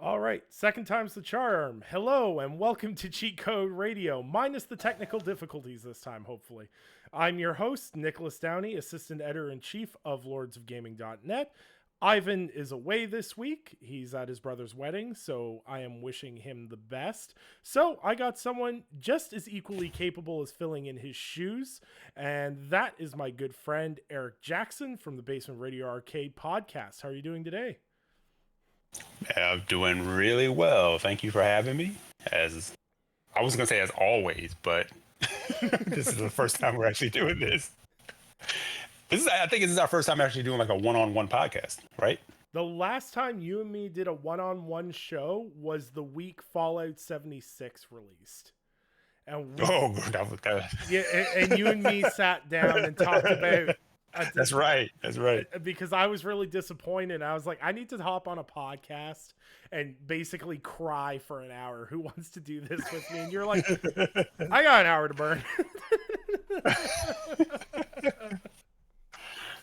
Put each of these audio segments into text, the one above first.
All right, second time's the charm. Hello and welcome to Cheat Code Radio, minus the technical difficulties this time, hopefully. I'm your host, Nicholas Downie, Assistant Editor-in-Chief of lordsofgaming.net. Ivan is away this week. He's at his brother's wedding, so I am wishing him the best. So I got someone just as equally capable as filling in his shoes, and that is my good friend, Eric Jackson from the Basement Radio Arcade podcast. How are you doing today? I'm doing really well. Thank you for having me. As I was going to say as always, but this is the first time we're actually doing this. I think this is our first time actually doing like a one-on-one podcast, right? The last time you and me did a one-on-one show was the week Fallout 76 released. And yeah, and you and me sat down and talked about That's right. Because I was really disappointed. I was like, I need to hop on a podcast and basically cry for an hour. Who wants to do this with me? And you're like, I got an hour to burn.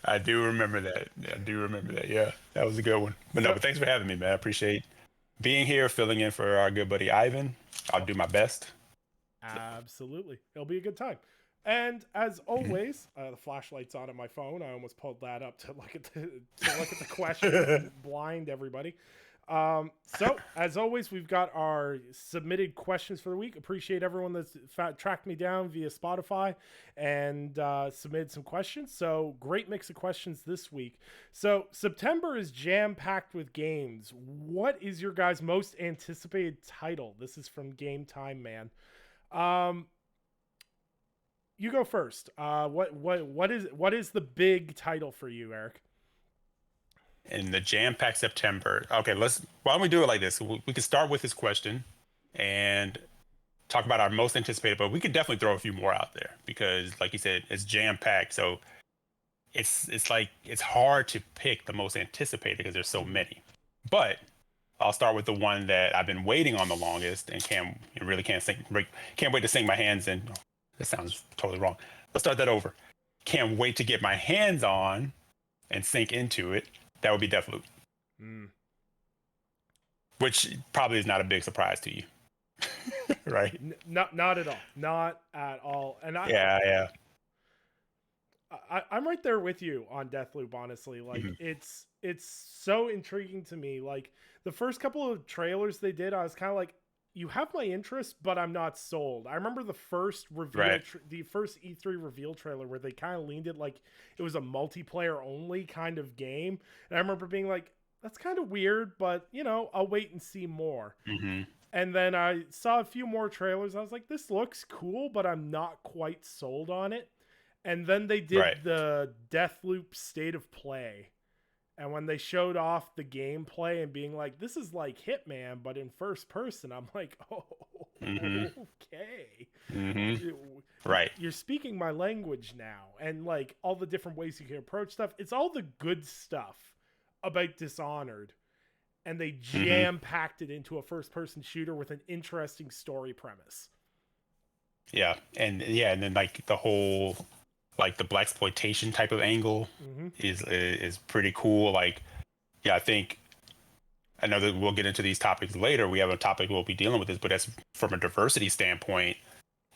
I do remember that. Yeah, that was a good one. But thanks for having me, man. I appreciate being here, filling in for our good buddy Ivan. I'll do my best. Absolutely. It'll be a good time. And as always, the flashlight's on my phone. I almost pulled that up to look at the question and blind everybody. So as always, we've got our submitted questions for the week. Appreciate everyone that's tracked me down via Spotify and submitted some questions. So great mix of questions this week. So September is jam-packed with games. What is your guys' most anticipated title? This is from Game Time Man. You go first. What is the big title for you, Eric? In the jam-packed September. Okay, why don't we do it like this? We can start with this question and talk about our most anticipated, but we could definitely throw a few more out there because, like you said, it's jam-packed. So it's like it's hard to pick the most anticipated because there's so many. But I'll start with the one that I've been waiting on the longest and can't wait to sink my hands in. Oh, that sounds totally wrong. Let's start that over. Can't wait to get my hands on and sink into it. That would be Deathloop. Which probably is not a big surprise to you. Right? Not at all. Not at all. And I'm right there with you on Deathloop, honestly. Like it's so intriguing to me. Like the first couple of trailers they did, I was kind of like, you have my interest, but I'm not sold. I remember the first reveal, the first E3 reveal trailer where they kind of leaned it like it was a multiplayer only kind of game. And I remember being like, that's kind of weird, but I'll wait and see more. And then I saw a few more trailers. I was like, this looks cool, but I'm not quite sold on it. And then they did the Deathloop State of Play. And when they showed off the gameplay and being like, this is like Hitman, but in first person, I'm like, oh, okay. Right. You're speaking my language now. And like all the different ways you can approach stuff. It's all the good stuff about Dishonored. And they jam-packed it into a first-person shooter with an interesting story premise. Yeah. And then like the whole... like the blaxploitation type of angle is pretty cool. Like, yeah, I know that we'll get into these topics later. We have a topic we'll be dealing with this, but as from a diversity standpoint,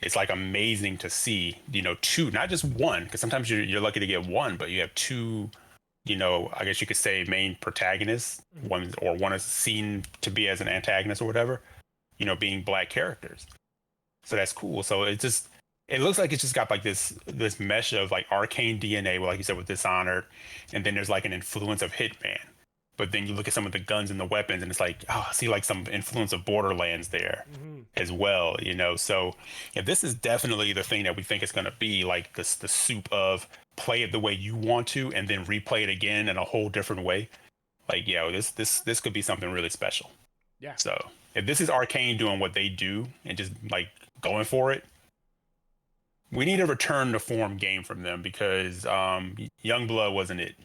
it's like amazing to see, two, not just one, because sometimes you're lucky to get one, but you have two, I guess you could say main protagonists, one is seen to be as an antagonist or whatever, being black characters. So that's cool. So it looks like it's just got like this mesh of like arcane DNA, like you said, with Dishonored, and then there's like an influence of Hitman. But then you look at some of the guns and the weapons, and it's like, I see like some influence of Borderlands there as well, So this is definitely the thing that we think it's going to be, like the soup of play it the way you want to, and then replay it again in a whole different way. Like, this could be something really special. Yeah. So if this is Arcane doing what they do and just like going for it, we need a return to form game from them because Youngblood wasn't it.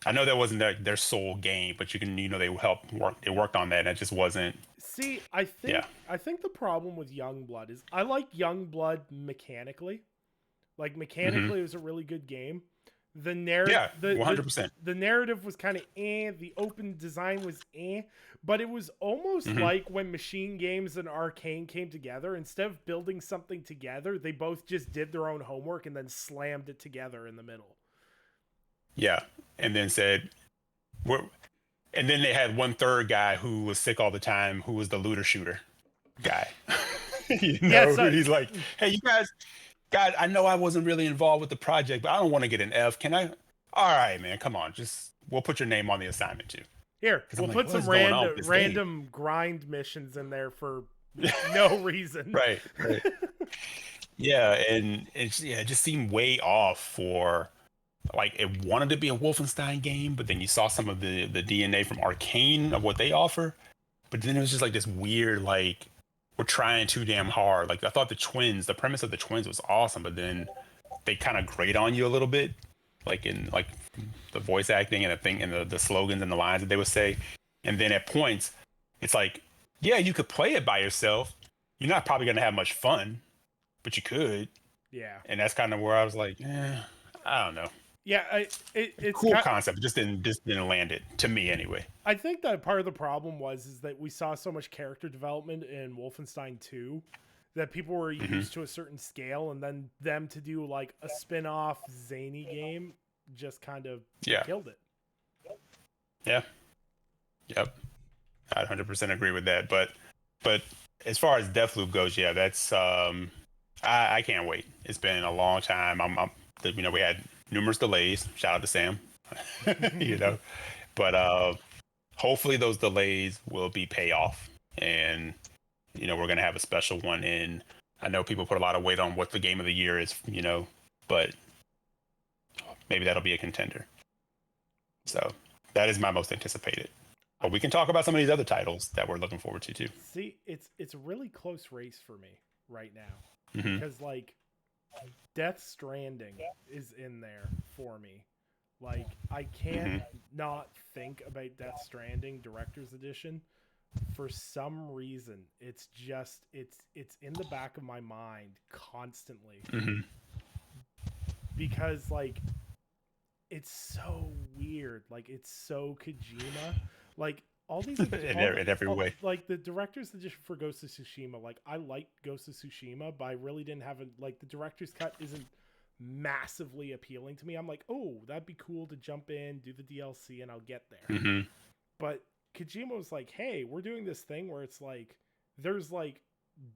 I know that wasn't their sole game, but they worked on that, and it just wasn't. See, I think the problem with Youngblood is I like Youngblood mechanically. Like mechanically, it was a really good game. The narrative, Yeah, 100%. the narrative was kind of the open design was but it was almost Mm-hmm. like when Machine Games and Arcane came together. Instead of building something together, they both just did their own homework and then slammed it together in the middle. Yeah, and then said, "We're," and then they had one third guy who was sick all the time, who was the looter shooter guy. Yes, He's like, "Hey, you guys, I know I wasn't really involved with the project, but I don't want to get an F. Can I? All right, man, come on, just we'll put your name on the assignment too." here Because I'm we'll like, put what some is going on with this game? random grind missions in there for no reason. Right, right. Yeah, and it just seemed way off for like it wanted to be a Wolfenstein game, but then you saw some of the DNA from Arcane of what they offer, but then it was just like this weird like we're trying too damn hard. Like I thought the premise of the twins was awesome, but then they kind of grate on you a little bit, like in like the voice acting and the thing and the slogans and the lines that they would say, and then at points it's like, yeah, you could play it by yourself. You're not probably gonna have much fun, but you could. Yeah. And that's kind of where I was like, I don't know. Yeah, it's Cool concept, just didn't land it to me anyway. I think that part of the problem is that we saw so much character development in Wolfenstein 2 that people were used to a certain scale, and then them to do like a spin-off zany game just kind of killed it. Yeah. Yep. I 100% agree with that. But as far as Deathloop goes, yeah, that's I can't wait. It's been a long time. We had numerous delays. Shout out to Sam. But hopefully those delays will be payoff, and we're gonna have a special one in. I know people put a lot of weight on what the game of the year is, but maybe that'll be a contender. So that is my most anticipated. But we can talk about some of these other titles that we're looking forward to too. See, it's a really close race for me right now Mm-hmm. because Death Stranding is in there for me. Like I can't not think about Death Stranding Director's Edition. For some reason, it's in the back of my mind constantly. Mm-hmm. Because like it's so weird. Like it's so Kojima. Like all these in every way. Like the director's edition for Ghost of Tsushima. Like I like Ghost of Tsushima, but I really didn't have the director's cut isn't massively appealing to me. I'm like, oh, that'd be cool to jump in, do the DLC, and I'll get there. Mm-hmm. But Kojima was like, hey, we're doing this thing where it's like there's like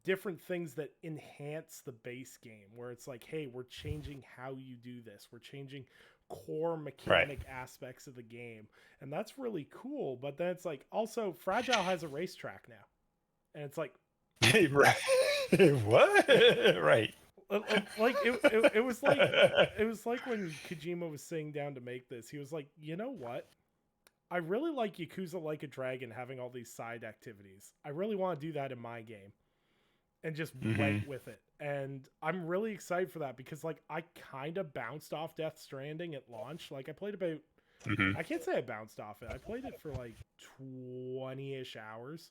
different things that enhance the base game, where it's like, hey, we're changing how you do this, we're changing core mechanic aspects of the game, and that's really cool. But then it's like also Fragile has a racetrack now, and it's like right. What? Right. Like it was like when Kojima was sitting down to make this, he was like, you know what, I really like Yakuza Like a Dragon having all these side activities. I really want to do that in my game, and just went with it. And I'm really excited for that because like I kind of bounced off Death Stranding at launch. Like I played about I can't say I bounced off it. I played it for like 20-ish hours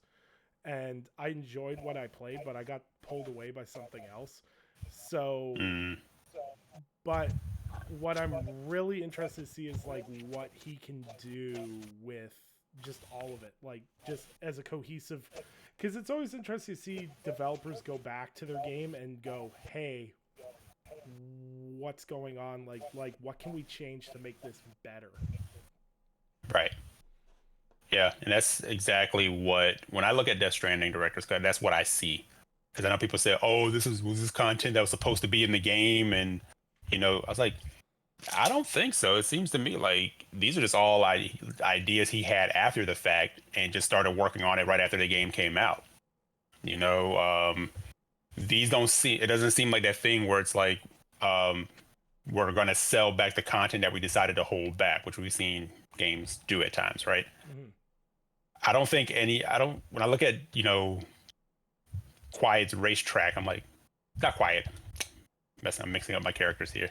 and I enjoyed what I played, but I got pulled away by something else. So but what I'm really interested to see is like what he can do with just all of it, like just as a cohesive, because it's always interesting to see developers go back to their game and go, hey, what's going on, like what can we change to make this better. Right. Yeah, and that's exactly what, when I look at Death Stranding director's cut, that's what I see. Because I know people say, oh, was this content that was supposed to be in the game, and I was like, I don't think so. It seems to me like these are just all ideas he had after the fact and just started working on it right after the game came out. These don't seem, it doesn't seem like that thing where it's like, we're going to sell back the content that we decided to hold back, which we've seen games do at times, right? I don't think when I look at, Quiet's racetrack, I'm like, not Quiet. I'm mixing up my characters here.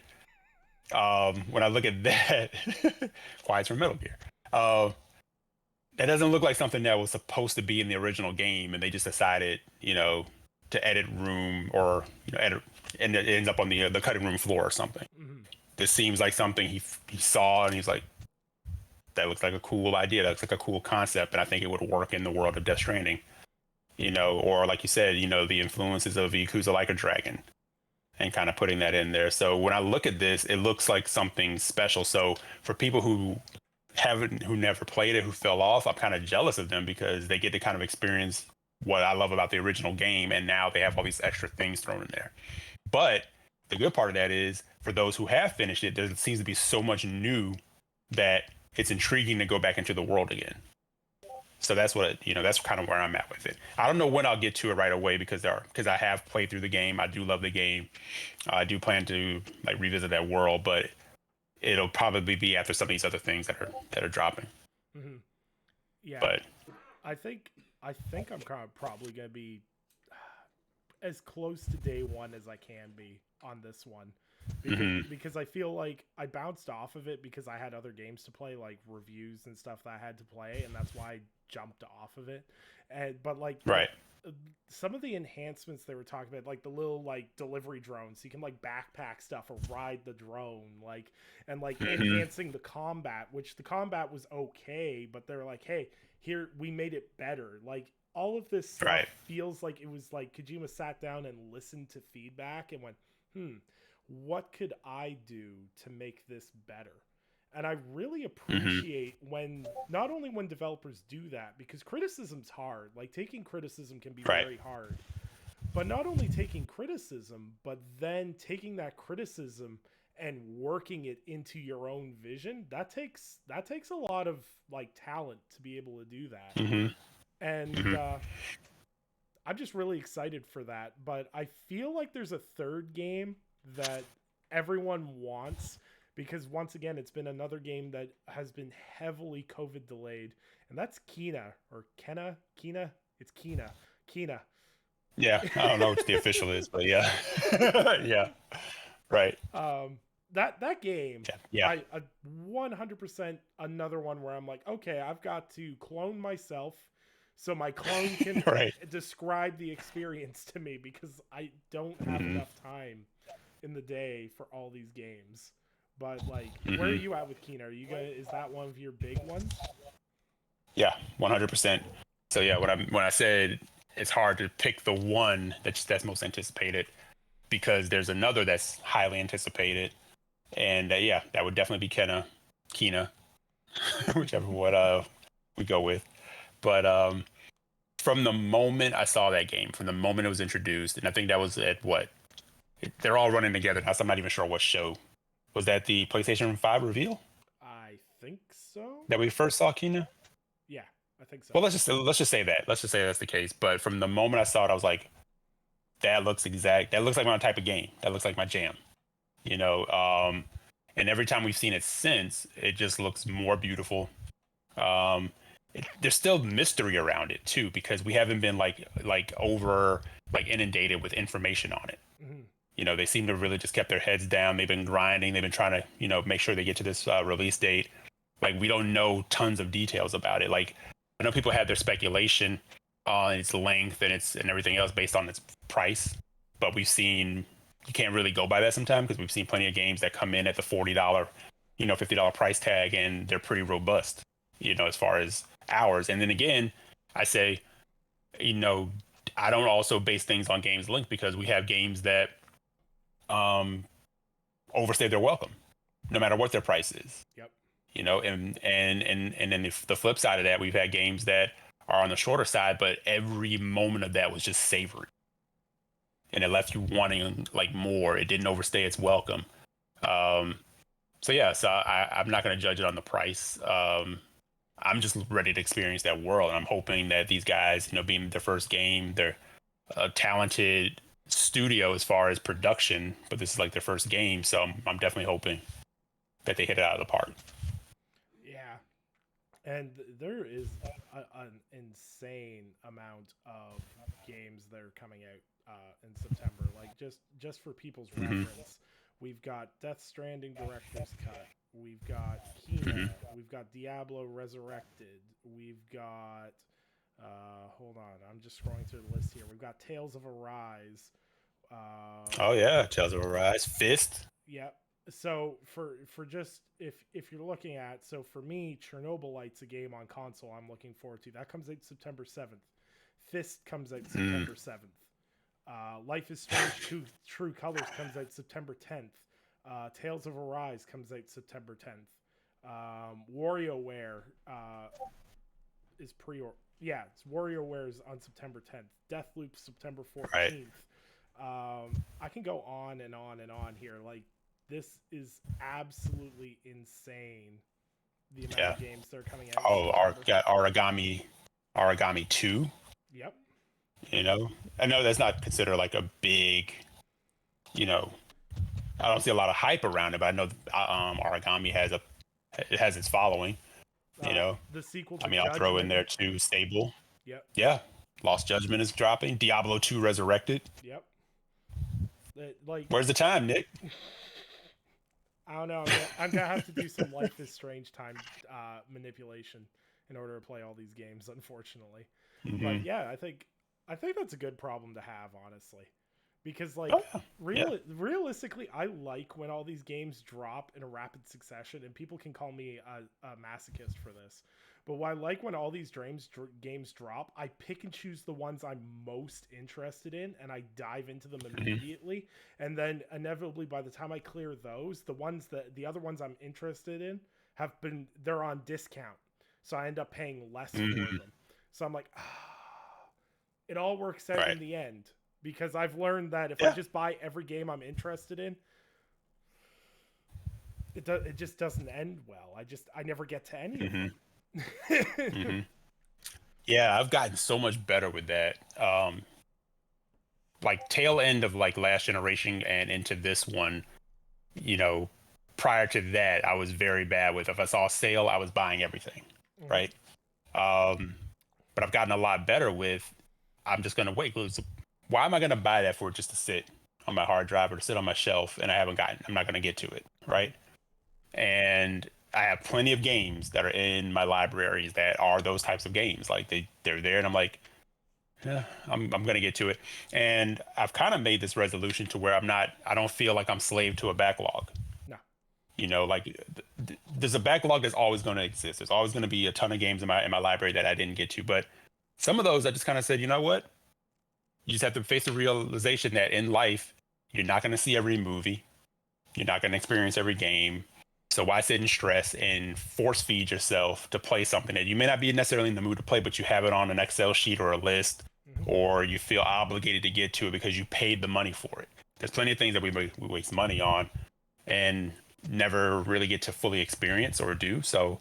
When I look at that, Quiet's from Metal Gear. That doesn't look like something that was supposed to be in the original game, and they just decided, to edit room or edit, and it ends up on the cutting room floor or something. this seems like something he saw, and he's like, that looks like a cool idea. That looks like a cool concept, and I think it would work in the world of Death Stranding. Or like you said, the influences of Yakuza Like a Dragon, and kind of putting that in there. So when I look at this, it looks like something special. So for people who never played it, who fell off, I'm kind of jealous of them because they get to kind of experience what I love about the original game, and now they have all these extra things thrown in there. But the good part of that is, for those who have finished it, there seems to be so much new that it's intriguing to go back into the world again. So that's that's kind of where I'm at with it. I don't know when I'll get to it right away because I have played through the game. I do love the game. I do plan to like revisit that world, but it'll probably be after some of these other things that are dropping. Mm-hmm. Yeah, but I think I'm probably gonna be as close to day one as I can be on this one, because I feel like I bounced off of it because I had other games to play, like reviews and stuff that I had to play, and that's why I jumped off of it. But like, right. Some of the enhancements they were talking about, like the little like delivery drones, so you can like backpack stuff or ride the drone, and enhancing the combat, which the combat was okay, but they're like, hey, here, we made it better. Like, all of this stuff feels like it was like Kojima sat down and listened to feedback and went, what could I do to make this better? And I really appreciate when, not only when developers do that, because criticism's hard. Like, taking criticism can be very hard. But not only taking criticism, but then taking that criticism and working it into your own vision, that takes a lot of like talent to be able to do that. And I'm just really excited for that. But I feel like there's a third game that everyone wants, because once again, it's been another game that has been heavily COVID delayed, and that's Kena. It's Kena. Yeah, I don't know what the official is, but yeah. Yeah. Right. That game, yeah. I 100% another one where I'm like, okay, I've got to clone myself so my clone can describe the experience to me, because I don't have enough time in the day for all these games. But like, where are you at with Kena? Is that one of your big ones? Yeah, 100%. So yeah, when I said it's hard to pick the one that's most anticipated, because there's another that's highly anticipated, and that would definitely be Kena, whichever one we go with. But from the moment I saw that game, from the moment it was introduced, and I think that was at they're all running together now, so I'm not even sure what show. Was that the PlayStation 5 reveal? I think so. That we first saw Kena? Yeah, I think so. Well, let's just say that. Let's just say that's the case. But from the moment I saw it, I was like, that looks like my type of game. That looks like my jam. And every time we've seen it since, it just looks more beautiful. There's still mystery around it too, because we haven't been like inundated with information on it. They seem to really just kept their heads down. They've been grinding. They've been trying to, make sure they get to this release date. Like, we don't know tons of details about it. Like, I know people had their speculation on its length and everything else based on its price, but we've seen you can't really go by that sometimes, because we've seen plenty of games that come in at the $40, $50 price tag, and they're pretty robust, as far as hours. And then again, I say, I don't also base things on games length, because we have games that overstay their welcome, no matter what their price is. Yep. And then the flip side of that, we've had games that are on the shorter side, but every moment of that was just savory, and it left you wanting like more. It didn't overstay its welcome. I'm not going to judge it on the price. I'm just ready to experience that world, and I'm hoping that these guys, being their first game, they're a talented studio as far as production, but this is like their first game, so I'm definitely hoping that they hit it out of the park. Yeah, and there is an insane amount of games that are coming out in September. Like, just for people's reference, we've got Death Stranding Director's Cut, we've got Kena, we've got Diablo Resurrected, we've got hold on, I'm just scrolling through the list here. We've got Tales of Arise. Oh yeah, Tales of Arise, Fist. Yep. So for just if you're looking at, so for me, Chernobylite's a game on console I'm looking forward to. That comes out September 7th. Fist comes out September 7th. Life is Strange True Colors comes out September 10th. Tales of Arise comes out September 10th. WarioWare is it's WarioWare is on September 10th. Deathloop September 14th. Right. I can go on and on and on here. Like, this is absolutely insane. The amount of games that are coming out. Oh, Origami 2. Yep. You know, I know that's not considered like a big, you know, I don't see a lot of hype around it, but I know Origami has its following. You know, the sequel to I'll throw in there too, Stable. Yep. Yeah. Lost Judgment is dropping. Diablo 2 Resurrected. Yep. Where's the time, Nick? I don't know. I'm gonna have to do some Life is Strange time manipulation in order to play all these games, unfortunately. Mm-hmm. But yeah, I think that's a good problem to have, honestly, because realistically, I like when all these games drop in a rapid succession, and people can call me a masochist for this. But I like when all these games drop, I pick and choose the ones I'm most interested in, and I dive into them immediately. And then inevitably, by the time I clear those, the other ones I'm interested in they're on discount. So I end up paying less for them. So I'm like, it all works out in the end, because I've learned that if I just buy every game I'm interested in, it just doesn't end well. I never get to any of them. Yeah, I've gotten so much better with that. Like tail end of like last generation and into this one, you know, prior to that, I was very bad with, if I saw a sale, I was buying everything. Right. But I've gotten a lot better with, I'm just going to wait. Why am I going to buy that for just to sit on my hard drive or to sit on my shelf and I'm not going to get to it. Right. And I have plenty of games that are in my libraries that are those types of games. Like they're there, and I'm like, yeah, I'm going to get to it. And I've kind of made this resolution to where I don't feel like I'm slave to a backlog. No. You know, like there's a backlog that's always going to exist. There's always going to be a ton of games in my library that I didn't get to. But some of those I just kind of said, you know what? You just have to face the realization that in life, you're not going to see every movie. You're not going to experience every game. So why sit and stress and force feed yourself to play something that you may not be necessarily in the mood to play, but you have it on an Excel sheet or a list, or you feel obligated to get to it because you paid the money for it. There's plenty of things that we waste money on and never really get to fully experience or do. So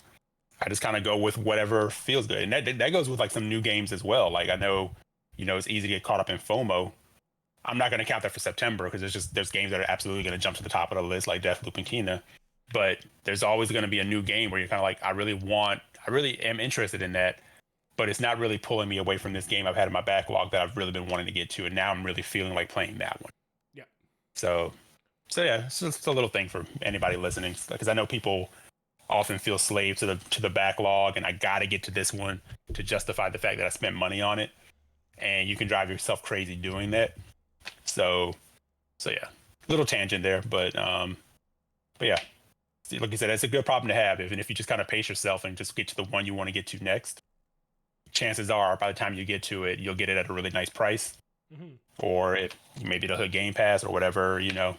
I just kind of go with whatever feels good. And that goes with like some new games as well. Like I know, you know, it's easy to get caught up in FOMO. I'm not going to count that for September because there's games that are absolutely going to jump to the top of the list, like Deathloop and Kena. But there's always going to be a new game where you're kind of like, I really am interested in that, but it's not really pulling me away from this game I've had in my backlog that I've really been wanting to get to. And now I'm really feeling like playing that one. Yeah. So yeah, it's just a little thing for anybody listening, because I know people often feel slave to the backlog, and I got to get to this one to justify the fact that I spent money on it. And you can drive yourself crazy doing that. So yeah, little tangent there, but yeah. Like you said, it's a good problem to have. Even if you just kind of pace yourself and just get to the one you want to get to next, chances are by the time you get to it, you'll get it at a really nice price, or maybe it'll hit Game Pass or whatever, you know.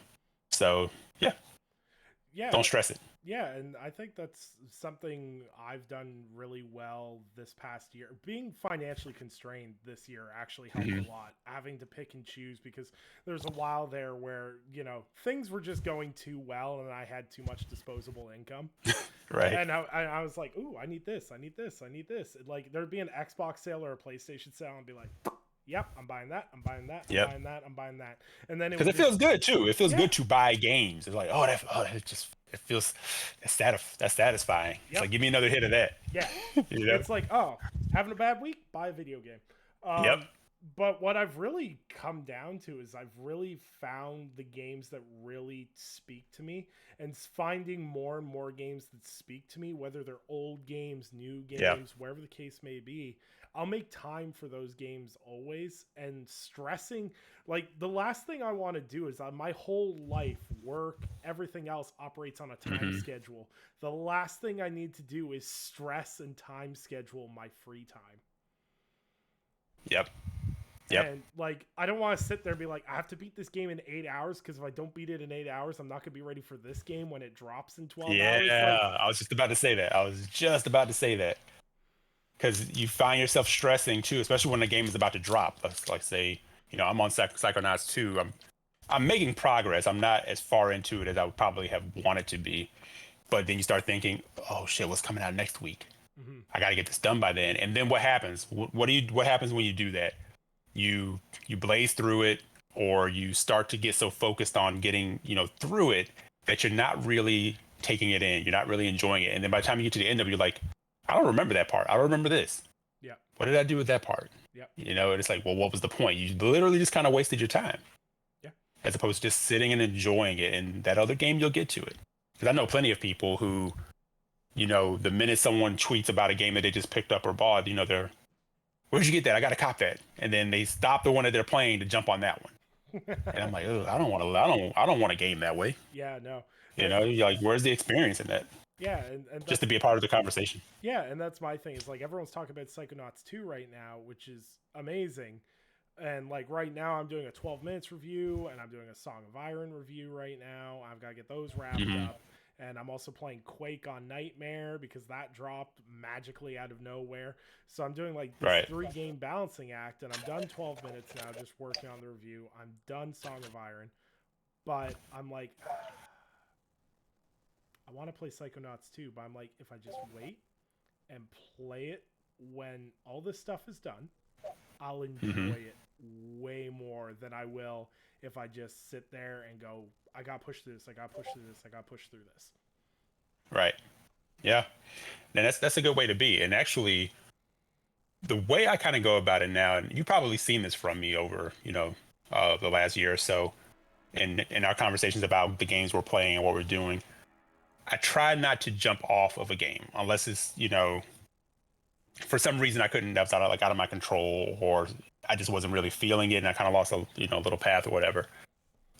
So yeah, don't stress it. Yeah, and I think that's something I've done really well this past year. Being financially constrained this year actually helped a lot. Having to pick and choose, because there's a while there where, you know, things were just going too well and I had too much disposable income. Right. And I was like, ooh, I need this. Like there'd be an Xbox sale or a PlayStation sale and be like, yep, I'm buying that. I'm buying that. I'm buying that. And then because it feels good too. It feels good to buy games. It's like, it feels that's satisfying. It's like, give me another hit of that. Yeah. You know? It's like, oh, having a bad week, buy a video game. Yep. But what I've really come down to is I've really found the games that really speak to me, and finding more and more games that speak to me, whether they're old games, new Yeah. games, wherever the case may be. I'll make time for those games always, and stressing like the last thing I want to do is my whole life, work, everything else operates on a time Hmm. schedule. The last thing I need to do is stress and time schedule my free time. Yep. Yep. And like, I don't want to sit there and be like, I have to beat this game in 8 hours because if I don't beat it in 8 hours, I'm not going to be ready for this game when it drops in 12 hours. Like, Yeah. I was just about to say that. I was just about to say that. Because you find yourself stressing too, especially when the game is about to drop. Let's like say, I'm on Psychonauts 2. I'm making progress. I'm not as far into it as I would probably have wanted to be. But then you start thinking, oh shit, what's coming out next week? mm-hmm. I got to get this done by then. And then what happens? What happens when you do that? You blaze through it, or you start to get so focused on getting through it that you're not really taking it in. You're not really enjoying it. And then by the time you get to the end of it, you're like, I don't remember that part. I don't remember this. Yeah. What did I do with that part? Yeah. And it's like, well, what was the point? You literally just kind of wasted your time. Yeah. As opposed to just sitting and enjoying it. And that other game, you'll get to it. Because I know plenty of people who, the minute someone tweets about a game that they just picked up or bought, they're, where'd you get that? I got to cop that. And then they stop the one that they're playing to jump on that one. And I'm like, oh, I don't want a game that way. Yeah, no. You're like, where's the experience in that? Yeah, and just to be a part of the conversation. Yeah, and that's my thing. Is like everyone's talking about Psychonauts 2 right now, which is amazing. And like right now, I'm doing a 12 minutes review, and I'm doing a Song of Iron review right now. I've got to get those wrapped up. And I'm also playing Quake on Nightmare because that dropped magically out of nowhere. So I'm doing like this 3-game balancing act, and I'm done 12 minutes now, just working on the review. I'm done Song of Iron, but I'm like, I want to play Psychonauts 2, but I'm like, if I just wait and play it when all this stuff is done, I'll enjoy it way more than I will if I just sit there and go, I got to push through this, I got to push through this, I got to push through this. Right. Yeah. And that's a good way to be. And actually, the way I kind of go about it now, and you've probably seen this from me over, the last year or so, in our conversations about the games we're playing and what we're doing, I try not to jump off of a game unless it's, for some reason I couldn't, that was out of my control, or I just wasn't really feeling it and I kind of lost a little path or whatever.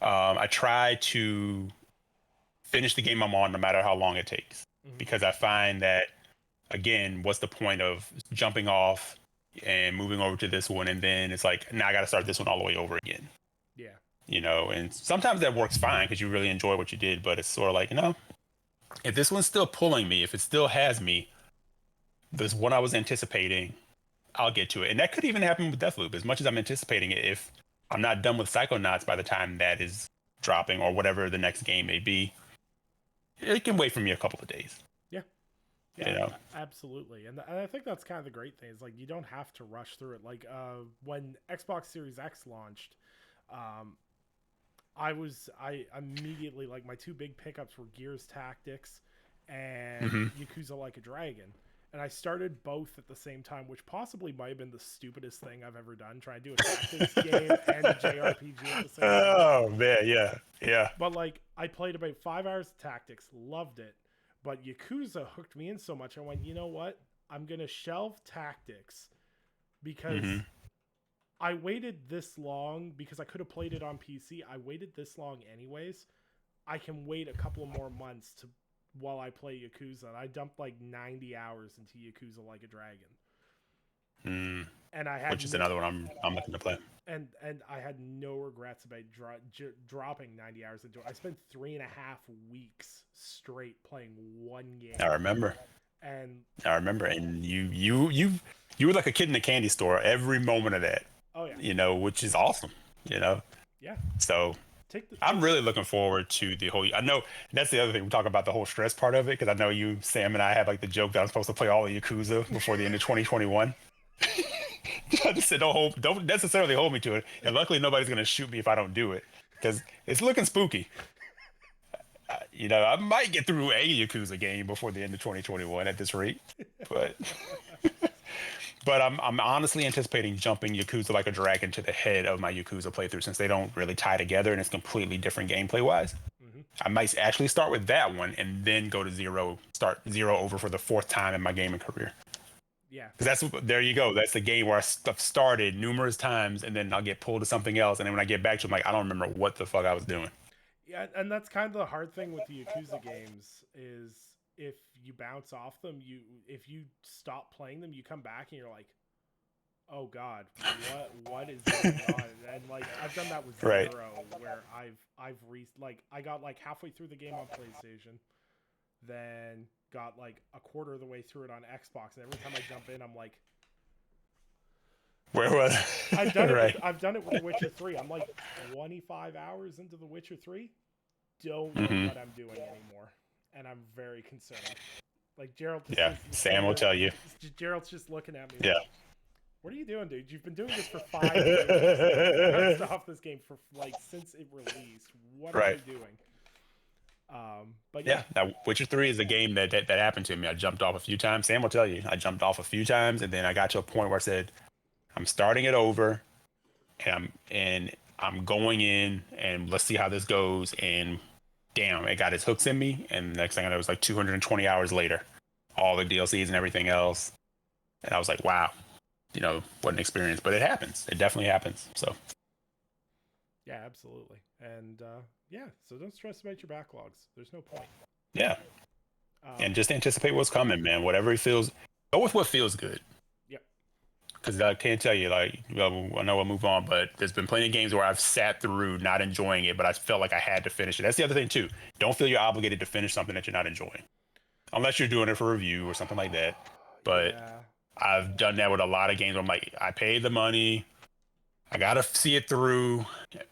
I try to finish the game I'm on no matter how long it takes, because I find that, again, what's the point of jumping off and moving over to this one, and then it's like, now I got to start this one all the way over again. Yeah. And sometimes that works fine because you really enjoy what you did, but it's sort of like, if this one's still pulling me, if it still has me, this one I was anticipating, I'll get to it. And that could even happen with Deathloop. As much as I'm anticipating it, if I'm not done with Psychonauts by the time that is dropping, or whatever the next game may be, it can wait for me a couple of days. Yeah, absolutely. And I think that's kind of the great thing, is like, you don't have to rush through it. Like when Xbox Series X launched, I immediately, like, my 2 big pickups were Gears Tactics and Yakuza Like a Dragon. And I started both at the same time, which possibly might have been the stupidest thing I've ever done, trying to do a tactics game and a JRPG at the same time. Oh, man, yeah. But, like, I played about 5 hours of Tactics, loved it. But Yakuza hooked me in so much, I went, you know what? I'm going to shelve Tactics because I waited this long, because I could have played it on PC. I waited this long anyways. I can wait a couple of more months while I play Yakuza. And I dumped like 90 hours into Yakuza Like a Dragon. And I had, which is another one I'm looking to play. And I had no regrets about dropping 90 hours into it. I spent 3.5 weeks straight playing one game. I remember. And you were like a kid in a candy store every moment of that. Oh yeah. Which is awesome. Yeah. So I'm really looking forward to the whole. I know that's the other thing. We talk about the whole stress part of it, because I know you, Sam, and I had like the joke that I'm supposed to play all of Yakuza before the end of 2021. I just said don't necessarily hold me to it, and luckily nobody's gonna shoot me if I don't do it, because it's looking spooky. I might get through a Yakuza game before the end of 2021 at this rate, but But I'm honestly anticipating jumping Yakuza Like a Dragon to the head of my Yakuza playthrough since they don't really tie together and it's completely different gameplay wise. I might actually start with that one and then go to start zero over for the fourth time in my gaming career. Yeah. Because there you go. That's the game where I've started numerous times and then I'll get pulled to something else. And then when I get back to it, I'm like, I don't remember what the fuck I was doing. Yeah, and that's kind of the hard thing with the Yakuza games is if you bounce off them, if you stop playing them, you come back and you're like, oh god, what is going on? And like I've done that with Right. Zero, where I got like halfway through the game on PlayStation, then got like a quarter of the way through it on Xbox, and every time I jump in, I'm like, where was I've done it. right. I've done it with The Witcher 3. I'm like 25 hours into The Witcher 3. Don't know what I'm doing anymore, and I'm very concerned. Like Gerald. Sam will tell you. Gerald's just looking at me. Yeah. Like, what are you doing, dude? You've been doing this for 5 years. You bounced off this game for like since it released. What are you doing? But yeah, now Witcher 3 is a game that happened to me. I jumped off a few times. Sam will tell you. I jumped off a few times, and then I got to a point where I said, I'm starting it over, and I'm going in, and let's see how this goes. And damn, it got its hooks in me. And the next thing I know, it was like 220 hours later, all the DLCs and everything else. And I was like, wow, what an experience. But it happens. It definitely happens. So. Yeah, absolutely. And yeah, so don't stress about your backlogs. There's no point. Yeah. And just anticipate what's coming, man. Whatever it feels, go with what feels good. Because I can't tell you, like, I know we'll move on, but there's been plenty of games where I've sat through not enjoying it, but I felt like I had to finish it. That's the other thing, too. Don't feel you're obligated to finish something that you're not enjoying. Unless you're doing it for review or something like that. But I've done that with a lot of games where I'm like, I paid the money. I got to see it through.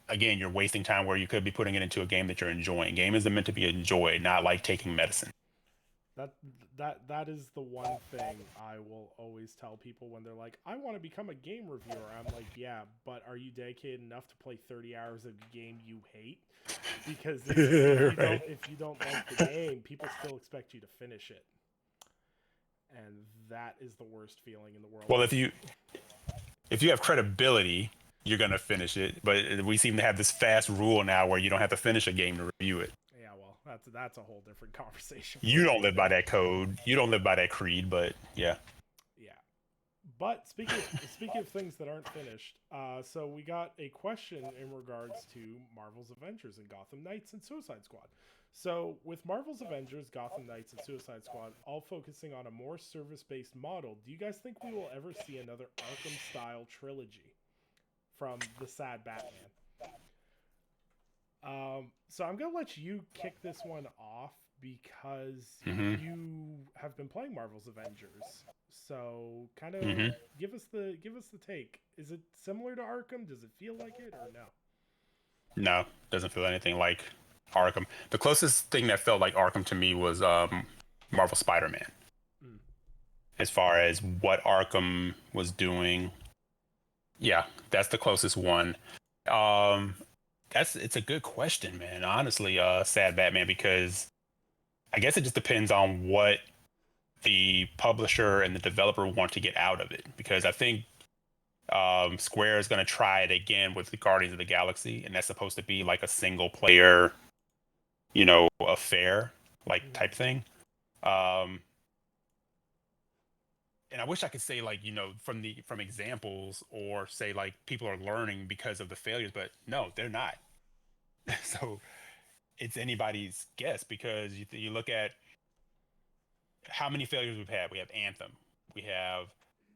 Again, you're wasting time where you could be putting it into a game that you're enjoying. Game isn't meant to be enjoyed, not like taking medicine. That is the one thing I will always tell people when they're like, I want to become a game reviewer. I'm like, yeah, but are you dedicated enough to play 30 hours of a game you hate? Because if you don't like the game, people still expect you to finish it. And that is the worst feeling in the world. Well, if you have credibility, you're going to finish it. But we seem to have this fast rule now where you don't have to finish a game to review it. That's a whole different conversation. You don't live by that code. You don't live by that creed, but yeah. Yeah. But speaking of things that aren't finished, so we got a question in regards to Marvel's Avengers and Gotham Knights and Suicide Squad. So with Marvel's Avengers, Gotham Knights, and Suicide Squad all focusing on a more service-based model, do you guys think we will ever see another Arkham-style trilogy from the sad Batman? So I'm gonna let you kick this one off because you have been playing Marvel's Avengers. So kind of give us the take. Is it similar to Arkham? Does it feel like it or no? No, doesn't feel anything like Arkham. The closest thing that felt like Arkham to me was Marvel Spider-Man. As far as what Arkham was doing, yeah, that's the closest one. It's a good question, man. Honestly, sad Batman, because I guess it just depends on what the publisher and the developer want to get out of it. Because I think Square is going to try it again with the Guardians of the Galaxy, and that's supposed to be like a single player, affair, like type thing. And I wish I could say like, from examples or say like people are learning because of the failures, but no, they're not. So it's anybody's guess because you look at how many failures we've had. We have Anthem.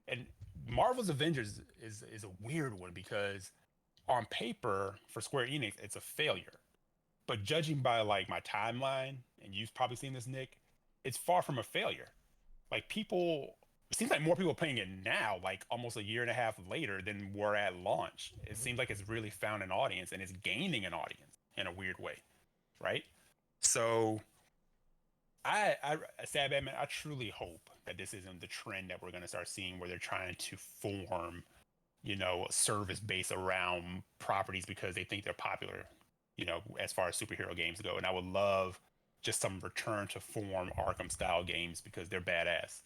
And Marvel's Avengers is a weird one because on paper for Square Enix, it's a failure. But judging by like my timeline, and you've probably seen this, Nick, it's far from a failure. Like it seems like more people are playing it now, like almost a year and a half later than were at launch. It seems like it's really found an audience and it's gaining an audience in a weird way, right? So Sad Batman, I truly hope that this isn't the trend that we're going to start seeing where they're trying to form, a service base around properties because they think they're popular, as far as superhero games go. And I would love just some return to form Arkham style games because they're badass.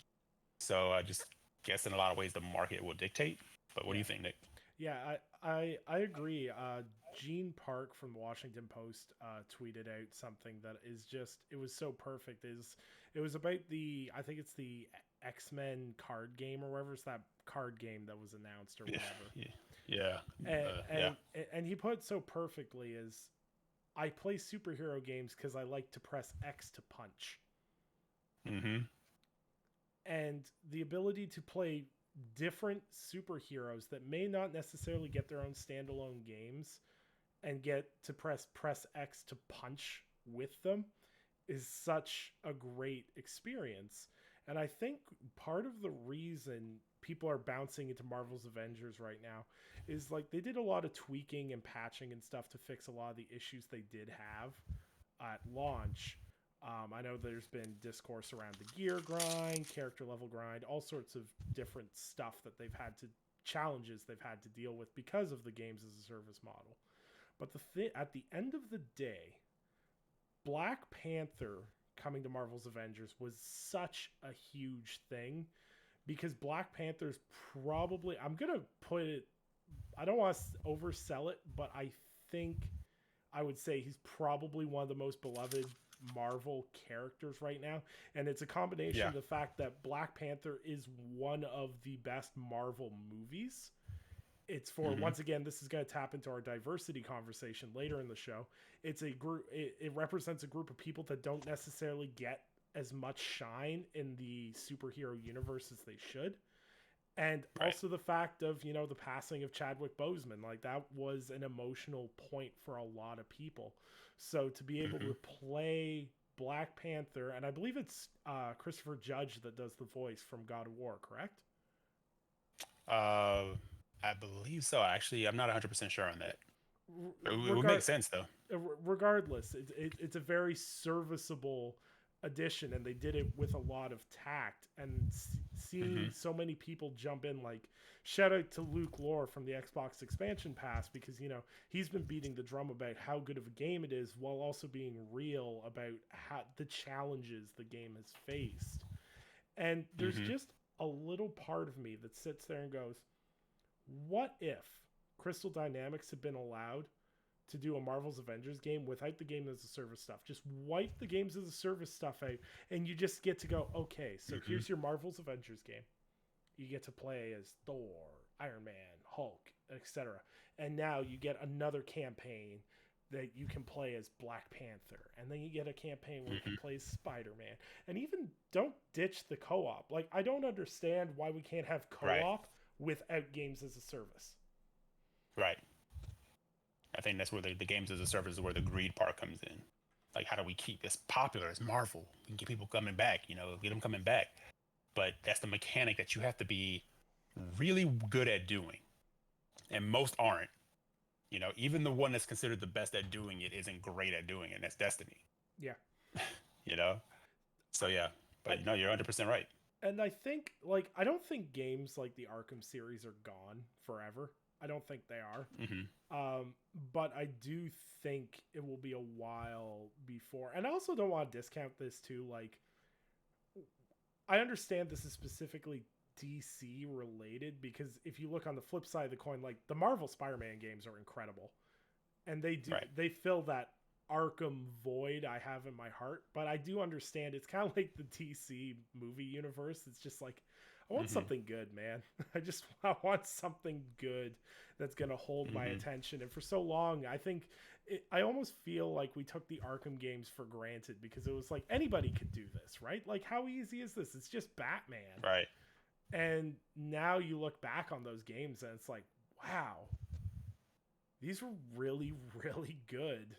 So I just guess in a lot of ways the market will dictate. But what do Yeah. you think, Nick? Yeah, I agree. Gene Park from the Washington Post tweeted out something that is just it was so perfect. It was about the I think it's the X-Men card game or whatever. It's that card game that was announced or Yeah, whatever. yeah, yeah, And yeah. and he put it so perfectly is I play superhero games because I like to press X to punch. Mm-hmm. And the ability to play different superheroes that may not necessarily get their own standalone games and get to press X to punch with them is such a great experience. And I think part of the reason people are bouncing into Marvel's Avengers right now is like they did a lot of tweaking and patching and stuff to fix a lot of the issues they did have at launch. I know there's been discourse around the gear grind, character level grind, all sorts of different stuff that they've had to challenges they've had to deal with because of the games as a service model. But at the end of the day, Black Panther coming to Marvel's Avengers was such a huge thing because Black Panther's probably I'm gonna put it I don't want to oversell it, but I think I would say he's probably one of the most beloved Marvel characters right now. And it's a combination Yeah. of the fact that Black Panther is one of the best Marvel movies. It's for, Mm-hmm. once again, this is going to tap into our diversity conversation later in the show. It's a group, it represents a group of people that don't necessarily get as much shine in the superhero universe as they should. And Right. also the fact of, the passing of Chadwick Boseman, like that was an emotional point for a lot of people. So to be able Mm-hmm. to play Black Panther, and I believe it's Christopher Judge that does the voice from God of War, correct? Uh, I believe so. Actually, I'm not 100% sure on that. It would make Regard sense though. Regardless, it's a very serviceable addition, and they did it with a lot of tact. And seeing Mm-hmm. so many people jump in, like shout out to Luke Lore from the Xbox Expansion Pass because he's been beating the drum about how good of a game it is, while also being real about how the challenges the game has faced. And there's Mm-hmm. just a little part of me that sits there and goes, "What if Crystal Dynamics had been allowed to do a Marvel's Avengers game without the game as a service stuff? Just wipe the games as a service stuff out, and you just get to go, okay, so Mm-hmm. here's your Marvel's Avengers game. You get to play as Thor, Iron Man, Hulk, etc. And now you get another campaign that you can play as Black Panther, and then you get a campaign where you can Mm-hmm. play as Spider-Man. And even don't ditch the co-op. Like, I don't understand why we can't have Right. co-op without games as a service. Right. I think that's where the games as a service is where the greed part comes in. Like, how do we keep this popular as Marvel? We can get people coming back, get them coming back. But that's the mechanic that you have to be really good at doing. And most aren't. Even the one that's considered the best at doing it isn't great at doing it. And that's Destiny, Yeah. you know? So, yeah. I, But no, you're 100% right. and I think, like, I don't think games like the Arkham series are gone forever. I don't think they are. Mm-hmm. But I do think it will be a while before. And I also don't want to discount this too. Like, I understand this is specifically DC related because if you look on the flip side of the coin, like the Marvel Spider-Man games are incredible, and Right. they fill that Arkham void I have in my heart. But I do understand it's kind of like the DC movie universe. It's just like I want Mm-hmm. something good, man. I want something good that's gonna hold my Mm-hmm. attention. And for so long, I almost feel like we took the Arkham games for granted because it was like anybody could do this, right? Like how easy is this? It's just Batman. Right. And now you look back on those games and it's like, wow, these were really, really good.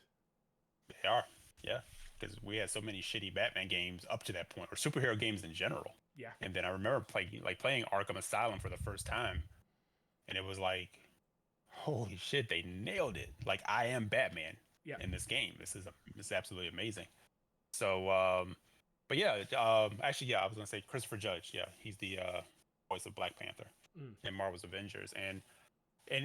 They are. Yeah. Because we had so many shitty Batman games up to that point, or superhero games in general. Yeah. And then I remember playing Arkham Asylum for the first time, and it was like, holy shit, they nailed it! Like I am Batman Yeah. in this game. This is absolutely amazing. So, but yeah, actually, yeah, I was gonna say Christopher Judge. Yeah, he's the voice of Black Panther Mm. in Marvel's Avengers, and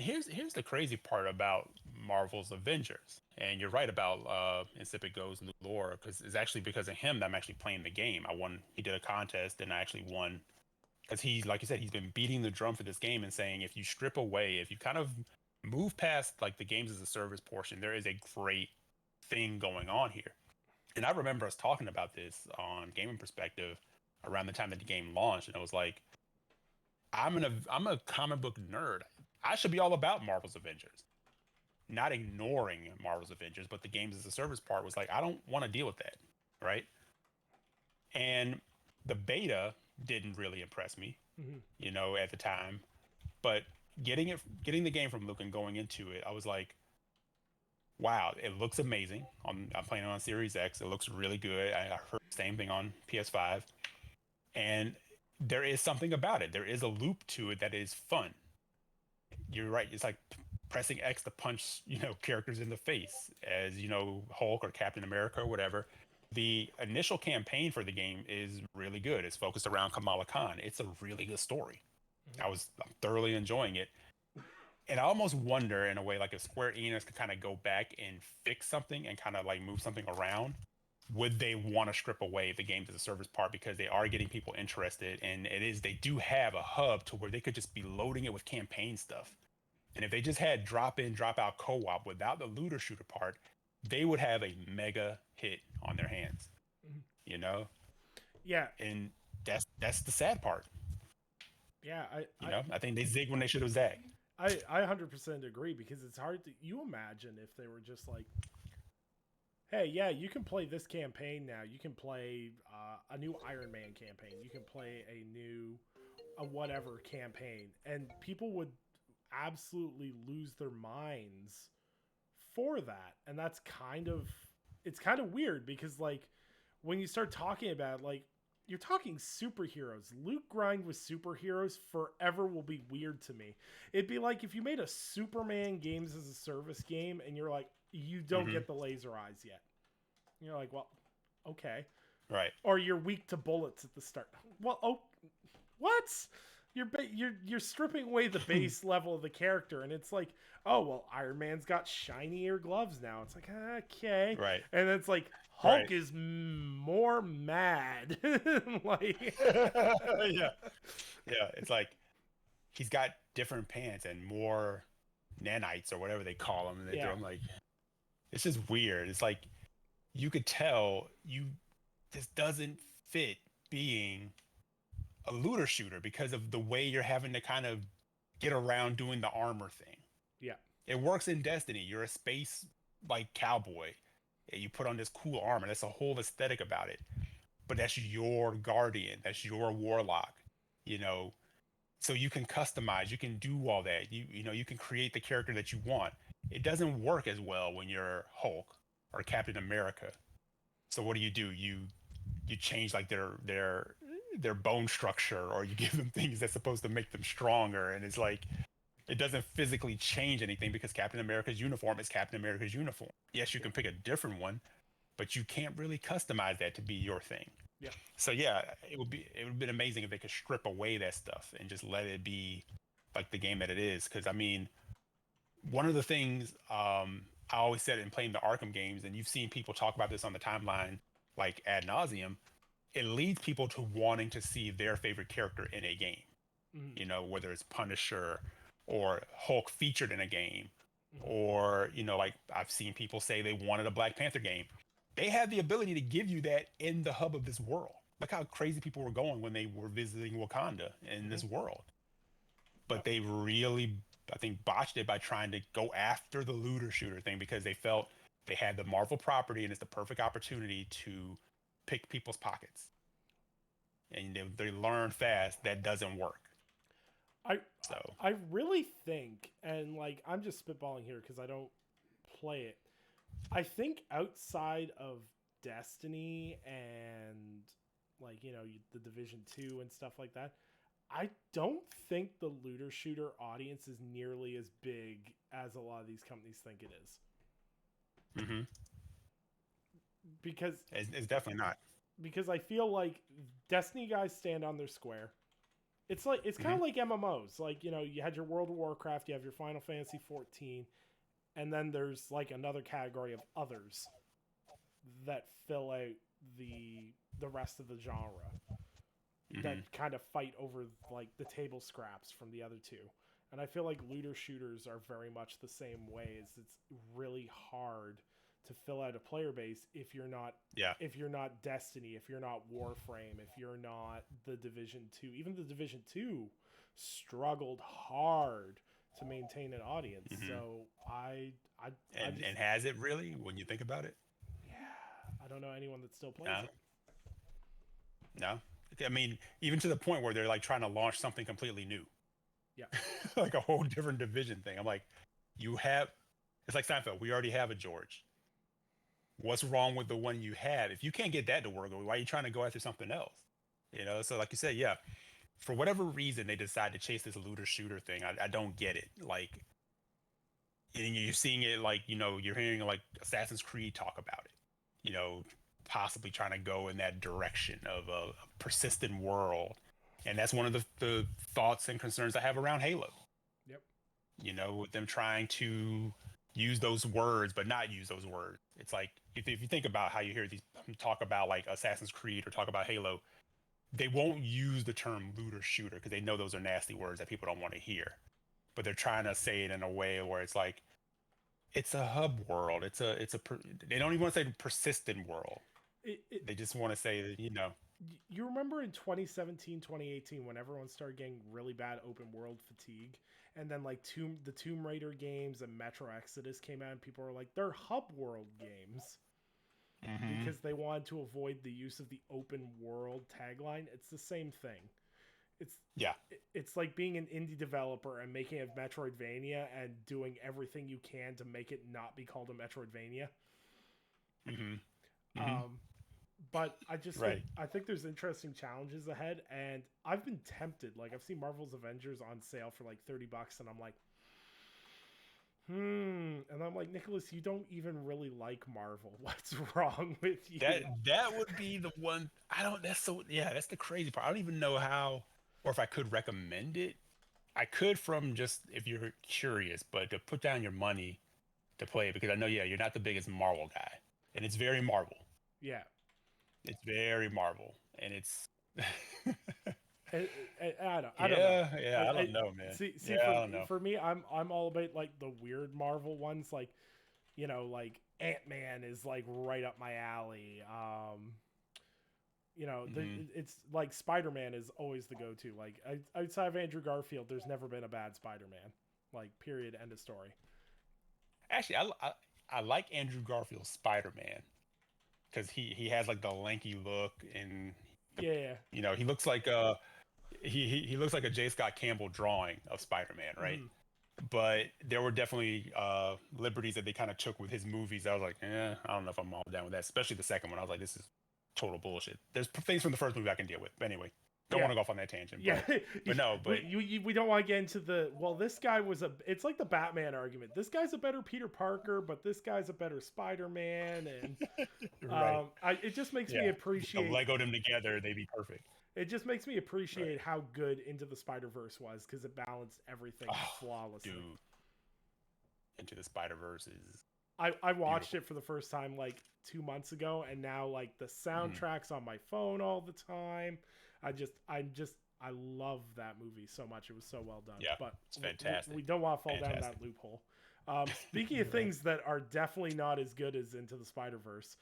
here's the crazy part about Marvel's Avengers. And you're right about Insipid Goes Lore, because it's actually because of him that I'm actually playing the game. I won. He did a contest, and I actually won because like you said, he's been beating the drum for this game and saying if you strip away, if you kind of move past like the games as a service portion, there is a great thing going on here. And I remember us talking about this on Gaming Perspective around the time that the game launched, and I was like, I'm a comic book nerd. I should be all about Marvel's Avengers. Not ignoring Marvel's Avengers, but the games as a service part was like, I don't want to deal with that, right? And the beta didn't really impress me, at the time. But getting the game from Luke and going into it, I was like, wow, it looks amazing. I'm playing it on Series X. It looks really good. I heard the same thing on PS5. And there is something about it. There is a loop to it that is fun. You're right. It's like pressing X to punch, characters in the face as, Hulk or Captain America or whatever. The initial campaign for the game is really good. It's focused around Kamala Khan. It's a really good story. I'm thoroughly enjoying it. And I almost wonder in a way, like if Square Enix could kind of go back and fix something and kind of like move something around, would they want to strip away the games as a service part because they are getting people interested? And they do have a hub to where they could just be loading it with campaign stuff. And if they just had drop in, drop out co-op without the looter shooter part, they would have a mega hit on their hands, Yeah. And that's the sad part. Yeah. I think they zig when they should have zagged. I 100% agree, because it's hard to, you imagine if they were just like, hey, yeah, you can play this campaign now. You can play a new Iron Man campaign. You can play a whatever campaign. And people would absolutely lose their minds for that. And it's kind of weird, because like when you start talking about like, you're talking superheroes. Loot grind with superheroes forever will be weird to me. It'd be like if you made a Superman games as a service game and you're like, you don't get the laser eyes yet. And you're like, well, okay. Right. Or you're weak to bullets at the start. Well, what? You're stripping away the base level of the character, and it's like, oh well, Iron Man's got shinier gloves now. It's like, okay, right, and it's like Hulk is more mad, like, yeah, it's like he's got different pants and more nanites or whatever they call them, and they throw them like, it's just weird. It's like you could tell this doesn't fit being a looter shooter because of the way you're having to kind of get around doing the armor thing. Yeah. It works in Destiny. You're a space like cowboy and you put on this cool armor. That's a whole aesthetic about it. But that's your guardian. That's your warlock, so you can customize, you can do all that. You can create the character that you want. It doesn't work as well when you're Hulk or Captain America. So what do? You change like their bone structure, or you give them things that's supposed to make them stronger, and it's like it doesn't physically change anything because Captain America's uniform is Captain America's uniform. Yes, you can pick a different one, but you can't really customize that to be your thing. Yeah. So yeah, it would have been amazing if they could strip away that stuff and just let it be like the game that it is. Because I mean, one of the things I always said in playing the Arkham games, and you've seen people talk about this on the timeline like ad nauseum, it leads people to wanting to see their favorite character in a game. Whether it's Punisher or Hulk featured in a game, or like I've seen people say they wanted a Black Panther game. They have the ability to give you that in the hub of this world. Look how crazy people were going when they were visiting Wakanda in this world. But they really, I think, botched it by trying to go after the looter shooter thing because they felt they had the Marvel property and it's the perfect opportunity to pick people's pockets. And they learn fast that doesn't work. I really think, and like I'm just spitballing here because I don't play it. I think outside of Destiny and like the Division 2 and stuff like that, I don't think the looter shooter audience is nearly as big as a lot of these companies think it is. Because it's definitely not. Because I feel like Destiny guys stand on their square. It's kind of like MMOs. Like, you had your World of Warcraft, you have your Final Fantasy 14, and then there's like another category of others that fill out the rest of the genre. that kind of fight over like the table scraps from the other two. And I feel like looter shooters are very much the same way. It's really hard to fill out a player base if you're not Destiny, if you're not Warframe, if you're not the Division 2. Even the Division 2 struggled hard to maintain an audience. So and has it really when you think about it? Yeah, I don't know anyone that still plays it. No. I mean, even to the point where they're like trying to launch something completely new. Yeah. Like a whole different division thing. I'm like, it's like Seinfeld. We already have a George. What's wrong with the one you have? If you can't get that to work, why are you trying to go after something else? You know, so like you said, yeah, for whatever reason, they decide to chase this looter shooter thing. I don't get it. Like, and you're seeing it like, you're hearing like Assassin's Creed talk about it, possibly trying to go in that direction of a persistent world. And that's one of the thoughts and concerns I have around Halo. Yep. With them trying to use those words, but not use those words. It's like, if you think about how you hear these talk about like Assassin's Creed or talk about Halo, they won't use the term looter shooter because they know those are nasty words that people don't want to hear. But they're trying to say it in a way where it's like, it's a hub world. They don't even want to say persistent world. They just want to say that, You remember in 2017, 2018, when everyone started getting really bad open world fatigue, and then like the Tomb Raider games and Metro Exodus came out, and people were like, they're hub world games because they wanted to avoid the use of the open world tagline. It's the same thing. It's like being an indie developer and making a Metroidvania and doing everything you can to make it not be called a Metroidvania. But I just I think there's interesting challenges ahead, and I've been tempted. Like, I've seen Marvel's Avengers on sale for like $30, and I'm like, and I'm like, Nicholas, you don't even really like Marvel. What's wrong with you? That would be the one. That's the crazy part. I don't even know how, or if I could recommend it. I could, from just if you're curious, but to put down your money to play it, because I know, you're not the biggest Marvel guy, and it's very Marvel. Yeah. It's very Marvel, and it's. I don't know. I don't know, man. See, I don't know. For me, I'm all about like the weird Marvel ones, like, like Ant-Man is like right up my alley. It's like Spider-Man is always the go-to. Like, outside of Andrew Garfield, there's never been a bad Spider-Man. Like, period, end of story. Actually, I like Andrew Garfield's Spider-Man. Because he has like the lanky look, and he looks like he looks like a J. Scott Campbell drawing of Spider-Man, right? But there were definitely liberties that they kind of took with his movies. I was like, I don't know if I'm all down with that, especially the second one. I was like, this is total bullshit. There's things from the first movie I can deal with. But anyway, don't want to go off on that tangent. But we don't want to get into this guy it's like the Batman argument. This guy's a better Peter Parker, but this guy's a better Spider-Man, and it just makes me appreciate. Lego them together, they'd be perfect. It just makes me appreciate how good Into the Spider-Verse was, because it balanced everything flawlessly. Dude, Into the Spider-Verse is. I watched it for the first time like 2 months ago, and now like the soundtrack's on my phone all the time. I love that movie so much. It was so well done. Yeah, but it's fantastic. We don't want to fall down that loophole. Speaking of things that are definitely not as good as Into the Spider-Verse,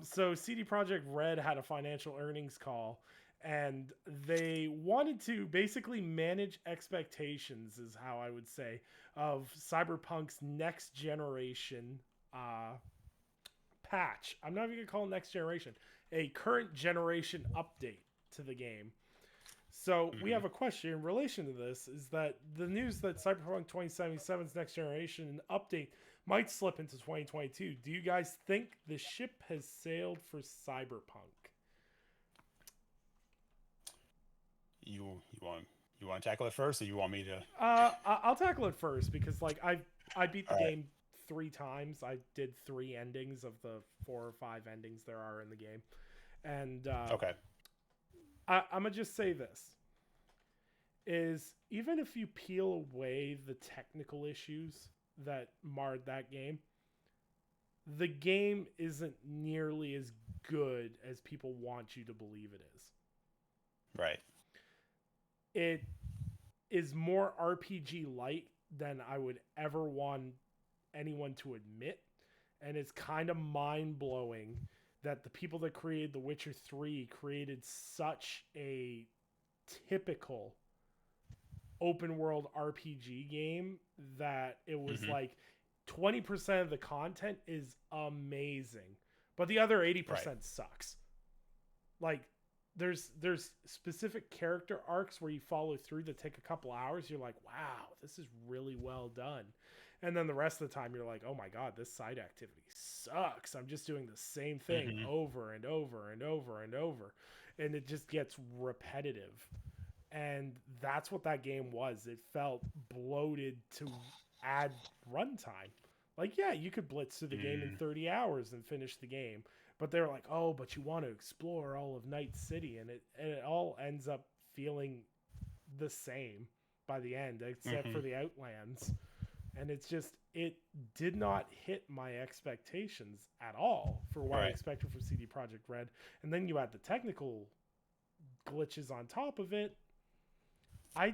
so CD Projekt Red had a financial earnings call, and they wanted to basically manage expectations, is how I would say, of Cyberpunk's next generation patch. I'm not even going to call it next generation. A current generation update to the game. So we have a question in relation to this, is that the news that Cyberpunk 2077's next generation update might slip into 2022. Do you guys think the ship has sailed for Cyberpunk? You want to tackle it first, or you want me to? I'll tackle it first, because like I beat the game 3 times. I did 3 endings of the 4 or 5 endings there are in the game, and okay. I'm gonna just say this: is even if you peel away the technical issues that marred that game, the game isn't nearly as good as people want you to believe it is. Right. It is more RPG light than I would ever want anyone to admit. And it's kind of mind blowing that the people that created The Witcher 3 created such a typical open world RPG game that it was Mm-hmm. like 20% of the content is amazing, but the other 80% Right. sucks. Like there's specific character arcs where you follow through that take a couple hours. You're like, wow, this is really well done. And then the rest of the time you're like, oh my god, this side activity sucks. I'm just doing the same thing Mm-hmm. over and over and over and over. And it just gets repetitive. And that's what that game was. It felt bloated to add runtime. Like, yeah, you could blitz through the game in Mm. 30 hours and finish the game, but they're like, oh, but you want to explore all of Night City, and it all ends up feeling the same by the end, except Mm-hmm. for the Outlands. And it's just it did not hit my expectations at all for what I Right. expected from CD Projekt Red. And then you add the technical glitches on top of it. I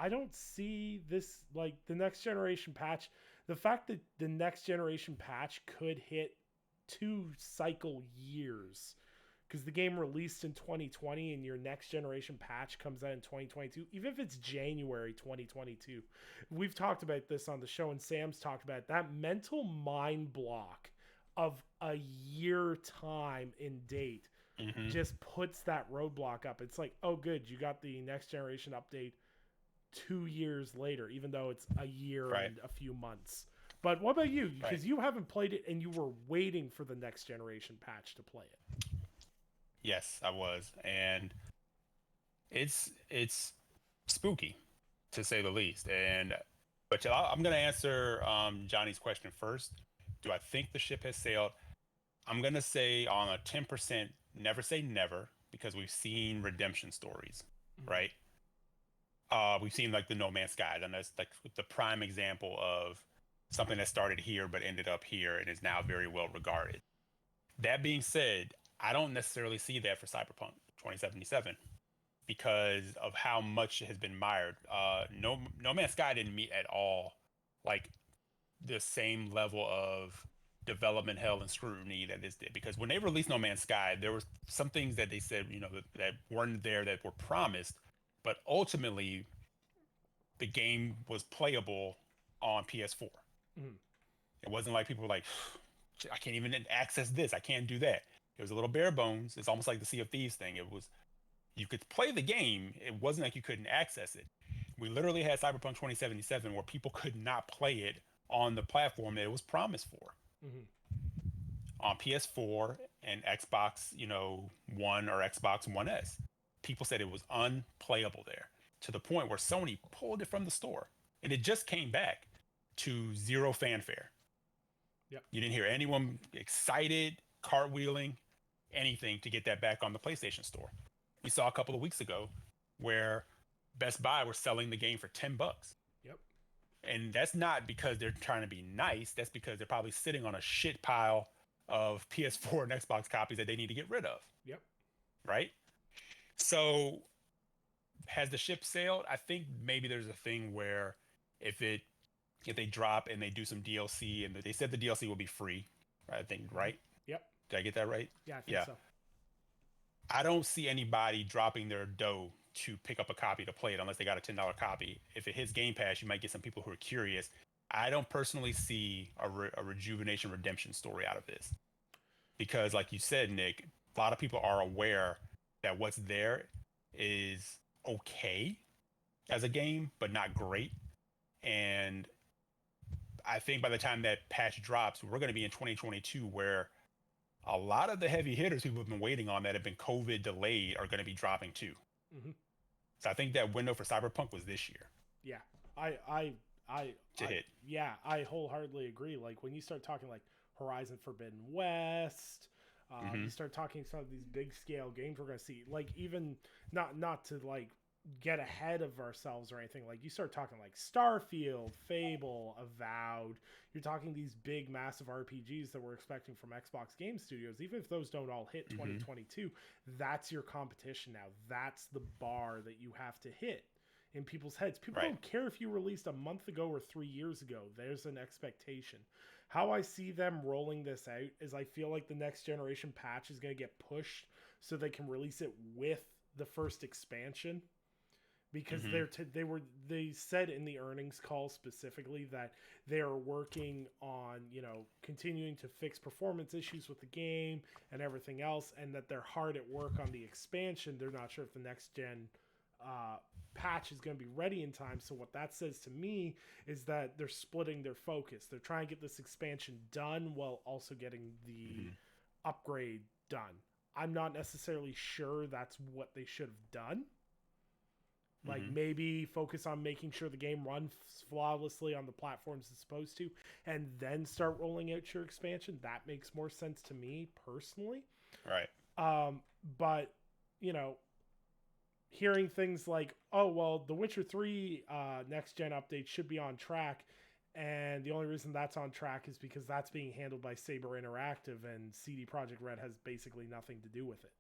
don't see this like the next generation patch. The fact that the next generation patch could hit 2 cycle years because the game released in 2020 and your next generation patch comes out in 2022, even if it's January 2022. We've talked about this on the show and Sam's talked about it, that mental mind block of a year time in date Mm-hmm. just puts that roadblock up. It's like, oh, good, you got the next generation update 2 years later, even though it's a year Right. and a few months. But what about you? Right. Because you haven't played it and you were waiting for the next generation patch to play it. Yes, I was, and it's spooky, to say the least. And but I'm gonna answer Johnny's question first. Do I think the ship has sailed? I'm gonna say on a 10%, never say never, because we've seen redemption stories, Mm-hmm. right? We've seen like the No Man's Sky, and that's like the prime example of something that started here but ended up here and is now very well regarded. That being said, I don't necessarily see that for Cyberpunk 2077 because of how much it has been mired. No Man's Sky didn't meet at all like the same level of development hell and scrutiny that this did. Because when they released No Man's Sky, there were some things that they said, that weren't there that were promised, but ultimately the game was playable on PS4. Mm-hmm. It wasn't like people were like, I can't even access this. I can't do that. It was a little bare bones. It's almost like the Sea of Thieves thing. It was, you could play the game. It wasn't like you couldn't access it. We literally had Cyberpunk 2077 where people could not play it on the platform that it was promised for. Mm-hmm. On PS4 and Xbox, One or Xbox One S. People said it was unplayable there to the point where Sony pulled it from the store. And it just came back to zero fanfare. Yep. You didn't hear anyone excited, cartwheeling, anything to get that back on the PlayStation Store. We saw a couple of weeks ago where Best Buy were selling the game for $10. Yep. And that's not because they're trying to be nice. That's because they're probably sitting on a shit pile of PS4 and Xbox copies that they need to get rid of. Yep. Right? So has the ship sailed? I think maybe there's a thing where if they drop and they do some DLC and they said the DLC will be free, right? I think, right? Yep. Did I get that right? Yeah, I think so. I don't see anybody dropping their dough to pick up a copy to play it unless they got a $10 copy. If it hits Game Pass, you might get some people who are curious. I don't personally see a rejuvenation redemption story out of this because, like you said, Nick, a lot of people are aware that what's there is okay as a game, but not great. And I think by the time that patch drops, we're going to be in 2022 where a lot of the heavy hitters who have been waiting on that have been COVID delayed are going to be dropping too. Mm-hmm. So I think that window for Cyberpunk was this year. Yeah, I hit. Yeah, I wholeheartedly agree. Like when you start talking like Horizon Forbidden West, you start talking some of these big scale games we're gonna see. Like even not to like get ahead of ourselves or anything. Like, you start talking like Starfield, Fable, Avowed. You're talking these big, massive RPGs that we're expecting from Xbox Game Studios. Even if those don't all hit 2022, that's your competition now. That's the bar that you have to hit in people's heads. People Right. don't care if you released a month ago or 3 years ago. There's an expectation. How I see them rolling this out is I feel like the next generation patch is going to get pushed so they can release it with the first expansion, because they said in the earnings call specifically that they're working on, continuing to fix performance issues with the game and everything else, and that they're hard at work on the expansion. They're not sure if the next gen patch is going to be ready in time. So what that says to me is that they're splitting their focus. They're trying to get this expansion done while also getting the upgrade done. I'm not necessarily sure that's what they should have done. Like, maybe focus on making sure the game runs flawlessly on the platforms it's supposed to, and then start rolling out your expansion. That makes more sense to me personally. Right. But, hearing things like, oh, well, the Witcher 3 next gen update should be on track, and the only reason that's on track is because that's being handled by Saber Interactive, and CD Projekt Red has basically nothing to do with it.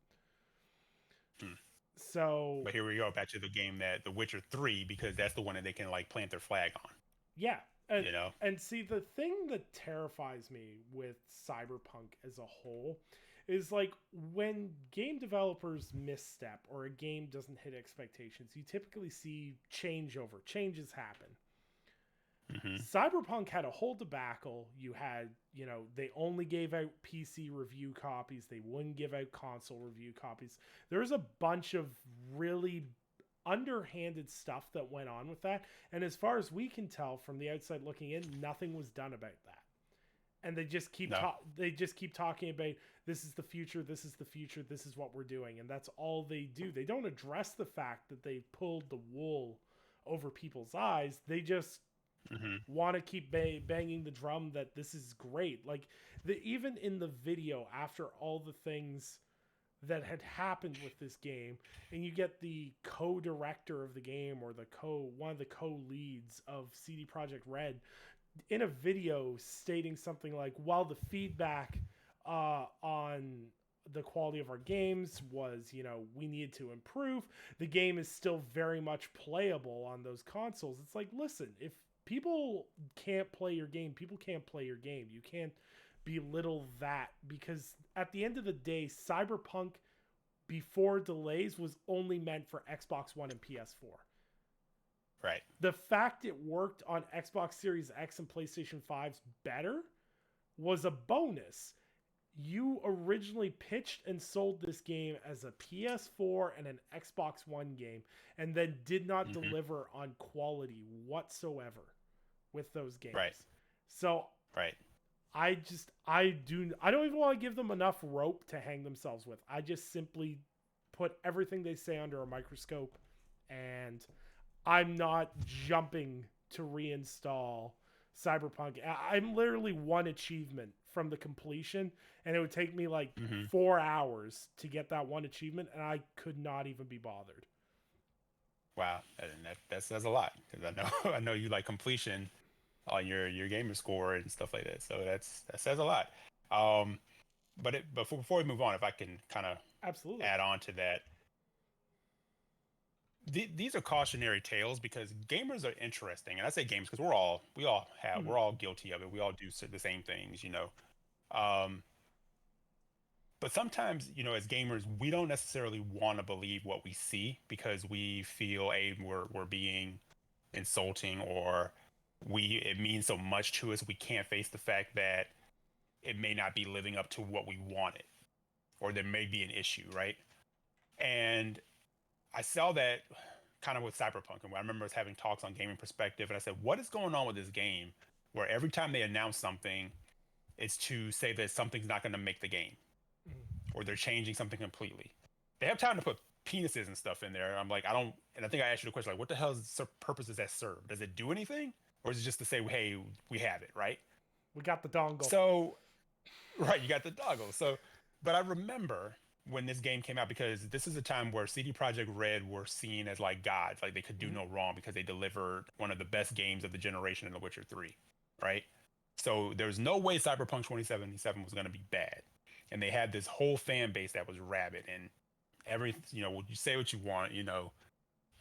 So, but here we go back to the game, that The Witcher 3, because that's the one that they can like plant their flag on. Yeah. And see, the thing that terrifies me with Cyberpunk as a whole is, like, when game developers misstep or a game doesn't hit expectations, you typically see changes happen. Cyberpunk had a whole debacle. You had, they only gave out PC review copies. They wouldn't give out console review copies. There's a bunch of really underhanded stuff that went on with that. And as far as we can tell from the outside looking in, nothing was done about that. And they just keep talking about, this is the future, this is the future, this is what we're doing. And that's all they do. They don't address the fact that they pulled the wool over people's eyes. They just want to keep banging the drum that this is great. Like, even in the video, after all the things that had happened with this game, and you get the co-director of the game, or one of the co-leads of CD Projekt Red in a video stating something like, while the feedback on the quality of our games was, we needed to improve, the game is still very much playable on those consoles. It's like, listen, if people can't play your game, people can't play your game. You can't belittle that, because at the end of the day, Cyberpunk, before delays, was only meant for Xbox One and PS4. Right. The fact it worked on Xbox Series X and PlayStation 5's better was a bonus. You originally pitched and sold this game as a PS4 and an Xbox One game, and then did not deliver on quality whatsoever with those games. Right. So I don't even want to give them enough rope to hang themselves with. I just simply put everything they say under a microscope, and I'm not jumping to reinstall Cyberpunk. I'm literally one achievement from the completion, and it would take me like 4 hours to get that one achievement, and I could not even be bothered. Wow, and that says a lot, because I know you like completion on your gamer score and stuff like that. So that says a lot. But before we move on, if I can kind of absolutely add on to that. These are cautionary tales, because gamers are interesting, and I say gamers because we're all guilty of it. We all do the same things, but sometimes, as gamers, we don't necessarily want to believe what we see, because we feel we're being insulting, or it means so much to us, we can't face the fact that it may not be living up to what we wanted, or there may be an issue, right? And I saw that kind of with Cyberpunk, and I remember us having talks on Gaming Perspective, and I said, what is going on with this game where every time they announce something, it's to say that something's not going to make the game, or they're changing something completely. They have time to put penises and stuff in there. I'm like, and I think I asked you the question, like, what the hell purpose does that serve? Does it do anything? Or is it just to say, hey, we have it, right? We got the dongle. So, right, you got the dongle. So, but I remember when this game came out, because this is a time where CD Projekt Red were seen as like gods, like they could do no wrong because they delivered one of the best games of the generation in The Witcher 3, right? So there was no way Cyberpunk 2077 was going to be bad. And they had this whole fan base that was rabid, and every, you say what you want,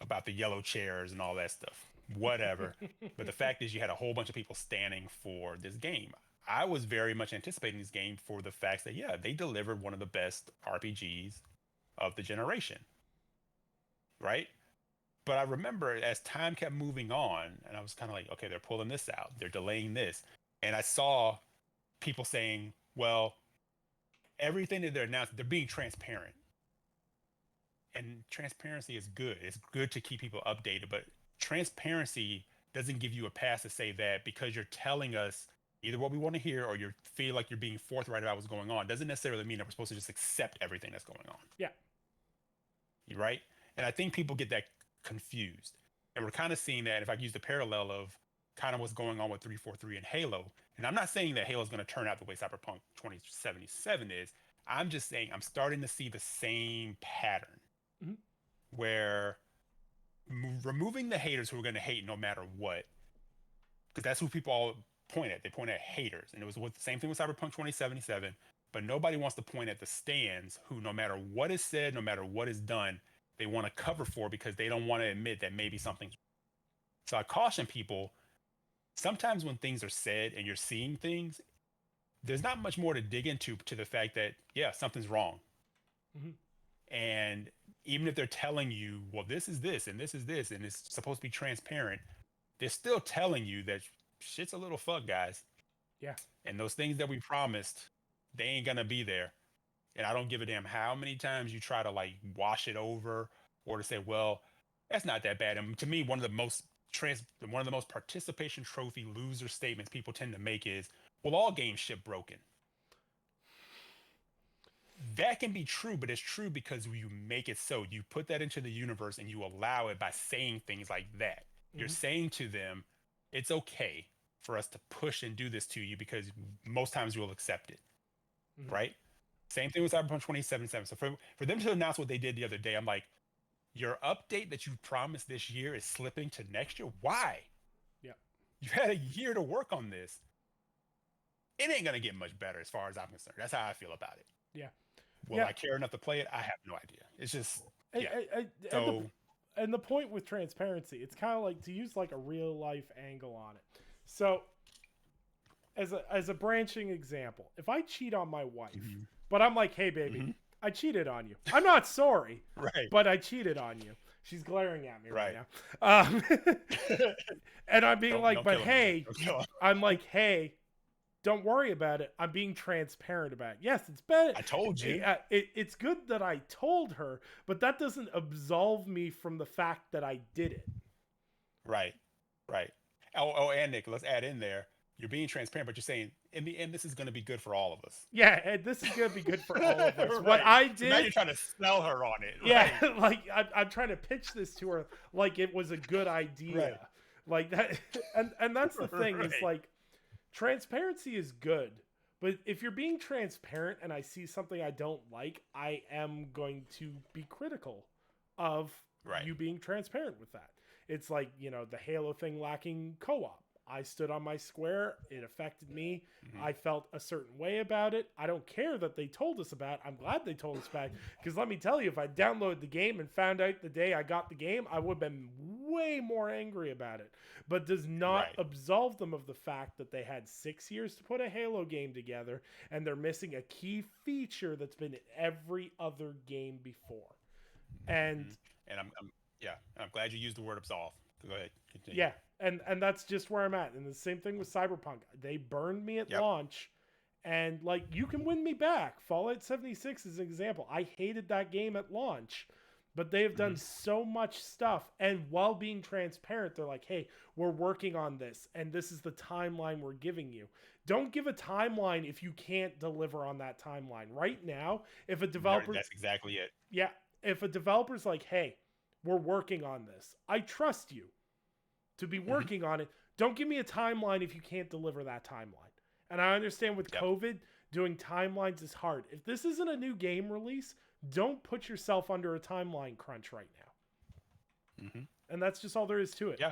about the yellow chairs and all that stuff, whatever. But the fact is, you had a whole bunch of people standing for this game. I was very much anticipating this game for the fact that, yeah, they delivered one of the best RPGs of the generation, right? But I remember as time kept moving on, and I was kind of like, okay, they're pulling this out, they're delaying this. And I saw people saying, well, everything that they're announcing, they're being transparent. And transparency is good. It's good to keep people updated, but transparency doesn't give you a pass to say that because you're telling us either what we want to hear or you feel like you're being forthright about what's going on. Doesn't necessarily mean that we're supposed to just accept everything that's going on. Yeah. You're right. And I think people get that confused. And we're kind of seeing that, if I use the parallel of kind of what's going on with 343 and Halo. And I'm not saying that Halo is going to turn out the way Cyberpunk 2077 is. I'm just saying I'm starting to see the same pattern where removing the haters who are going to hate no matter what, because that's who people all point at. They point at haters. And it was the same thing with Cyberpunk 2077. But nobody wants to point at the stands who, no matter what is said, no matter what is done, they want to cover for because they don't want to admit that maybe something's. So I caution people, sometimes when things are said and you're seeing things, there's not much more to dig into to the fact that, yeah, something's wrong. And even if they're telling you, well, this is this and this is this, and it's supposed to be transparent, they're still telling you that shit's a little fucked, guys. Yeah. And those things that we promised, they ain't going to be there. And I don't give a damn how many times you try to like wash it over or to say, well, that's not that bad. And to me, one of the most participation trophy loser statements people tend to make is, well, all games ship broken. That can be true, but it's true because you make it so. You put that into the universe and you allow it by saying things like that. You're saying to them, it's okay for us to push and do this to you because most times you'll accept it. Right? Same thing with Cyberpunk 2077. So for them to announce what they did the other day, I'm like, your update that you promised this year is slipping to next year? Why? Yeah. You had a year to work on this. It ain't going to get much better as far as I'm concerned. That's how I feel about it. Yeah. Will I care enough to play it? I have no idea. It's just, and the point with transparency, it's kind of like to use like a real life angle on it. So as a branching example, if I cheat on my wife, but I'm like, hey baby, I cheated on you. I'm not sorry, right? But I cheated on you. She's glaring at me right now. And I'm being but hey, I'm like, hey, don't worry about it. I'm being transparent about it. Yes, it's better. I told you. It's good that I told her, but that doesn't absolve me from the fact that I did it. Right. Oh, and Nick, let's add in there. You're being transparent, but you're saying in the end, this is going to be good for all of us. Yeah, and this is going to be good for all of us. Right. What I did. So now you're trying to sell her on it. Yeah, right. Like I'm trying to pitch this to her like it was a good idea. Right. Like that, and that's the thing is like, transparency is good, but if you're being transparent and I see something I don't like, I am going to be critical of you being transparent with that. It's like, the Halo thing lacking co-op. I stood on my square. It affected me. I felt a certain way about it. I don't care that they told us about it. I'm glad they told us about it. Because let me tell you, if I downloaded the game and found out the day I got the game, I would have been way more angry about it. But does not absolve them of the fact that they had 6 years to put a Halo game together and they're missing a key feature that's been in every other game before. And I'm glad you used the word absolve. Go ahead. Continue. Yeah. And that's just where I'm at. And the same thing with Cyberpunk. They burned me at launch. And, like, you can win me back. Fallout 76 is an example. I hated that game at launch. But they have done so much stuff. And while being transparent, they're like, hey, we're working on this. And this is the timeline we're giving you. Don't give a timeline if you can't deliver on that timeline. Right now, if a developer... That's exactly it. Yeah. If a developer's like, hey, we're working on this. I trust you to be working on it. Don't give me a timeline if you can't deliver that timeline. And I understand with COVID, doing timelines is hard. If this isn't a new game release, don't put yourself under a timeline crunch right now. And that's just all there is to it. Yeah.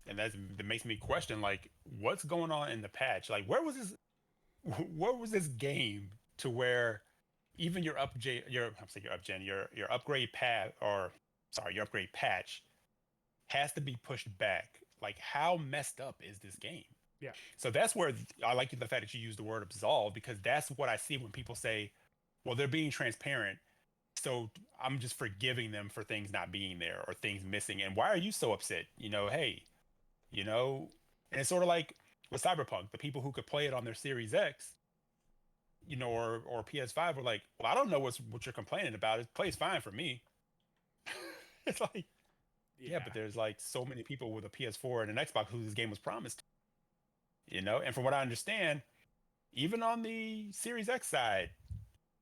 And that makes me question, like, what's going on in the patch? Like, where was this game to where even your upgrade path, or sorry, your upgrade patch has to be pushed back? Like, how messed up is this game? Yeah. So that's where I like the fact that you use the word absolve, because that's what I see when people say, well, they're being transparent, so I'm just forgiving them for things not being there or things missing. And why are you so upset? Hey, and it's sort of like with Cyberpunk, the people who could play it on their Series X, or PS5 were like, well, I don't know what you're complaining about. It plays fine for me. It's like, yeah, but there's like so many people with a PS4 and an Xbox who this game was promised. And from what I understand, even on the Series X side,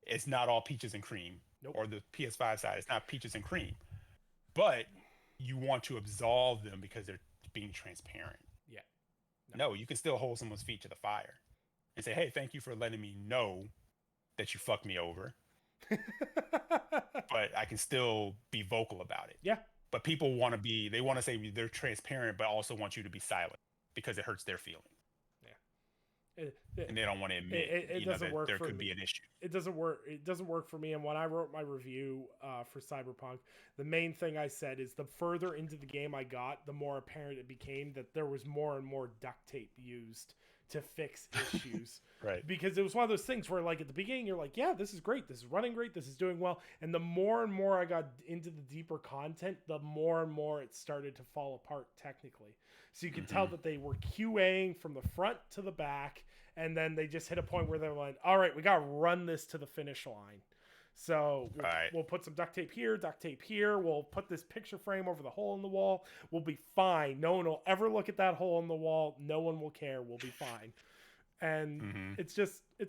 it's not all peaches and cream. Nope. Or the PS5 side, it's not peaches and cream. But you want to absolve them because they're being transparent. Yeah. No, you can still hold someone's feet to the fire and say, hey, thank you for letting me know that you fucked me over. But I can still be vocal about it. Yeah. But people they want to say they're transparent, but also want you to be silent because it hurts their feelings. And they don't want to admit it doesn't work there for could me. be an issue. It doesn't work for me. And when I wrote my review for Cyberpunk, the main thing I said is the further into the game I got, the more apparent it became that there was more and more duct tape used to fix issues. Right. Because it was one of those things where, like, at the beginning, you're like, yeah, this is great. This is running great. This is doing well. And the more and more I got into the deeper content, the more and more it started to fall apart technically. So you could tell that they were QAing from the front to the back. And then they just hit a point where they're like, all right, we got to run this to the finish line. So we'll put some duct tape here, duct tape here. We'll put this picture frame over the hole in the wall. We'll be fine. No one will ever look at that hole in the wall. No one will care. We'll be fine. And it's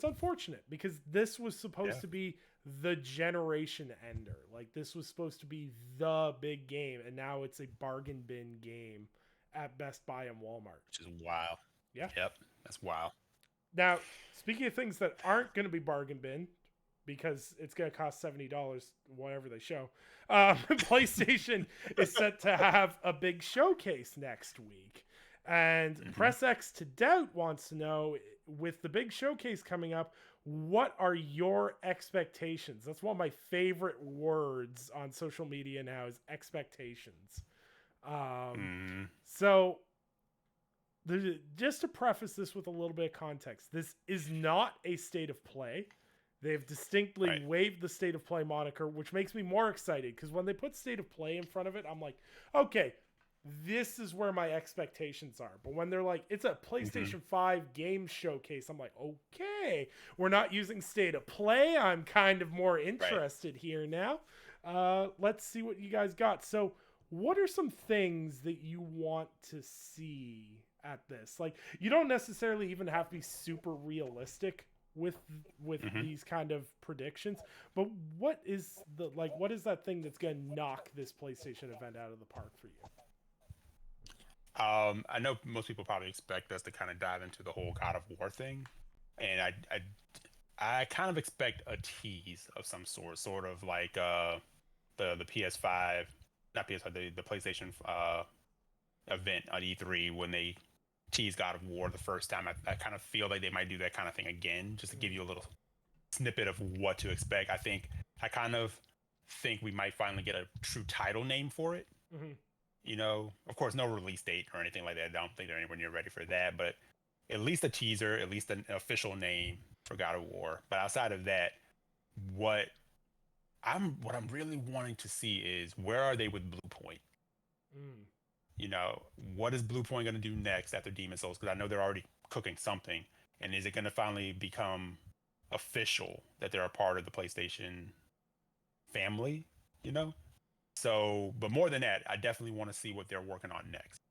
unfortunate because this was supposed to be the generation ender. Like, this was supposed to be the big game. And now it's a bargain bin game at Best Buy and Walmart. Which is wild. Yeah. Yep. That's wild. Now, speaking of things that aren't going to be bargain bin, because it's going to cost $70, whatever they show, PlayStation is set to have a big showcase next week. And Press X to Doubt wants to know, with the big showcase coming up, what are your expectations? That's one of my favorite words on social media now, is expectations. So... just to preface this with a little bit of context, this is not a state of play. They've distinctly waived the state of play moniker, which makes me more excited because when they put state of play in front of it, I'm like, okay, this is where my expectations are. But when they're like, it's a PlayStation 5 game showcase, I'm like, okay, we're not using state of play. I'm kind of more interested here now. Let's see what you guys got. So what are some things that you want to see at this? Like, you don't necessarily even have to be super realistic with these kind of predictions, but what is that thing that's going to knock this PlayStation event out of the park for you? I know most people probably expect us to kind of dive into the whole God of War thing, and I kind of expect a tease of some sort of like the PS5, not PS5, the PlayStation event on E3 when they tease God of War the first time. I kind of feel like they might do that kind of thing again, just to give you a little snippet of what to expect. I kind of think we might finally get a true title name for it. Of course, no release date or anything like that. I don't think they're anywhere near ready for that, but at least a teaser, at least an official name for God of War. But outside of that, what I'm really wanting to see is, where are they with Blue Point? What is Blue Point going to do next after Demon's Souls? Because I know they're already cooking something. And is it going to finally become official that they're a part of the PlayStation family? So, but more than that, I definitely want to see what they're working on next.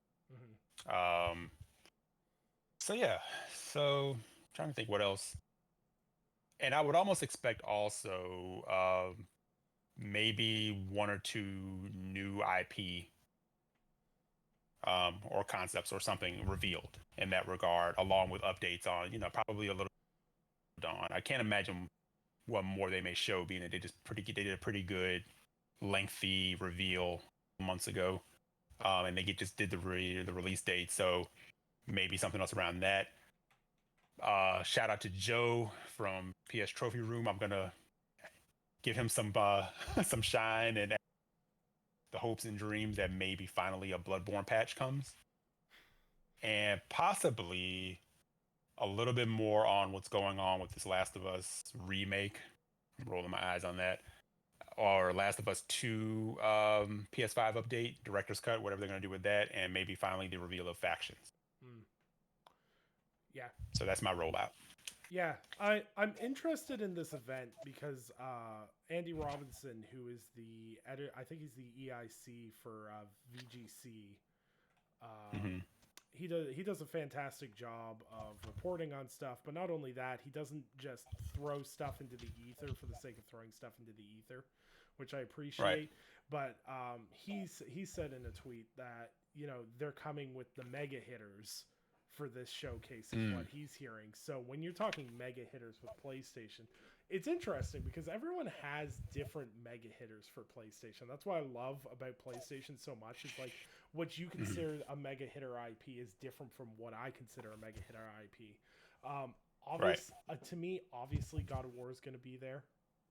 So trying to think what else. And I would almost expect also maybe one or two new IP or concepts or something revealed in that regard, along with updates on, probably a little on. I can't imagine what more they may show, being that they did a pretty good lengthy reveal months ago, and they just did the release date, so maybe something else around that. Shout out to Joe from PS Trophy Room. I'm gonna give him some some shine and the hopes and dreams that maybe finally a Bloodborne patch comes, and possibly a little bit more on what's going on with this Last of Us remake. I'm rolling my eyes on that. Or Last of Us 2 PS5 update, director's cut, whatever they're going to do with that, and maybe finally the reveal of factions. Yeah. So that's my rollout. Yeah, I'm interested in this event because Andy Robinson, who is the editor, I think he's the EIC for VGC. He does a fantastic job of reporting on stuff, but not only that, he doesn't just throw stuff into the ether for the sake of throwing stuff into the ether, which I appreciate. Right. But he said in a tweet that, you know, they're coming with the mega hitters for this showcase is what he's hearing. So when you're talking mega hitters with PlayStation, it's interesting because everyone has different mega hitters for PlayStation. That's what I love about PlayStation so much. It's like what you consider a mega hitter IP is different from what I consider a mega hitter IP. To me, obviously God of War is going to be there.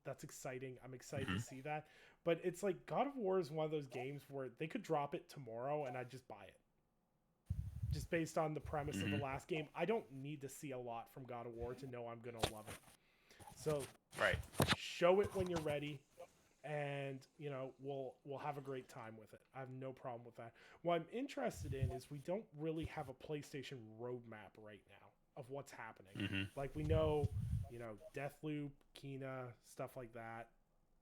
That's exciting. I'm excited to see that. But it's like God of War is one of those games where they could drop it tomorrow and I'd just buy it. Just based on the premise of the last game. I don't need to see a lot from God of War to know I'm going to love it. So show it when you're ready, and, you know, we'll have a great time with it. I have no problem with that. What I'm interested in is we don't really have a PlayStation roadmap right now of what's happening. Like, we know, you know, Deathloop, Kena, stuff like that.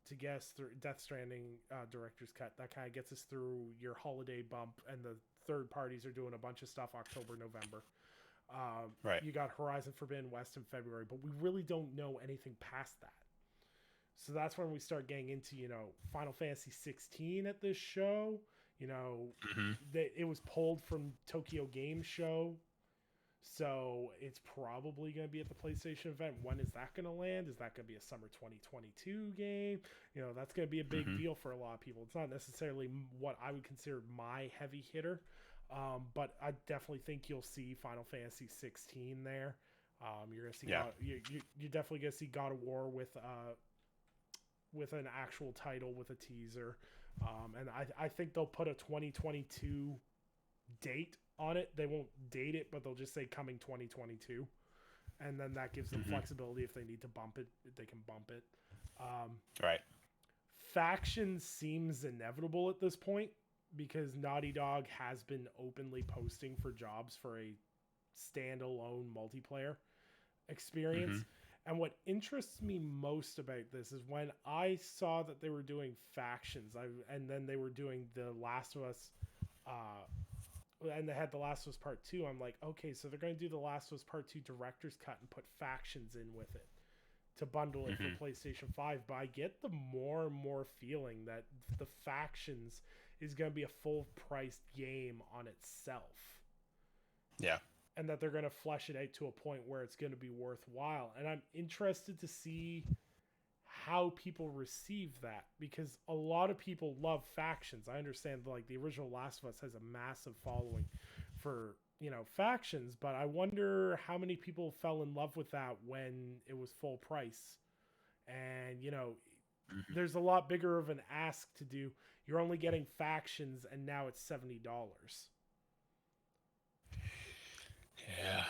To guess through Death Stranding director's cut, that kind of gets us through your holiday bump, and the third parties are doing a bunch of stuff October, November. You got Horizon Forbidden West in February, but we really don't know anything past that. So that's when we start getting into, you know, Final Fantasy 16 at this show. You know, it was pulled from Tokyo Game Show. So it's probably going to be at the PlayStation event. When is that going to land? Is that going to be a summer 2022 game? You know, that's going to be a big deal for a lot of people. It's not necessarily what I would consider my heavy hitter, but I definitely think you'll see Final Fantasy 16 there. You're going to see you're definitely going to see God of War with an actual title, with a teaser, and I think they'll put a 2022 date on it. They won't date it, but they'll just say coming 2022, and then that gives them flexibility. If they need to bump it, they can bump it. Faction seems inevitable at this point because Naughty Dog has been openly posting for jobs for a standalone multiplayer experience. And what interests me most about this is when I saw that they were doing factions, and then they were doing The Last of Us, and they had The Last of Us Part 2, I'm like, okay, so they're going to do The Last of Us Part 2 director's cut and put factions in with it to bundle it for PlayStation 5. But I get the more and more feeling that the factions is going to be a full-priced game on itself. Yeah. And that they're going to flesh it out to a point where it's going to be worthwhile. And I'm interested to see how people receive that, because a lot of people love factions. I understand, like, the original Last of Us has a massive following for, you know, factions, but I wonder how many people fell in love with that when it was full price. And, you know, there's a lot bigger of an ask to do. You're only getting factions, and now it's $70. Yeah.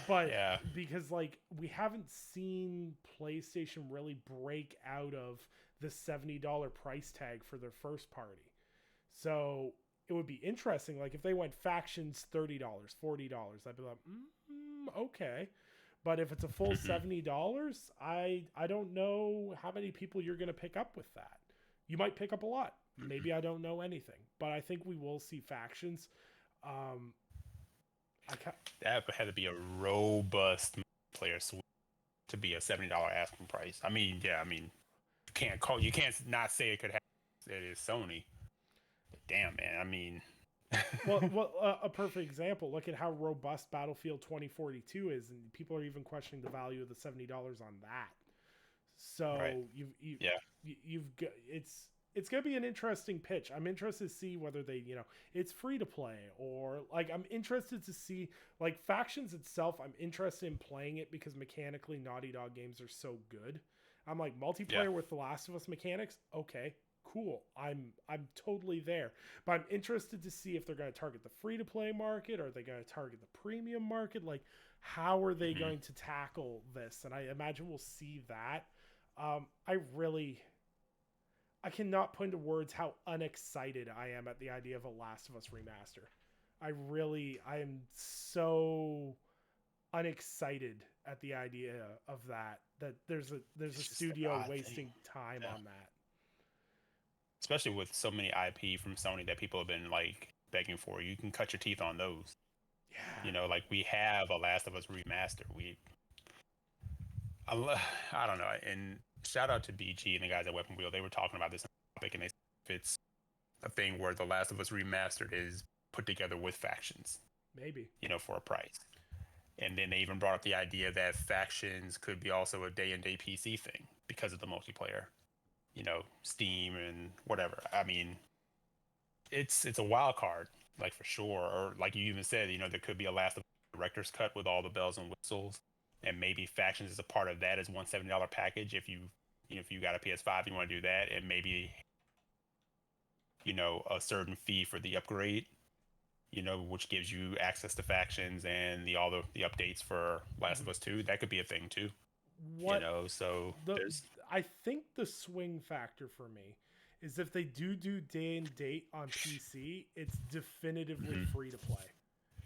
But because, like, we haven't seen PlayStation really break out of the $70 price tag for their first party. So it would be interesting, like, if they went factions $30, $40, I'd be like, okay. But if it's a full $70, I don't know how many people you're going to pick up with that. You might pick up a lot. Maybe I don't know anything. But I think we will see factions. That had to be a robust player suite to be a $70 asking price. I mean, you can't not say it could happen. It is Sony. But damn, man, I mean. a perfect example. Look at how robust Battlefield 2042 is, and people are even questioning the value of the $70 on that. So Right. Yeah. you've got it's going to be an interesting pitch. I'm interested to see whether they, it's free to play, or like I'm interested to see like Factions itself. I'm interested in playing it because mechanically Naughty Dog games are so good. I'm like Yeah. multiplayer with The Last of Us mechanics. Okay, cool. I'm totally there. But I'm interested to see if they're going to target the free to play market, or are they going to target the premium market? Like how are they Hmm. going to tackle this? And I imagine we'll see that. I cannot put into words how unexcited I am at the idea of a Last of Us remaster. I am so unexcited at the idea of that. That there's a It's just an studio odd thing. wasting time Yeah. on that. Especially with so many IP from Sony that people have been like begging for. You can cut your teeth on those. Yeah, Like we have a Last of Us remaster. I don't know. And shout out to BG and the guys at Weapon Wheel. They were talking about this topic, and they said if it's a thing where the Last of Us remastered is put together with Factions, maybe. for a price. And then they even brought up the idea that Factions could be also a day and day PC thing because of the multiplayer, Steam and whatever. I mean, it's a wild card, like for sure. Or like you even said, there could be a Last of Us director's cut with all the bells and whistles, and maybe Factions is a part of that as $170 package if you got a PS5, you want to do that, and maybe a certain fee for the upgrade, which gives you access to Factions and all the updates for Last of Mhm. Us 2. That could be a thing too. What So the there's I think the swing factor for me is if they do day and date on PC, it's definitively Mhm. free to play. Yeah.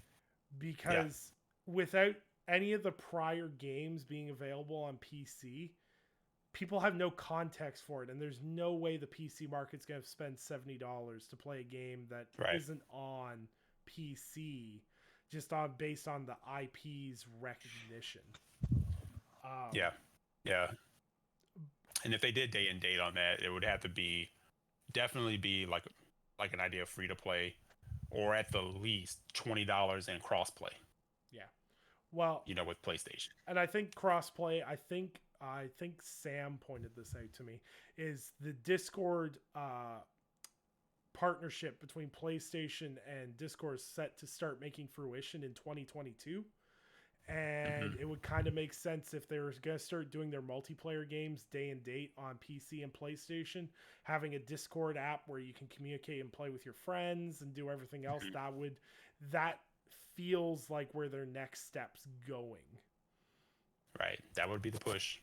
Because without any of the prior games being available on PC, people have no context for it, and there's no way the PC market's going to spend $70 to play a game that Right. isn't on PC, just on based on the IP's recognition. Um, Yeah. Yeah. And if they did day and date on that, it would have to be definitely be like an idea of free to play, or at the least $20 in crossplay, yeah. Well, with PlayStation. and I think crossplay. I think Sam pointed this out to me. Is the Discord partnership between PlayStation and Discord set to start making fruition in 2022? And Hmm. it would kind of make sense if they were going to start doing their multiplayer games day and date on PC and PlayStation, having a Discord app where you can communicate and play with your friends and do everything else. Hmm. That feels like where their next steps going. Right. That would be the push.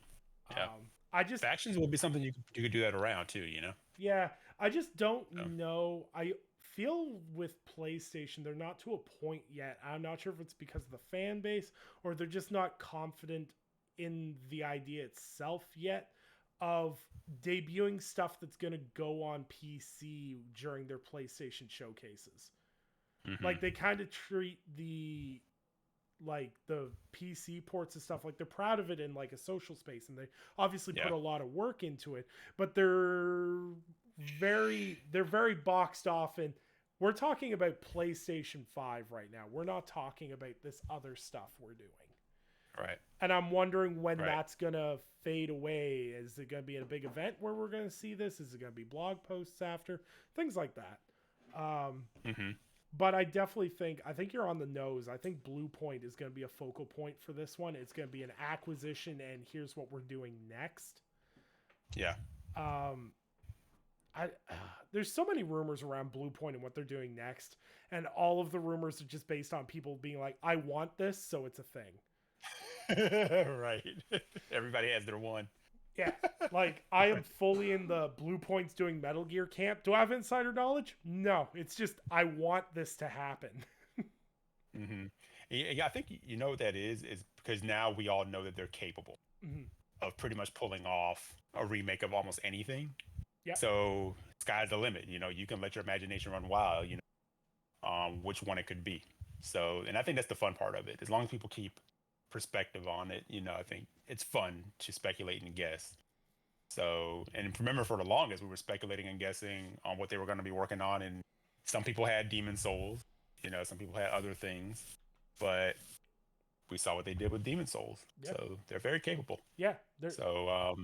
Yeah. I just Factions will be something you could do that around too. Yeah, I just don't So, know. I feel with PlayStation, they're not to a point yet. I'm not sure if it's because of the fan base or they're just not confident in the idea itself yet of debuting stuff that's going to go on PC during their PlayStation showcases. hmm. Like they kind of treat the PC ports and stuff like they're proud of it in like a social space, and they obviously put Yeah. a lot of work into it, but they're very boxed off, and we're talking about PlayStation 5 right now. We're not talking about this other stuff we're doing. Right. And I'm wondering when Right. that's going to fade away. Is it going to be at a big event where we're going to see this? Is it going to be blog posts after? Things like that. Hmm. But I think you're on the nose. I think Blue Point is going to be a focal point for this one. It's going to be an acquisition, and here's what we're doing next. Yeah. Um, I there's so many rumors around Blue Point and what they're doing next, and all of the rumors are just based on people being like, "I want this, so it's a thing." Right. Everybody has their one. Yeah, like I am fully in the Blue Point's doing Metal Gear camp. Do I have insider knowledge? No, it's just I want this to happen. Hmm. Yeah, I think what that is because now we all know that they're capable Mhm. of pretty much pulling off a remake of almost anything. Yep. So sky's the limit. You can let your imagination run wild. Which one it could be. So, and I think that's the fun part of it. As long as people keep perspective on it, I think it's fun to speculate and guess. So, and remember, for the longest, we were speculating and guessing on what they were going to be working on, and some people had Demon Souls. Some people had other things, but we saw what they did with Demon Souls. Yeah. So they're very capable. Yeah. They're So,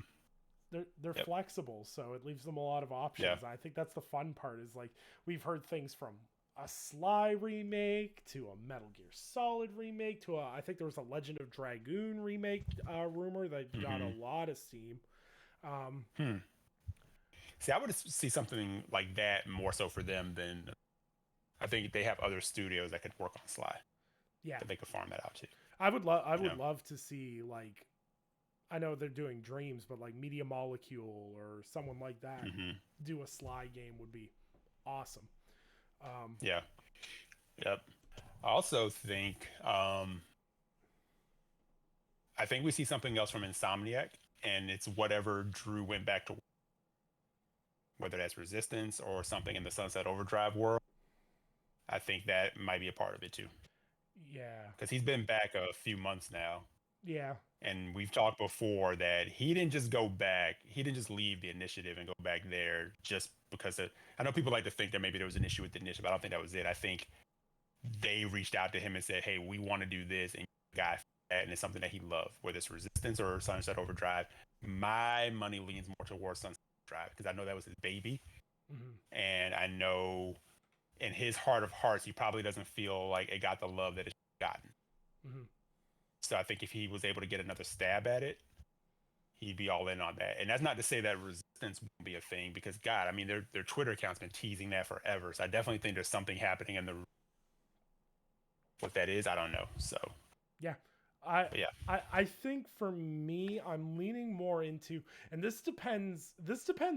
they're flexible, so it leaves them a lot of options. I think that's the fun part, is like we've heard things from a Sly remake to a Metal Gear Solid remake to I think there was a Legend of Dragoon remake rumor that got a lot of steam. See, I would see something like that more so for them than I think they have other studios that could work on Sly. Yeah, that they could farm that out to. I would love to see, like, I know they're doing Dreams, but like Media Molecule or someone like that do a Sly game would be awesome. Yeah. Yep. I also think I think we see something else from Insomniac, and it's whatever Drew went back to, whether that's Resistance or something in the Sunset Overdrive world. I think that might be a part of it too. Yeah. Because he's been back a few months now. Yeah. And we've talked before that he didn't just go back. He didn't just leave the initiative and go back there just because I know people like to think that maybe there was an issue with the initiative. I don't think that was it. I think they reached out to him and said, hey, we want to do this. And you got that. And it's something that he loved, whether it's Resistance or Sunset Overdrive. My money leans more towards Sunset Overdrive because I know that was his baby. And I know in his heart of hearts, he probably doesn't feel like it got the love that it's gotten. So I think if he was able to get another stab at it, he'd be all in on that. And that's not to say that Resistance won't be a thing, because God, I mean, their Twitter account's been teasing that forever. So I definitely think there's something happening in the. What that is, I don't know. So yeah. I think for me, I'm leaning more into, and this depends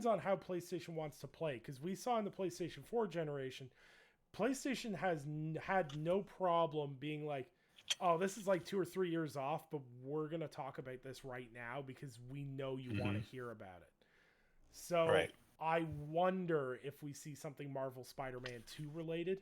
on how PlayStation wants to play, because we saw in the PlayStation 4 generation, PlayStation has had no problem being like, oh, this is like 2 or 3 years off, but we're going to talk about this right now because we know you want to hear about it. So I wonder if we see something Marvel Spider-Man 2 related.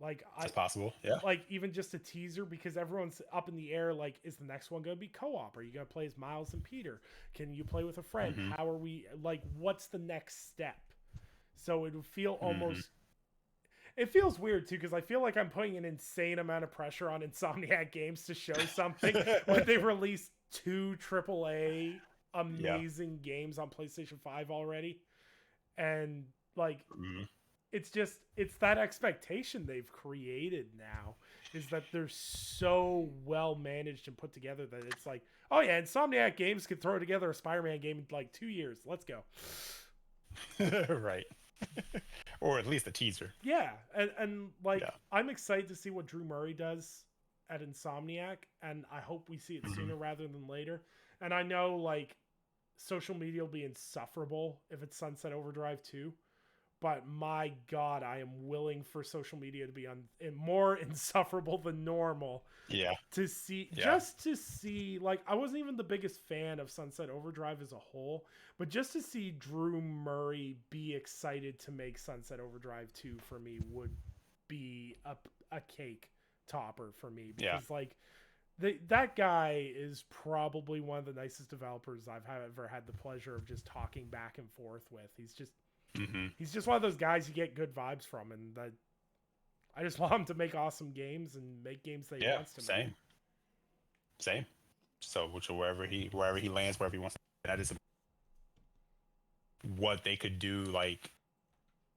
Like, it's possible, yeah. Like, even just a teaser, because everyone's up in the air. Like, is the next one going to be co-op? Are you going to play as Miles and Peter? Can you play with a friend? How are we, like, what's the next step? So it would feel almost, it feels weird too, because I feel like I'm putting an insane amount of pressure on Insomniac Games to show something when they released 2 AAA amazing games on PlayStation 5 already. And like, it's that expectation they've created now, is that they're so well managed and put together that it's like, oh yeah, Insomniac Games could throw together a Spider-Man game in like 2 years. Let's go. Right. Or at least a teaser. Yeah. And I'm excited to see what Drew Murray does at Insomniac, and I hope we see it sooner rather than later. And I know, like, social media will be insufferable if it's Sunset Overdrive 2. But my God, I am willing for social media to be more insufferable than normal. Yeah. To see, just to see, like, I wasn't even the biggest fan of Sunset Overdrive as a whole, but just to see Drew Murray be excited to make Sunset Overdrive 2 for me would be a cake topper for me. Because, like, that guy is probably one of the nicest developers I've ever had the pleasure of just talking back and forth with. He's just... He's just one of those guys you get good vibes from, and that I just want him to make awesome games and make games that he wants to make. Same. So, wherever he lands, wherever he wants to, that is what they could do, like,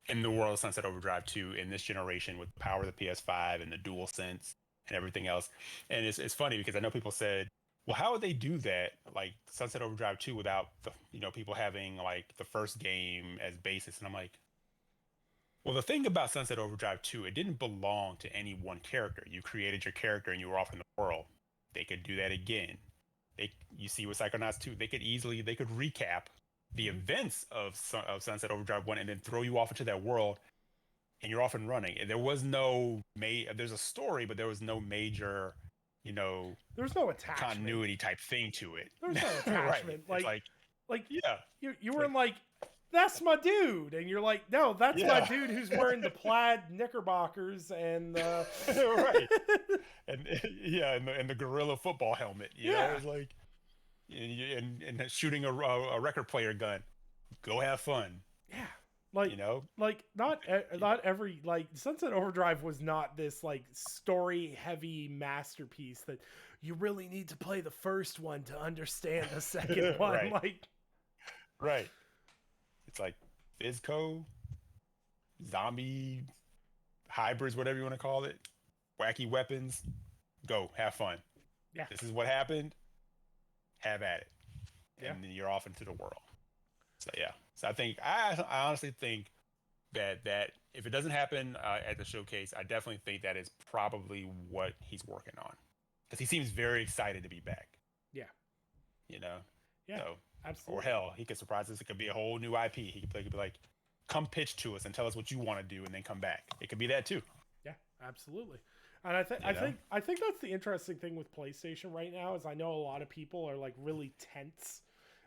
in the world of Sunset Overdrive 2 in this generation with the power of the PS5 and the DualSense and everything else. And it's funny because I know people said, well, how would they do that, like Sunset Overdrive 2, without people having like the first game as basis? And I'm like, well, the thing about Sunset Overdrive 2, it didn't belong to any one character. You created your character and you were off in the world. They could do that again. You see with Psychonauts 2, they could recap the events of Sunset Overdrive 1 and then throw you off into that world, and you're off and running. And there was there's a story, but there was no major, there's no attachment, continuity type thing to it. There's no attachment. Right. Like you were like, that's my dude, and you're like, no, that's my dude who's wearing the plaid knickerbockers and right, and the gorilla football helmet. You know, it's like, and shooting a record player gun. Go have fun. Yeah. Like, not every, like, Sunset Overdrive was not this, like, story-heavy masterpiece that you really need to play the first one to understand the second one. Right. Like, Right. It's like Fizco, zombie hybrids, whatever you want to call it, wacky weapons. Go have fun. Yeah. This is what happened. Have at it, Yeah. and then you're off into the world. So yeah. So I honestly think that if it doesn't happen at the showcase, I definitely think that is probably what he's working on, because he seems very excited to be back. Yeah. You know. Yeah. So, or Absolutely. hell, he could surprise us. It could be a whole new IP. He could be like, come pitch to us and tell us what you want to do, and then come back. It could be that too. Yeah, absolutely. And I think that's the interesting thing with PlayStation right now is I know a lot of people are like really tense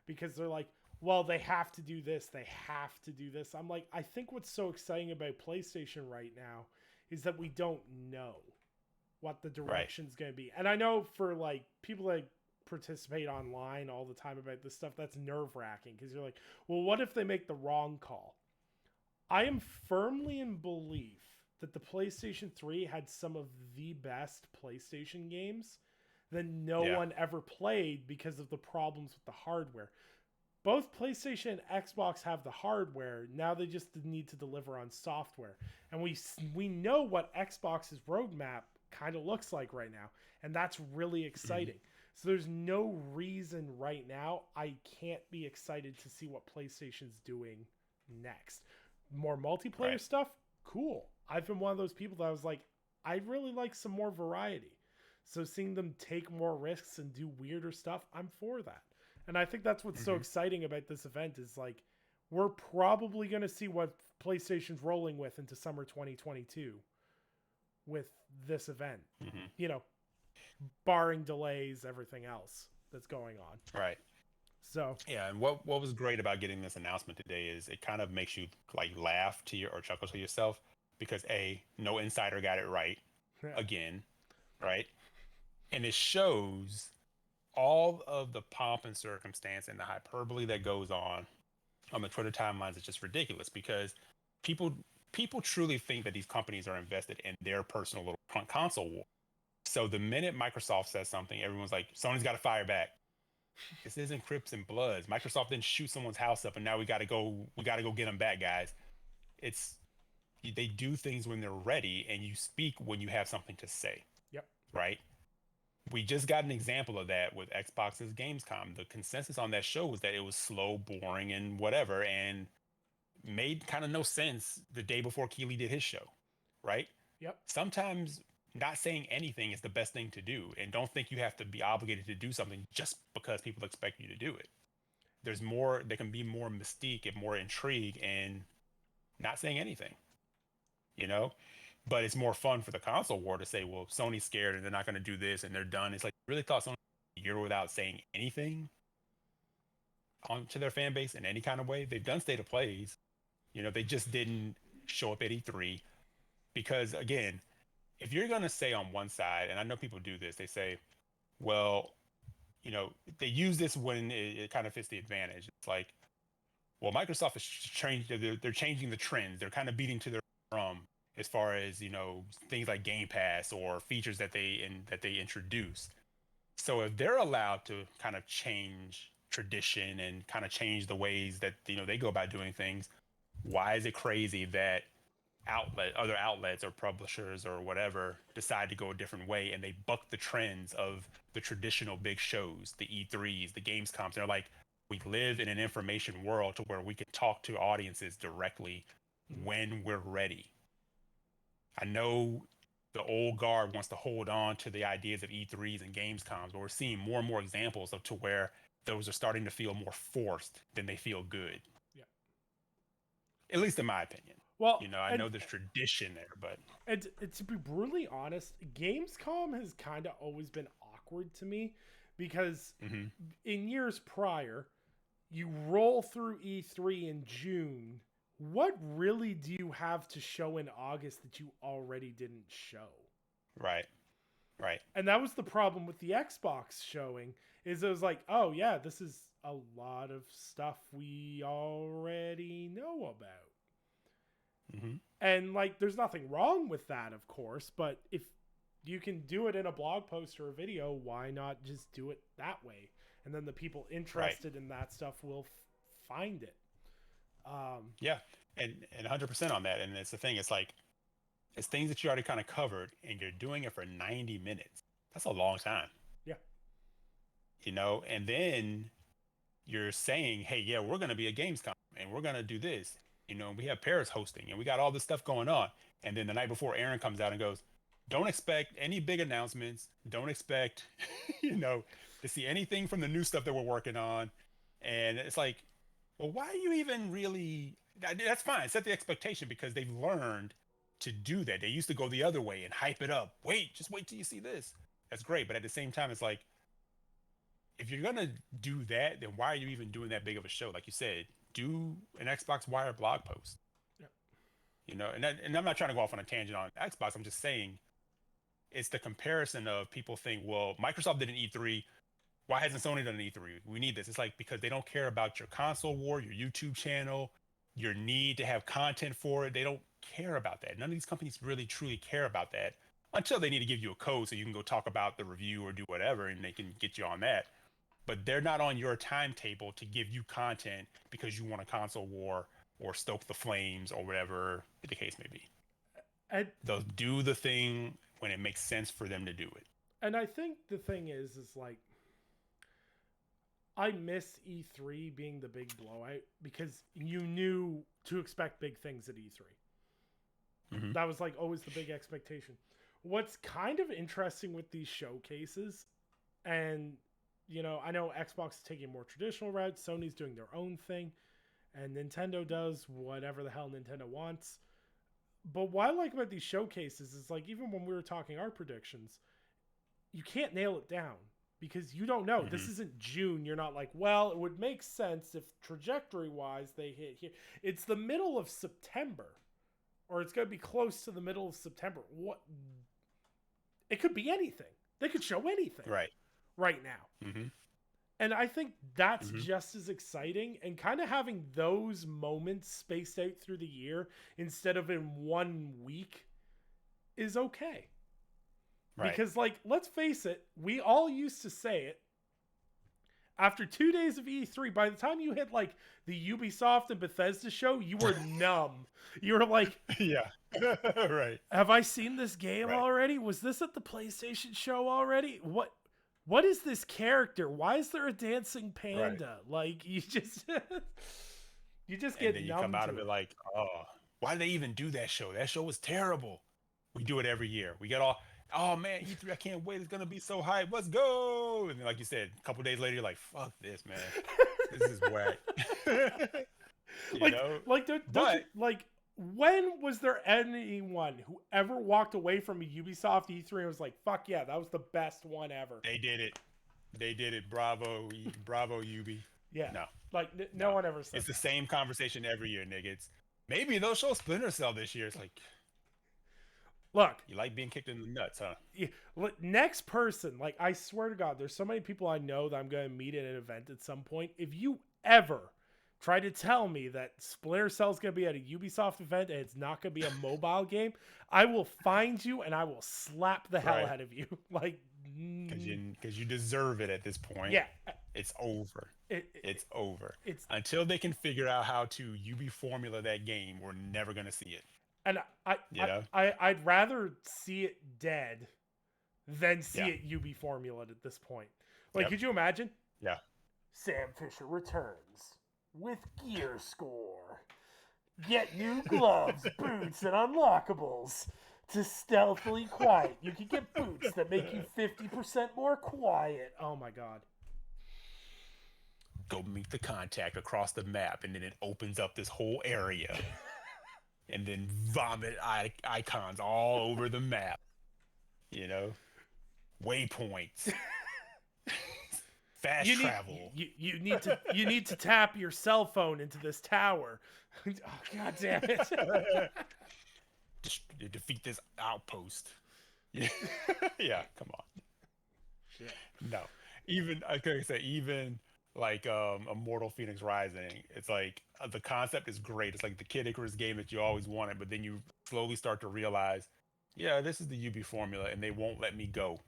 because they're like, well, they have to do this, they have to do this. I'm like, I think what's so exciting about PlayStation right now is that we don't know what the direction's going to be. And I know for like people that participate online all the time about this stuff, that's nerve-wracking because you're like, well, what if they make the wrong call? I am firmly in belief that the PlayStation 3 had some of the best PlayStation games that no one ever played because of the problems with the hardware. Both PlayStation and Xbox have the hardware. Now they just need to deliver on software. And we know what Xbox's roadmap kind of looks like right now, and that's really exciting. So there's no reason right now I can't be excited to see what PlayStation's doing next. More multiplayer stuff, cool. I've been one of those people that I was like, I'd really like some more variety. So seeing them take more risks and do weirder stuff, I'm for that. And I think that's what's so exciting about this event is like, we're probably going to see what PlayStation's rolling with into summer 2022 with this event. You know, barring delays, everything else that's going on. Right. So yeah, and what was great about getting this announcement today is it kind of makes you like laugh to your or chuckle to yourself because no insider got it right again, right? And it shows all of the pomp and circumstance and the hyperbole that goes on the Twitter timelines is just ridiculous because people truly think that these companies are invested in their personal little console war. So the minute Microsoft says something, everyone's like, Sony's got to fire back. This isn't Crips and Bloods. Microsoft didn't shoot someone's house up, and now we got to go get them back, guys. They do things when they're ready, and you speak when you have something to say. Yep. Right. We just got an example of that with Xbox's Gamescom. The consensus on that show was that it was slow, boring, and whatever, and made kind of no sense the day before Keighley did his show. Right. Yep. Sometimes not saying anything is the best thing to do, and don't think you have to be obligated to do something just because people expect you to do it. There can be more mystique and more intrigue in not saying anything, but it's more fun for the console war to say, well, Sony's scared and they're not going to do this and they're done. It's like, really thought Sony a year without saying anything to their fan base in any kind of way? They've done state of plays, they just didn't show up at E3 because again, if you're going to say on one side, and I know people do this, they say, well, they use this when it kind of fits the advantage. It's like, well, Microsoft is they're changing the trends. They're kind of beating to their drum as far as, things like Game Pass or features that they introduce. So if they're allowed to kind of change tradition and kind of change the ways that, they go about doing things, why is it crazy that other outlets or publishers or whatever decide to go a different way and they buck the trends of the traditional big shows, the E3s, the Gamescoms? They're like, we live in an information world to where we can talk to audiences directly when we're ready. I know the old guard wants to hold on to the ideas of E3s and Gamescoms, but we're seeing more and more examples of to where those are starting to feel more forced than they feel good. Yeah. At least in my opinion. Well, I know there's tradition there, but and to be brutally honest, Gamescom has kind of always been awkward to me because in years prior, you roll through E3 in June. What really do you have to show in August that you already didn't show? Right. And that was the problem with the Xbox showing, is it was like, oh yeah, this is a lot of stuff we already know about. And like, there's nothing wrong with that, of course, but if you can do it in a blog post or a video, why not just do it that way? And then the people interested in that stuff will find it. Yeah, and 100% on that. And it's the thing. It's like it's things that you already kind of covered, and you're doing it for 90 minutes. That's a long time. Yeah. And then you're saying, hey, yeah, we're going to be at Gamescom and we're going to do this. We have Paris hosting and we got all this stuff going on. And then the night before, Aaron comes out and goes, don't expect any big announcements. Don't expect, to see anything from the new stuff that we're working on. And it's like, well, why are you even really? That's fine. Set the expectation because they've learned to do that. They used to go the other way and hype it up. Just wait till you see this. That's great. But at the same time, it's like, if you're going to do that, then why are you even doing that big of a show? Like you said, do an Xbox Wire blog post. Yeah. And I'm not trying to go off on a tangent on Xbox. I'm just saying it's the comparison of people think, well, Microsoft did an E3. Why hasn't Sony done an E3? We need this. It's like because they don't care about your console war, your YouTube channel, your need to have content for it. They don't care about that. None of these companies really truly care about that until they need to give you a code so you can go talk about the review or do whatever and they can get you on that. But they're not on your timetable to give you content because you want a console war or stoke the flames or whatever the case may be. They'll do the thing when it makes sense for them to do it. And I think the thing is like, I miss E3 being the big blowout because you knew to expect big things at E3. Mm-hmm. That was like always the big expectation. What's kind of interesting with these showcases, and I know Xbox is taking a more traditional route, Sony's doing their own thing, and Nintendo does whatever the hell Nintendo wants. But what I like about these showcases is like, even when we were talking our predictions, you can't nail it down. Because you don't know. Mm-hmm. This isn't June. You're not like, well, it would make sense if trajectory-wise they hit here. It's the middle of September. Or it's going to be close to the middle of September. What? It could be anything. They could show anything. Right now. Mm-hmm. And I think that's just as exciting. And kind of having those moments spaced out through the year instead of in 1 week is okay. Right. Because, like, let's face it, we all used to say it. After 2 days of E3, by the time you hit, like, the Ubisoft and Bethesda show, you were numb. You were like, yeah, right. Have I seen this game already? Was this at the PlayStation show already? What is this character? Why is there a dancing panda? Like, you just get and then you come out of it like, oh, why did they even do that show? That show was terrible. We do it every year. We get all... Oh man, E3, I can't wait. It's going to be so hype. Let's go. And then, like you said, a couple days later, you're like, fuck this, man. This is whack. When was there anyone who ever walked away from a Ubisoft E3 and was like, fuck yeah, that was the best one ever? They did it. Bravo, Ubi. Yeah. No. Like, no one ever said it's that. The same conversation every year, nigga. It's maybe they'll show Splinter Cell this year. It's like... Look, you like being kicked in the nuts, huh? Yeah, next person, like, I swear to God, there's so many people I know that I'm going to meet at an event at some point. If you ever try to tell me that Splinter Cell is going to be at a Ubisoft event and it's not going to be a mobile game, I will find you and I will slap the hell out of you. Like, because you deserve it at this point. Yeah, it's over. It's over. It's until they can figure out how to Ubi formula that game. We're never going to see it. And I'd rather see it dead than see it UB formulated at this point. Like, could you imagine? Yeah. Sam Fisher returns with Gear Score. Get new gloves, boots, and unlockables to stealthily quiet. You can get boots that make you 50% more quiet. Oh my God. Go meet the contact across the map, and then it opens up this whole area. And then vomit icons all over the map. Waypoints. Fast travel. You need to tap your cell phone into this tower. Oh, God damn it. Just defeat this outpost. Yeah, come on. Yeah. No. Even like Immortal Phoenix Rising, it's like the concept is great. It's like the Kid Icarus game that you always wanted, but then you slowly start to realize, yeah, this is the UB formula, and they won't let me go.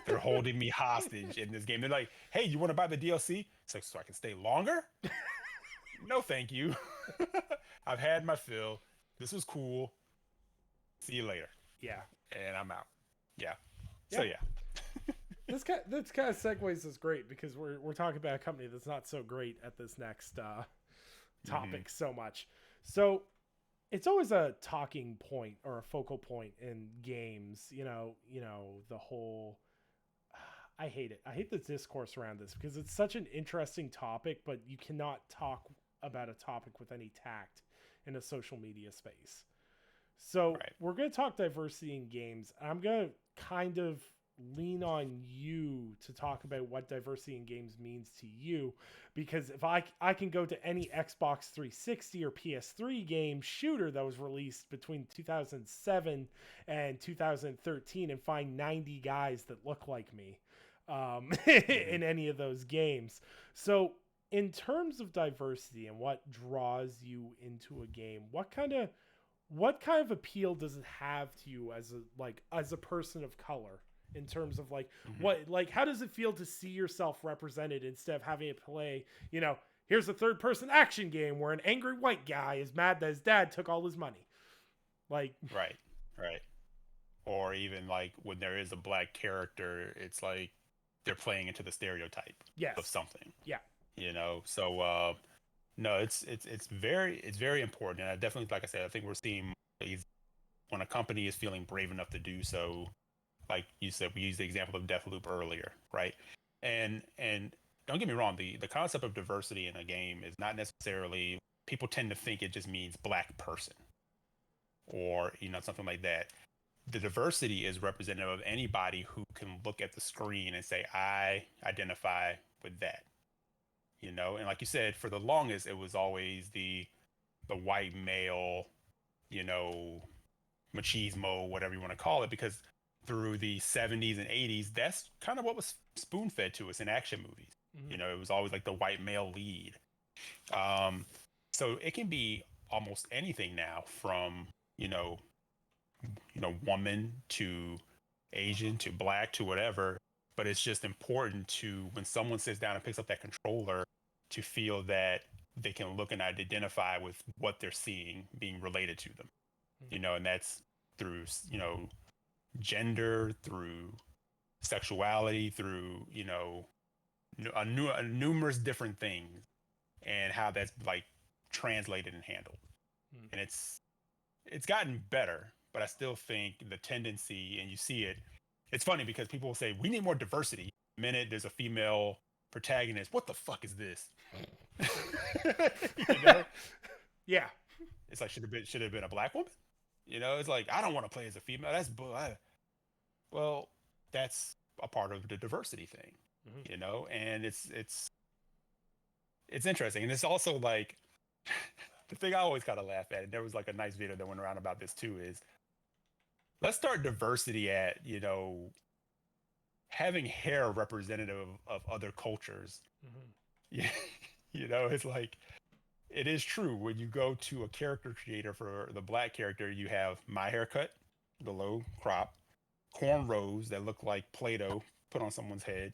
They're holding me hostage in this game. They're like, hey, you want to buy the DLC? It's like, so I can stay longer? no, thank you. I've had my fill. This was cool. See you later. Yeah. And I'm out. Yeah. So Yeah. yeah. This kind of segues is great because we're talking about a company that's not so great at this next topic so much. So it's always a talking point or a focal point in games. The whole. I hate it. I hate the discourse around this because it's such an interesting topic, but you cannot talk about a topic with any tact in a social media space. So we're going to talk diversity in games. I'm going to kind of lean on you to talk about what diversity in games means to you, because if I can go to any Xbox 360 or PS3 game shooter that was released between 2007 and 2013 and find 90 guys that look like me in any of those games. So in terms of diversity and what draws you into a game, what kind of appeal does it have to you as a person of color, in terms of how does it feel to see yourself represented instead of having to play, here's a third person action game where an angry white guy is mad that his dad took all his money. Right. Or even like when there is a black character, it's like they're playing into the stereotype of something. Yeah. So no, it's very important. And I definitely, like I said, I think we're seeing when a company is feeling brave enough to do so. Like you said, we used the example of Deathloop earlier, right? And don't get me wrong, the concept of diversity in a game is not necessarily, people tend to think it just means black person or something like that. The diversity is representative of anybody who can look at the screen and say, I identify with that. And like you said, for the longest, it was always the white male, machismo, whatever you want to call it, because through the 70s and 80s, that's kind of what was spoon-fed to us in action movies. It was always like the white male lead. So it can be almost anything now, from woman to Asian to black to whatever. But it's just important to, when someone sits down and picks up that controller, to feel that they can look and identify with what they're seeing being related to them. And that's through gender, through sexuality, through numerous different things, and how that's like translated and handled. And it's gotten better, but I still think the tendency, and you see it, it's funny because people will say we need more diversity. The minute there's a female protagonist, what the fuck is this? Yeah, it's like, should have been a black woman. It's like, I don't want to play as a female. Well, that's a part of the diversity thing, and it's interesting. And it's also like, the thing I always kind of laugh at, and there was like a nice video that went around about this too, is let's start diversity at, having hair representative of other cultures. It's like, it is true when you go to a character creator for the black character, you have my haircut, the low crop, cornrows that look like Play-Doh put on someone's head,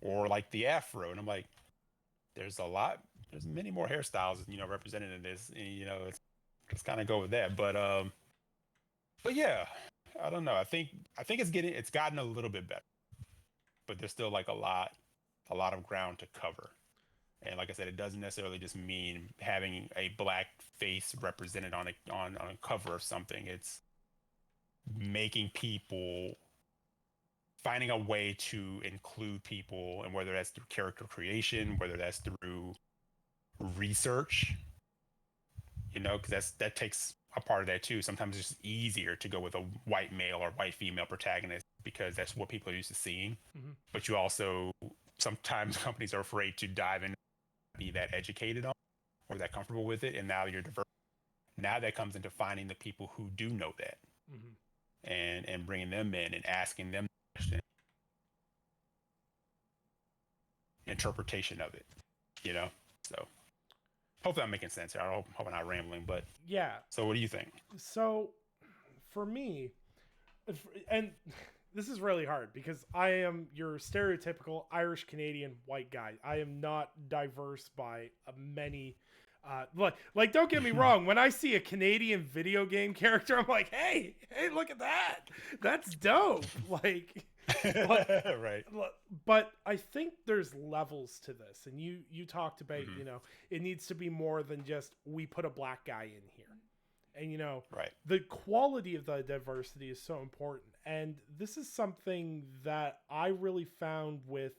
or like the afro. And I'm like, there's many more hairstyles, represented in this, and, let's kind of go with that. But yeah, I don't know. I think it's gotten a little bit better, but there's still like a lot of ground to cover. And like I said, it doesn't necessarily just mean having a black face represented on a cover of something. It's making people, finding a way to include people, and whether that's through character creation, whether that's through research, because that takes a part of that too. Sometimes it's just easier to go with a white male or white female protagonist because that's what people are used to seeing. But you also, sometimes companies are afraid to dive in, be that educated on or that comfortable with it, and now you're diverse. Now that comes into finding the people who do know that, and bringing them in and asking them questions, interpretation of it, So hopefully I'm making sense here. I hope I'm not rambling, but yeah. So what do you think? So for me, and this is really hard because I am your stereotypical Irish Canadian white guy. I am not diverse by many Like, don't get me wrong. When I see a Canadian video game character, I'm like, hey, look at that. That's dope. Like, but Right. but I think there's levels to this, and you talked about, Mm-hmm. it needs to be more than just we put a black guy in here, and Right. the quality of the diversity is so important, and this is something that I really found with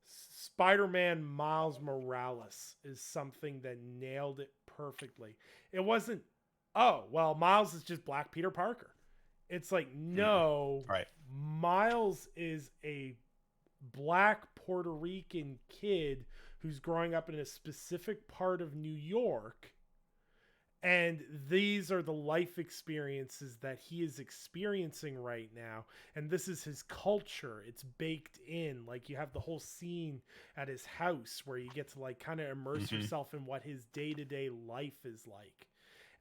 Spider-Man Miles Morales is something that nailed it perfectly. It wasn't, oh, well, Miles is just Black Peter Parker. It's like, Mm-hmm. no, Right. Miles is a Black Puerto Rican kid who's growing up in a specific part of New York, and these are the life experiences that he is experiencing right now, and this is his culture. It's baked in. Like, you have the whole scene at his house where you get to like kind of immerse Mm-hmm. yourself in what his day-to-day life is like.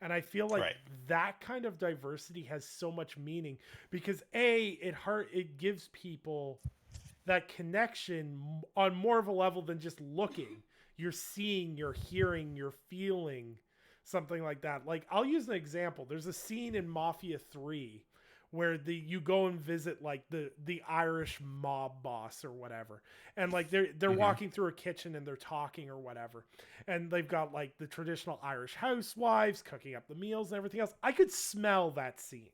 And I feel like Right. that kind of diversity has so much meaning, because it gives people that connection on more of a level than just looking. You're seeing, you're hearing, you're feeling something like that. Like, I'll use an example. There's a scene in Mafia 3 where you go and visit like the Irish mob boss or whatever. And like they're Mm-hmm. walking through a kitchen and they're talking or whatever. And they've got like the traditional Irish housewives cooking up the meals and everything else. I could smell that scene,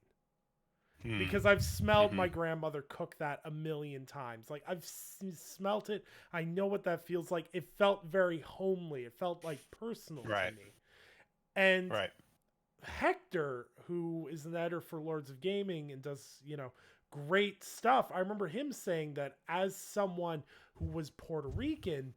because I've smelled Mm-hmm. my grandmother cook that a million times. Like, I've smelt it. I know what that feels like. It felt very homely. It felt like personal Right. to me. And Right. Hector, who is an editor for Lords of Gaming and does, great stuff. I remember him saying that as someone who was Puerto Rican,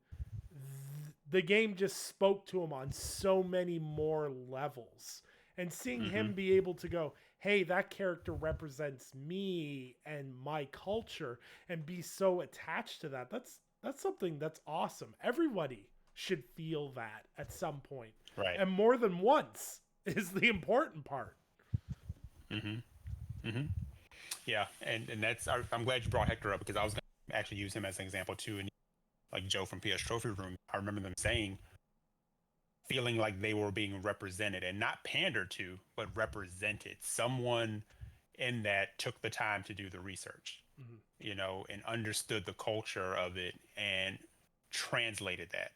the game just spoke to him on so many more levels. And seeing Mm-hmm. him be able to go, hey, that character represents me and my culture, and be so attached to that, that's something that's awesome. Everybody should feel that at some point, Right. and more than once is the important part. Mm-hmm. Mm-hmm. Yeah, and that's I'm glad you brought Hector up, because I was going to actually use him as an example too. And like Joe from PS Trophy Room, I remember them saying, feeling like they were being represented and not pandered to, but represented. Someone in that took the time to do the research, and understood the culture of it and translated that.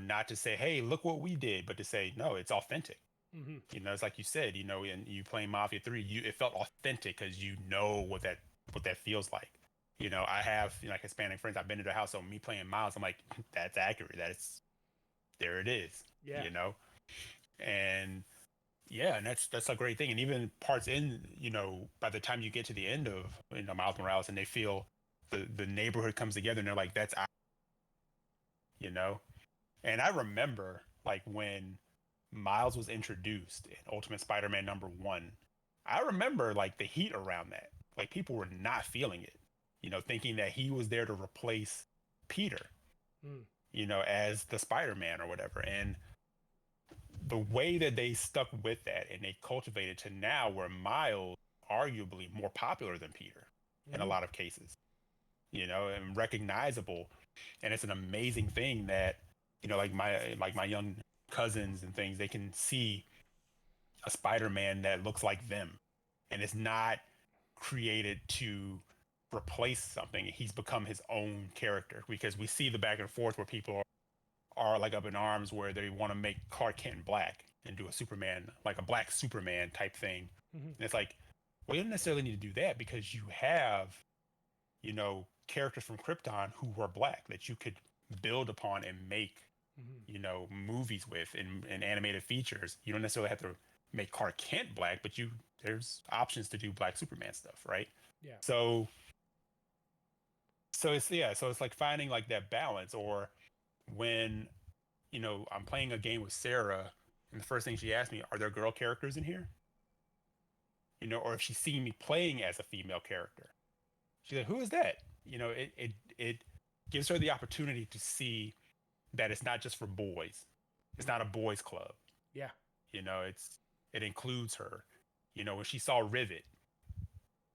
Not to say, hey, look what we did, but to say, no, it's authentic. Mm-hmm. It's like you said, and you playing Mafia 3, it felt authentic because what that feels like. I have, like, Hispanic friends. I've been to their house, so me playing Miles, I'm like, that's accurate. There it is. Yeah. And yeah, and that's a great thing. And even parts in, by the time you get to the end of, Miles Morales, and they feel the neighborhood comes together, and they're like, that's our, you know. And I remember, like, when Miles was introduced in Ultimate Spider-Man #1, I remember, like, the heat around that. Like, people were not feeling it, thinking that he was there to replace Peter, as the Spider-Man or whatever. And the way that they stuck with that and they cultivated to now where Miles arguably more popular than Peter in a lot of cases, and recognizable. And it's an amazing thing that, like my young cousins and things, they can see a Spider-Man that looks like them, and it's not created to replace something. He's become his own character, because we see the back and forth where people are like up in arms where they want to make Clark Kent black and do a Superman, like a black Superman type thing. Mm-hmm. And it's like, well, you don't necessarily need to do that, because you have, characters from Krypton who were black that you could build upon and make, movies with and animated features. You don't necessarily have to make Clark Kent black, but there's options to do black Superman stuff, right? Yeah. So it's like finding like that balance. Or when, I'm playing a game with Sarah, and the first thing she asked me, are there girl characters in here? Or if she's seen me playing as a female character, she's like, who is that? It gives her the opportunity to see that it's not just for boys. It's not a boys club. Yeah. It includes her. When she saw Rivet,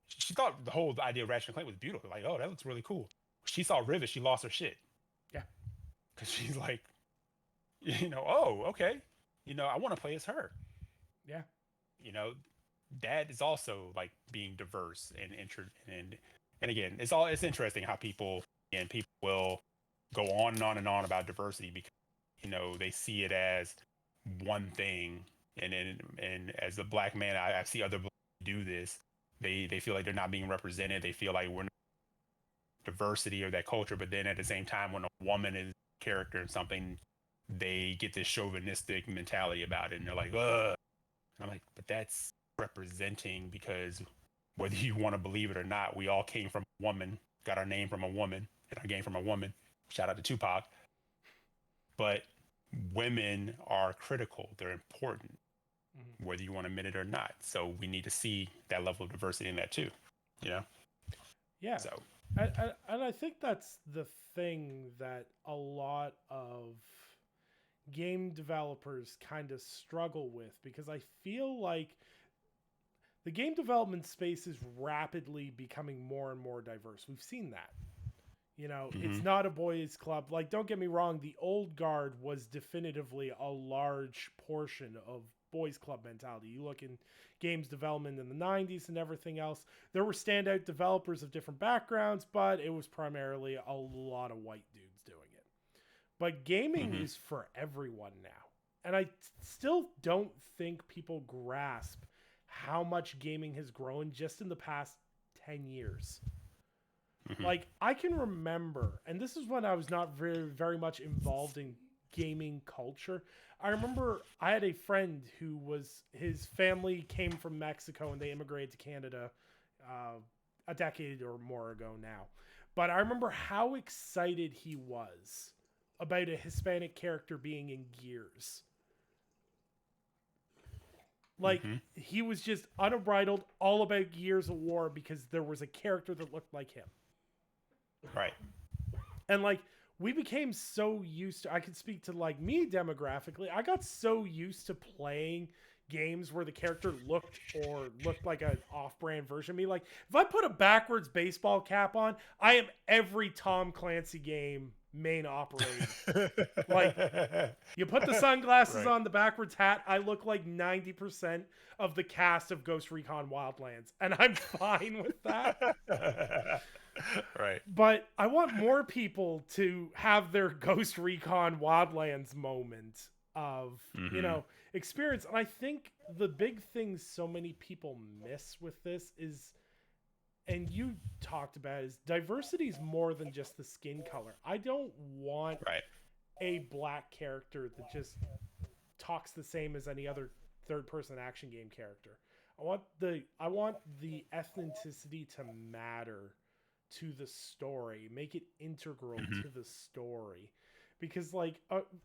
she thought the whole idea of Ratchet and Clank was beautiful. Like, oh, that looks really cool. She saw Rivet, she lost her shit. Yeah. Because she's like, Oh, okay, I want to play as her. Yeah. you know that is also like being diverse and again, it's interesting how people will go on and on and on about diversity because they see it as one thing. And as a black man, I see other black men do this. They feel like they're not being represented. They feel like we're not diversity or that culture. But then at the same time, when a woman is a character in something, they get this chauvinistic mentality about it, and they're like, ugh. And I'm like, but that's representing because whether you want to believe it or not, we all came from a woman, got our name from a woman, and our game from a woman. Shout out to Tupac. But women are critical. They're important, Mm-hmm. whether you want to admit it or not. So we need to see that level of diversity in that too. You know? Yeah. So And I think that's the thing that a lot of game developers kind of struggle with, because I feel like the game development space is rapidly becoming more and more diverse. We've seen that. It's mhm. not a boys' club. Like, don't get me wrong, the old guard was definitively a large portion of boys' club mentality. You look in games development in the 90s and everything else, there were standout developers of different backgrounds, but it was primarily a lot of white dudes doing it. But gaming Mhm. is for everyone now. And I still don't think people grasp how much gaming has grown just in the past 10 years. Mhm. Like, I can remember, and this is when I was not very much involved in gaming culture. I remember I had a friend who was, his family came from Mexico and they immigrated to Canada uh, a decade or more ago now. But I remember how excited he was about a Hispanic character being in Gears. Like, Mhm. he was just unbridled all about Gears of War because there was a character that looked like him. Right. And like, we became so used to, I could speak to like me demographically, I got so used to playing games where the character looked like an off-brand version of me. Like, if I put a backwards baseball cap on, I am every Tom Clancy game main operating. Like, you put the sunglasses Right. on, the backwards hat, I look like 90% of the cast of Ghost Recon Wildlands, and I'm fine with that. Right. But I want more people to have their Ghost Recon Wildlands moment of, Mhm. experience. And I think the big thing so many people miss with this is, and you talked about, is diversity is more than just the skin color. I don't want Right. a black character that just talks the same as any other third person action game character. I want the ethnicity to matter to the story, make it integral Mhm. to the story. Because like,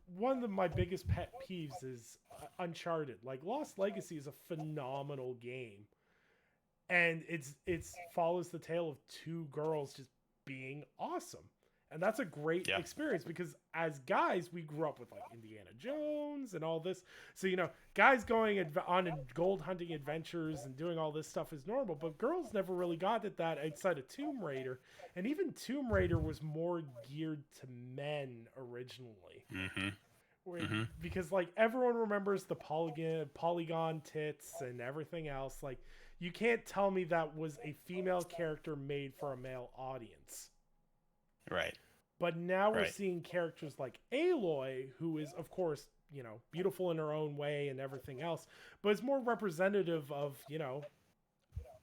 one of my biggest pet peeves is Uncharted. Like, Lost Legacy is a phenomenal game, and it's follows the tale of two girls just being awesome. And that's a great Yeah. experience because as guys, we grew up with like Indiana Jones and all this. So, guys going on gold hunting adventures and doing all this stuff is normal, but girls never really got at that outside of Tomb Raider. And even Tomb Raider was more geared to men originally. Mhm. Where, Mhm. because like, everyone remembers the polygon tits and everything else. Like, you can't tell me that was a female character made for a male audience. Right. But now we're Right. seeing characters like Aloy, who is, of course, beautiful in her own way and everything else, but is more representative of,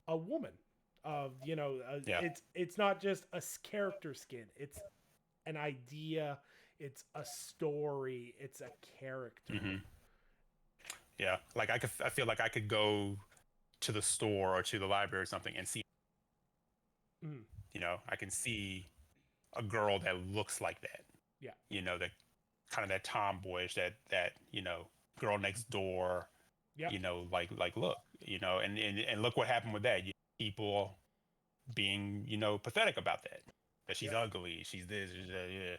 a woman. Of, Yeah. it's not just a character skin, it's an idea, it's a story, it's a character. Mhm. Yeah. Like I feel like I could go to the store or to the library or something and see, Mm, I can see a girl that looks like that. yeah. That kind of that tomboyish, that girl next door. Yep. Like look, and look what happened with that. People being pathetic about that. That she's Yep. ugly. She's this. She's that, yeah.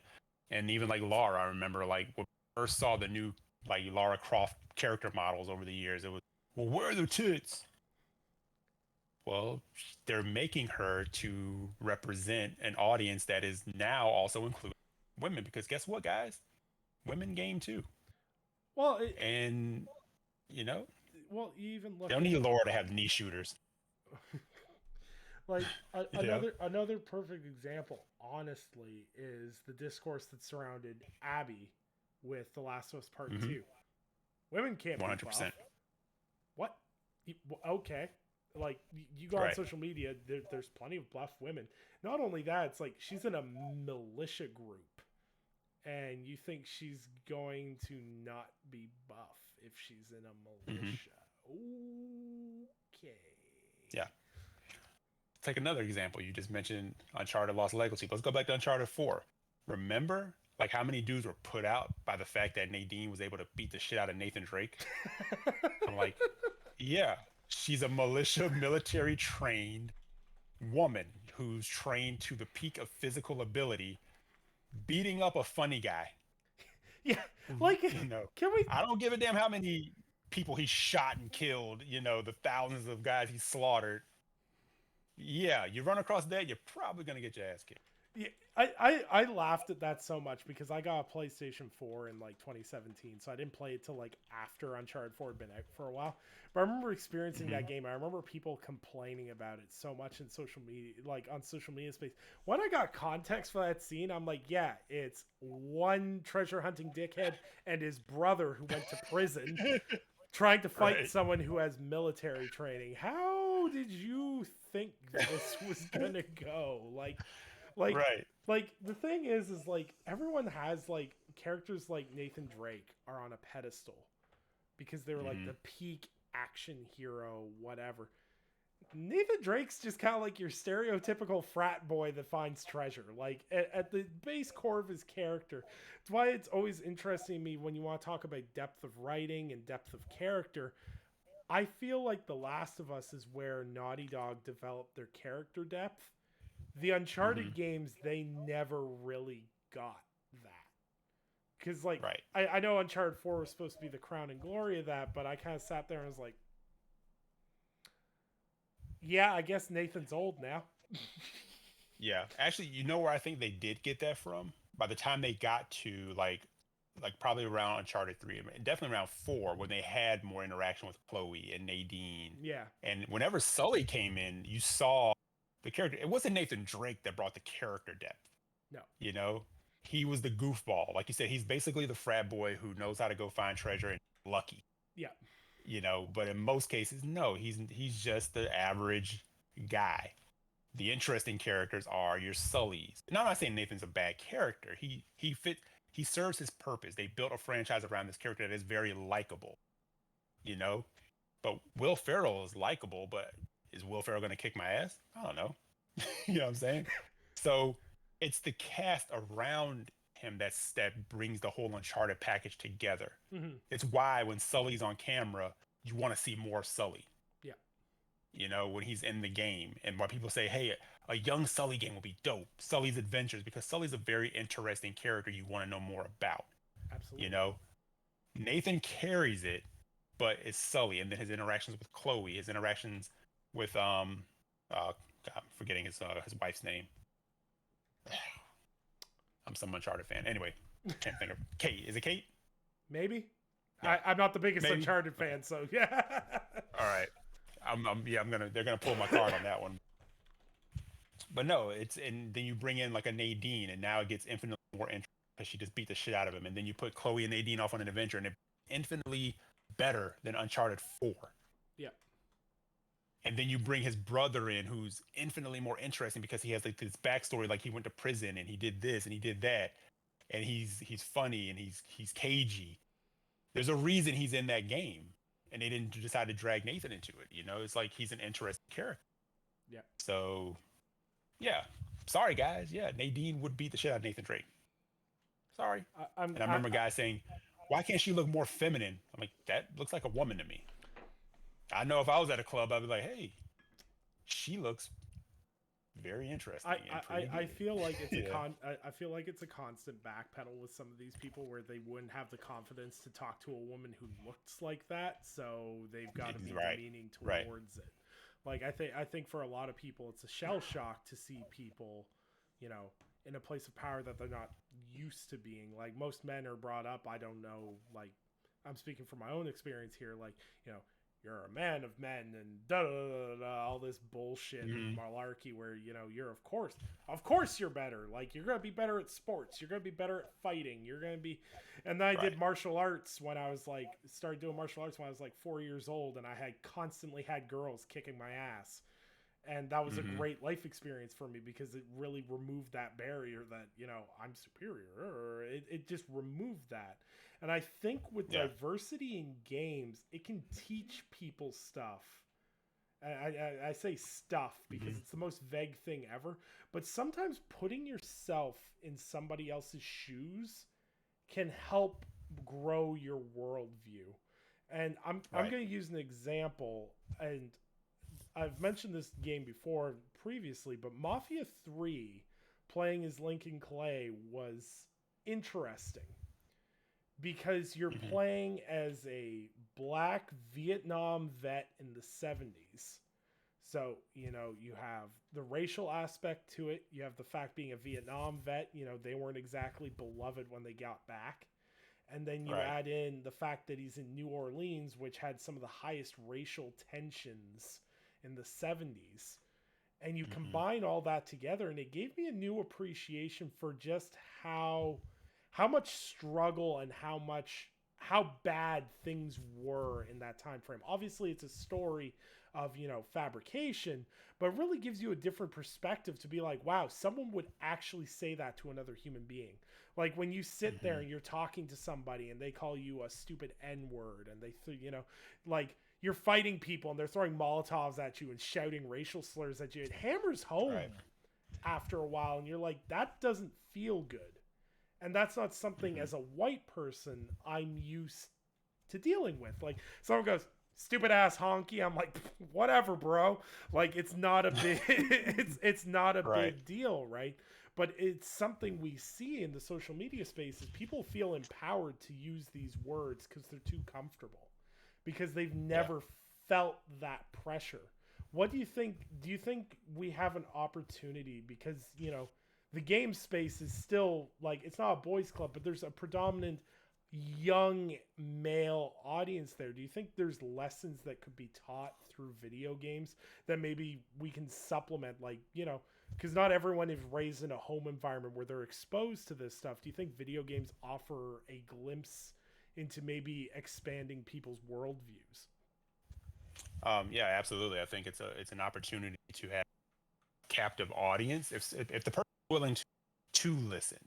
And even like Laura, I remember like when I first saw the new like Lara Croft character models over the years. It was, well, where are the tits? Well, they're making her to represent an audience that is now also including women because guess what, guys? Women game too. Well, And you know, well, you even they look don't at need Laura to have knee shooters. like Yeah. another perfect example, honestly, is the discourse that surrounded Abby with The Last of Us Part Mm-hmm. Two. Women can't be 100%. buff. What? Okay. Like you go on Right. social media, there's plenty of buff women. Not only that, it's like she's in a militia group, and you think she's going to not be buff if she's in a Mm-hmm. militia? Okay. Yeah. Take another example. You just mentioned Uncharted Lost Legacy. Let's go back to Uncharted 4. Remember, like how many dudes were put out by the fact that Nadine was able to beat the shit out of Nathan Drake? I'm like, yeah, she's a militia, military trained woman who's trained to the peak of physical ability, beating up a funny guy. Yeah, like You know, can we I don't give a damn how many people he shot and killed, the thousands of guys he slaughtered. Yeah, you run across that, you're probably gonna get your ass kicked. Yeah, I laughed at that so much because I got a PlayStation 4 in like 2017, so I didn't play it till like after Uncharted 4 had been out for a while. But I remember experiencing Hmm. that game. I remember people complaining about it so much in social media, like on social media space. When I got context for that scene, I'm like, yeah, it's one treasure hunting dickhead and his brother who went to prison trying to fight Right, someone who has military training. How did you think this was gonna go? Like right. like the thing is like everyone has like characters like Nathan Drake are on a pedestal because they were like Hmm. the peak action hero, whatever. Nathan Drake's just kind of like your stereotypical frat boy that finds treasure. Like at the base core of his character. It's why it's always interesting to me when you want to talk about depth of writing and depth of character. I feel like The Last of Us is where Naughty Dog developed their character depth. The Hmm. Uncharted games, they never really got that. Because, like, Right. I know Uncharted 4 was supposed to be the crown and glory of that, but I kind of sat there and was like, yeah, I guess Nathan's old now. Yeah. Actually, you know where I think they did get that from? By the time they got to like probably around Uncharted 3, I mean, definitely around 4, when they had more interaction with Chloe and Nadine. Yeah. And whenever Sully came in, you saw the character. It wasn't Nathan Drake that brought the character depth, No. you know? He was the goofball. Like you said, he's basically the frat boy who knows how to go find treasure and lucky, Yeah. but in most cases, no, he's just the average guy. The interesting characters are your Sullys. And I'm not saying Nathan's a bad character. He serves his purpose. They built a franchise around this character that is very likable, you know? But Will Ferrell is likable, but is Will Ferrell gonna kick my ass? I don't know. You know what I'm saying? So it's the cast around him that brings the whole Uncharted package together. Hmm. It's why when Sully's on camera, you want to see more Sully, Yeah. when he's in the game. And why people say, hey, a young Sully game will be dope. Sully's adventures, because Sully's a very interesting character you want to know more about. You Absolutely. know, Nathan carries it, but it's Sully. And then his interactions with Chloe, his interactions with God, I'm forgetting his wife's name. I'm some Uncharted fan. Anyway, can't think of Kate. Is it Kate? Maybe. Yeah, I'm not the biggest maybe. Uncharted Okay. fan, so yeah. All right. Yeah, they're gonna pull my card on that one. But no, and then you bring in like a Nadine, and now it gets infinitely more interesting because she just beat the shit out of him. And then you put Chloe and Nadine off on an adventure, and it's infinitely better than Uncharted 4. Yeah. And then you bring his brother in, who's infinitely more interesting because he has like this backstory, like he went to prison and he did this and he did that, and he's funny and he's cagey. There's a reason he's in that game, and they didn't decide to drag Nathan into it. It's like he's an interesting character. Yeah. So yeah, sorry guys. Yeah, Nadine would beat the shit out of Nathan Drake. Sorry. I'm And I remember guys saying, "Why can't she look more feminine?" I'm like, that looks like a woman to me. I know if I was at a club, I'd be like, "Hey, she looks very interesting and pretty I good." feel like it's a Yeah, I feel like it's a constant backpedal with some of these people where they wouldn't have the confidence to talk to a woman who looks like that, so they've got to be right, demeaning right. towards it. Like I think for a lot of people it's a shell shock to see people, you know, in a place of power that they're not used to being. Like most men are brought up, I don't know, like I'm speaking from my own experience here, like, you're a man of men and da da da da, all this bullshit and malarkey where, you're of course you're better. Like, you're going to be better at sports. You're going to be better at fighting. You're going to be, and then I did martial arts when I was like, started doing martial arts when I was like 4 years old, and I had constantly had girls kicking my ass. And that was a great life experience for me because it really removed that barrier that, I'm superior. It just removed that. And I think with diversity in games, it can teach people stuff. I say stuff because it's the most vague thing ever. But sometimes putting yourself in somebody else's shoes can help grow your worldview. And I'm going to use an example, and I've mentioned this game before previously, but Mafia 3 playing as Lincoln Clay was interesting because you're playing as a black Vietnam vet in the 70s. So, you have the racial aspect to it. You have the fact being a Vietnam vet, they weren't exactly beloved when they got back. And then you add in the fact that he's in New Orleans, which had some of the highest racial tensions in the 70s, and you combine all that together, and it gave me a new appreciation for just how much struggle and how bad things were in that time frame. Obviously it's a story of, fabrication, but really gives you a different perspective to be like, wow, someone would actually say that to another human being. Like when you sit there and you're talking to somebody and they call you a stupid N-word, and they like you're fighting people and they're throwing Molotovs at you and shouting racial slurs at you. It hammers home after a while, and you're like, that doesn't feel good. And that's not something as a white person I'm used to dealing with. Like someone goes, stupid ass honky. I'm like, whatever, bro. Like it's not a big, it's not a big deal. Right. But it's something we see in the social media space is people feel empowered to use these words because they're too comfortable, because they've never felt that pressure. What do you think? Do you think we have an opportunity because, the game space is still like, it's not a boys club, but there's a predominant young male audience there. Do you think there's lessons that could be taught through video games that maybe we can supplement, like, because not everyone is raised in a home environment where they're exposed to this stuff. Do you think video games offer a glimpse into maybe expanding people's worldviews? Yeah, absolutely. I think it's an opportunity to have a captive audience if the person is willing to listen,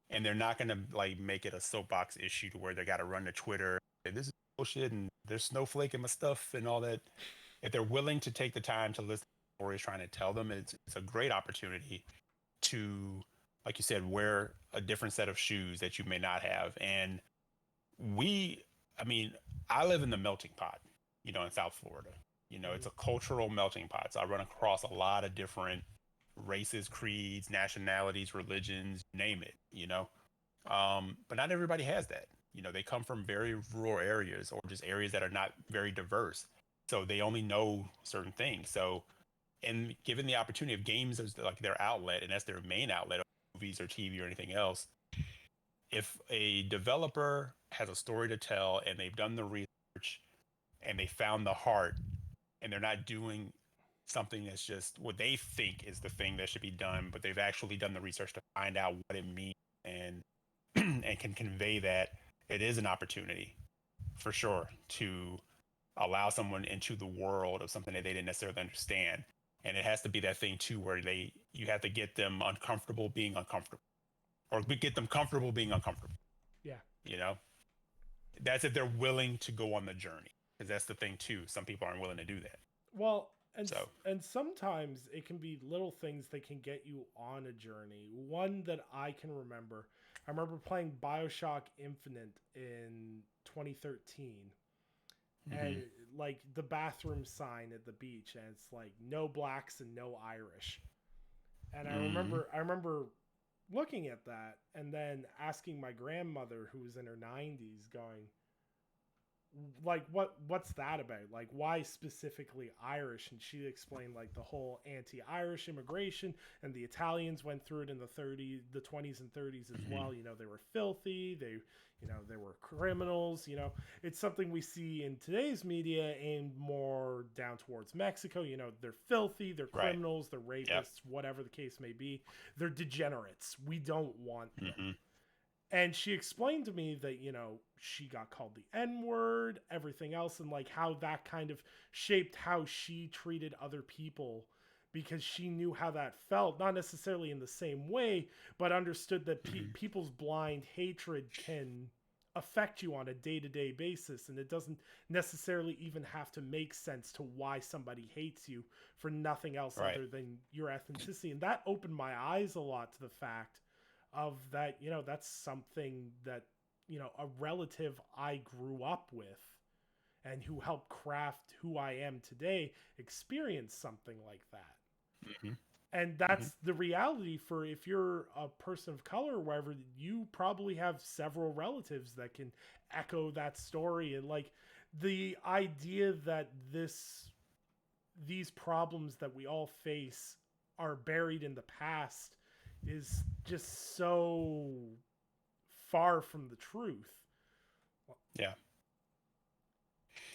and they're not going to like make it a soapbox issue to where they got to run to Twitter and this is bullshit and there's snowflake in my stuff and all that. If they're willing to take the time to listen to the stories trying to tell them, it's a great opportunity to, like you said, wear a different set of shoes that you may not have. And I mean, I live in the melting pot, in South Florida. It's a cultural melting pot. So I run across a lot of different races, creeds, nationalities, religions, name it, but not everybody has that. They come from very rural areas or just areas that are not very diverse. So they only know certain things. So, and given the opportunity of games as like their outlet, and that's their main outlet, movies or TV or anything else, if a developer has a story to tell and they've done the research and they found the heart, and they're not doing something that's just what they think is the thing that should be done, but they've actually done the research to find out what it means and and can convey that, it is an opportunity for sure to allow someone into the world of something that they didn't necessarily understand. And it has to be that thing too where you have to get them uncomfortable being uncomfortable, or get them comfortable being uncomfortable. Yeah. That's if they're willing to go on the journey, because that's the thing too, some people aren't willing to do that. Well, and sometimes it can be little things that can get you on a journey. One that I can remember, I remember playing BioShock Infinite in 2013. And like the bathroom sign at the beach, and it's like no blacks and no Irish. And I remember looking at that and then asking my grandmother, who was in her 90s, going, like what's that about? Like why specifically Irish? And she explained like the whole anti-Irish immigration, and the Italians went through it in the 30s, the 20s and 30s as Hmm. well. You know, they were filthy, they were criminals. It's something we see in today's media aimed more down towards Mexico. They're filthy, they're Right. criminals, they're Yep. rapists, whatever the case may be. They're degenerates. We don't want them. Hmm. And she explained to me that, she got called the N word, everything else, and like how that kind of shaped how she treated other people because she knew how that felt, not necessarily in the same way, but understood that Hmm. people's blind hatred can affect you on a day-to-day basis, and it doesn't necessarily even have to make sense to why somebody hates you for nothing else Right. other than your ethnicity. And that opened my eyes a lot to the fact of that, that's something that, a relative I grew up with and who helped craft who I am today experienced something like that. Hmm. And Hmm. that's the reality for if you're a person of color or wherever, you probably have several relatives that can echo that story. And like the idea that these problems that we all face are buried in the past is just so far from the truth. Yeah.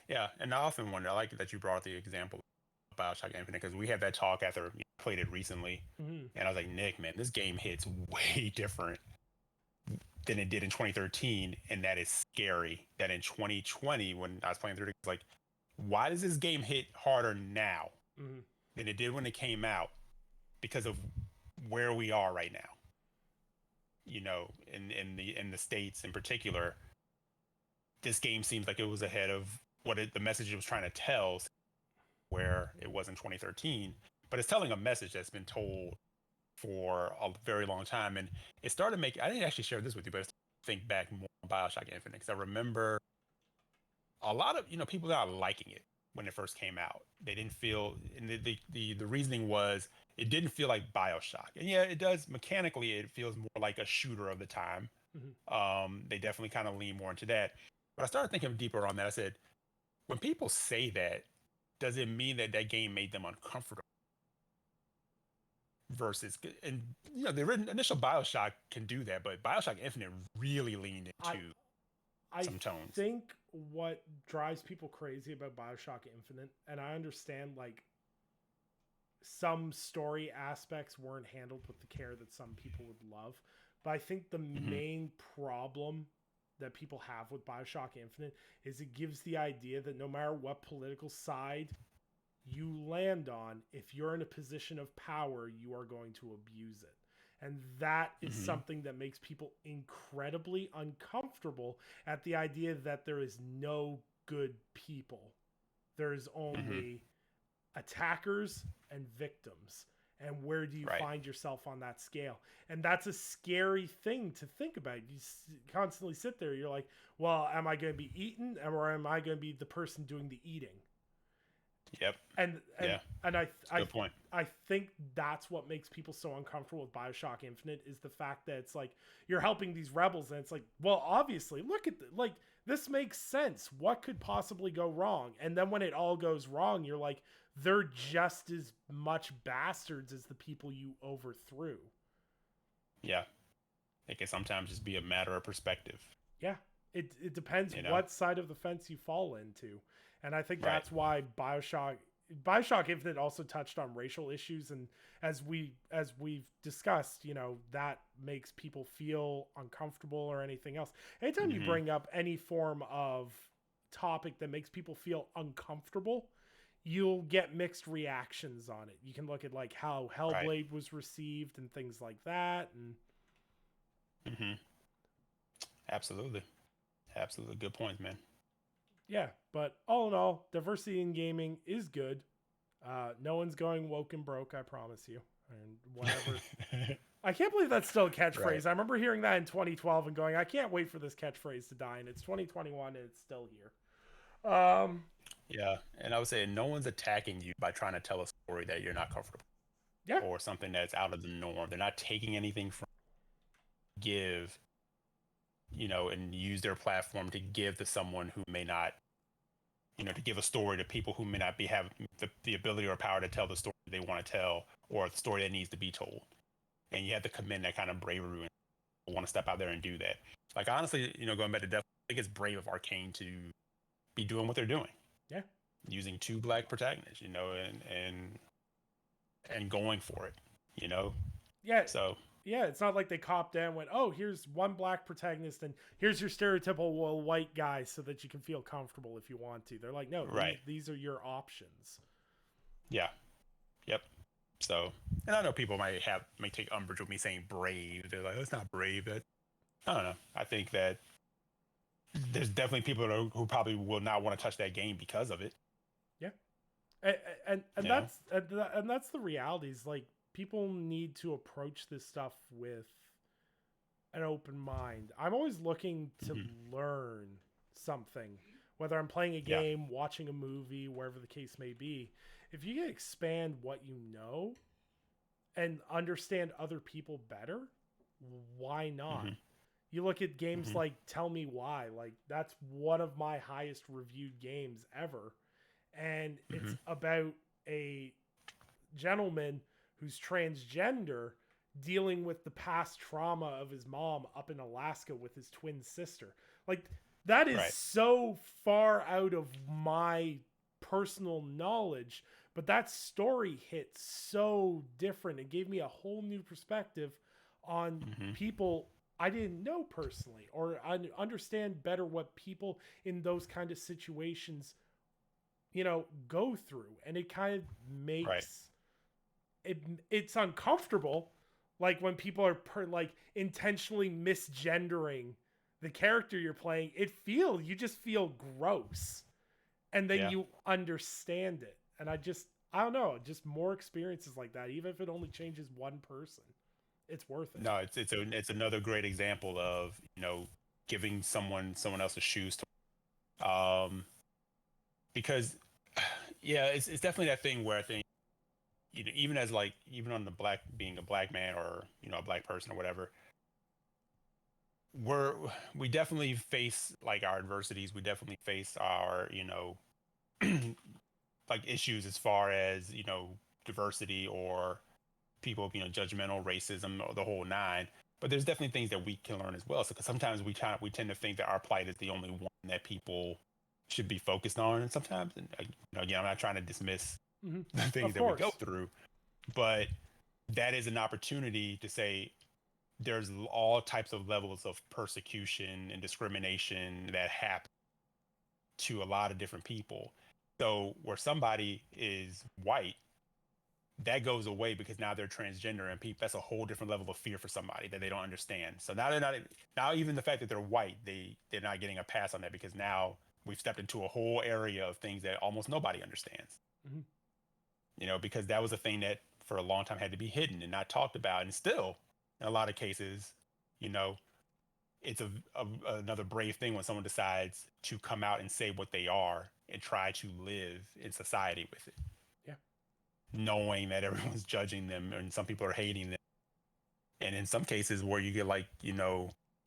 Yeah. And I often wonder, I like that you brought the example of Bioshock Infinite, because we had that talk after I played it recently. Mm-hmm. And I was like, Nick, man, this game hits way different than it did in 2013. And that is scary that in 2020, when I was playing through it, it's like, why does this game hit harder now Mm-hmm. than it did when it came out? Because of where we are right now. In the States in particular, this game seems like it was ahead of the message it was trying to tell, where it was in 2013. But it's telling a message that's been told for a very long time. And it started making, I didn't actually share this with you, but I think back more on Bioshock Infinite, because I remember a lot of people not liking it when it first came out. They didn't feel, and the reasoning was it didn't feel like Bioshock. And yeah, it does mechanically. It feels more like a shooter of the time. Mm-hmm. They definitely kind of lean more into that. But I started thinking deeper on that. I said, when people say that, does it mean that that game made them uncomfortable? Versus, and the initial Bioshock can do that, but Bioshock Infinite really leaned I into I some tones. think what drives people crazy about BioShock Infinite, and I understand like some story aspects weren't handled with the care that some people would love, but I think the Hmm. main problem that people have with BioShock Infinite is it gives the idea that no matter what political side you land on, if you're in a position of power, you are going to abuse it. And that is Hmm. something that makes people incredibly uncomfortable at the idea that there is no good people. There is Hmm. only attackers and victims. And where do you Right. find yourself on that scale? And that's a scary thing to think about. You constantly sit there, you're like, well, am I going to be eaten or am I going to be the person doing the eating? Yep. and and Yeah. and It's a good point. I think that's what makes people so uncomfortable with BioShock Infinite is the fact that it's like you're helping these rebels, and it's like, well, obviously, look at like this makes sense. What could possibly go wrong? And then when it all goes wrong, you're like, they're just as much bastards as the people you overthrew. Yeah. It can sometimes just be a matter of perspective. Yeah, it depends You know. what side of the fence you fall into, and I think Right. that's why Bioshock Infinite also touched on racial issues, and as we've discussed, that makes people feel uncomfortable or anything else. Anytime you Hmm. bring up any form of topic that makes people feel uncomfortable, you'll get mixed reactions on it. You can look at like how Right. Hellblade was received and things like that, and Hmm. Absolutely. Absolutely. Good points, man. yeah, but all in all, diversity in gaming is good. No one's going woke and broke, I promise you. And whatever. I can't believe that's still a Right. catchphrase. I remember hearing that in 2012 and going, I can't wait for this catchphrase to die. And it's 2021 and it's still here. Yeah. And I would say no one's attacking you by trying to tell a story that you're not comfortable, Yeah. or something that's out of the norm. They're not taking anything from give, and use their platform to give to someone who may not to give a story to people who may not have the ability or power to tell the story they want to tell, or the story that needs to be told. And you have to commend that kind of bravery and want to step out there and do that. Like, honestly, going back to Death, I think it's brave of Arcane to be doing what they're doing. Yeah. Using 2 black protagonists, and going for it, Yeah. So yeah, it's not like they copped down and went, oh, here's one black protagonist and here's your stereotypical white guy so that you can feel comfortable if you want to. They're like, no, right. these are your options. Yeah. Yep. So, and I know people might take umbrage with me saying brave. They're like, that's not brave. I don't know. I think that there's definitely people who probably will not want to touch that game because of it. Yeah. And that's the reality is, like, people need to approach this stuff with an open mind. I'm always looking to learn something, whether I'm playing a game, watching a movie, wherever the case may be. If you can expand what you know and understand other people better, why not? You look at games like Tell Me Why, like that's one of my highest reviewed games ever. And it's about a gentleman who's transgender dealing with the past trauma of his mom up in Alaska with his twin sister. Like, that is so far out of my personal knowledge, but that story hit so different. It gave me a whole new perspective on people I didn't know personally, or I understand better what people in those kind of situations, go through. And it kind of makes it's uncomfortable, like when people are intentionally misgendering the character you're playing. You just feel gross, and then you understand it. And I don't know, just more experiences like that, even if it only changes one person, it's worth it. No, it's another great example of giving someone else's shoes to, because it's definitely that thing where I think, even as even on being a black man, or a black person or whatever, we definitely face our adversities. We definitely face our issues as far as diversity, or people judgmental, racism, or the whole nine. But there's definitely things that we can learn as well. So, because sometimes we tend to think that our plight is the only one that people should be focused on, and sometimes, again, I'm not trying to dismiss the things that we go through, but that is an opportunity to say there's all types of levels of persecution and discrimination that happen to a lot of different people. So where somebody is white, that goes away because now they're transgender, and that's a whole different level of fear for somebody that they don't understand. So now even the fact that they're white, they're not getting a pass on that, because now we've stepped into a whole area of things that almost nobody understands. Because that was a thing that for a long time had to be hidden and not talked about. And still, in a lot of cases, it's another brave thing when someone decides to come out and say what they are and try to live in society with it. Yeah. Knowing that everyone's judging them and some people are hating them. And in some cases where you get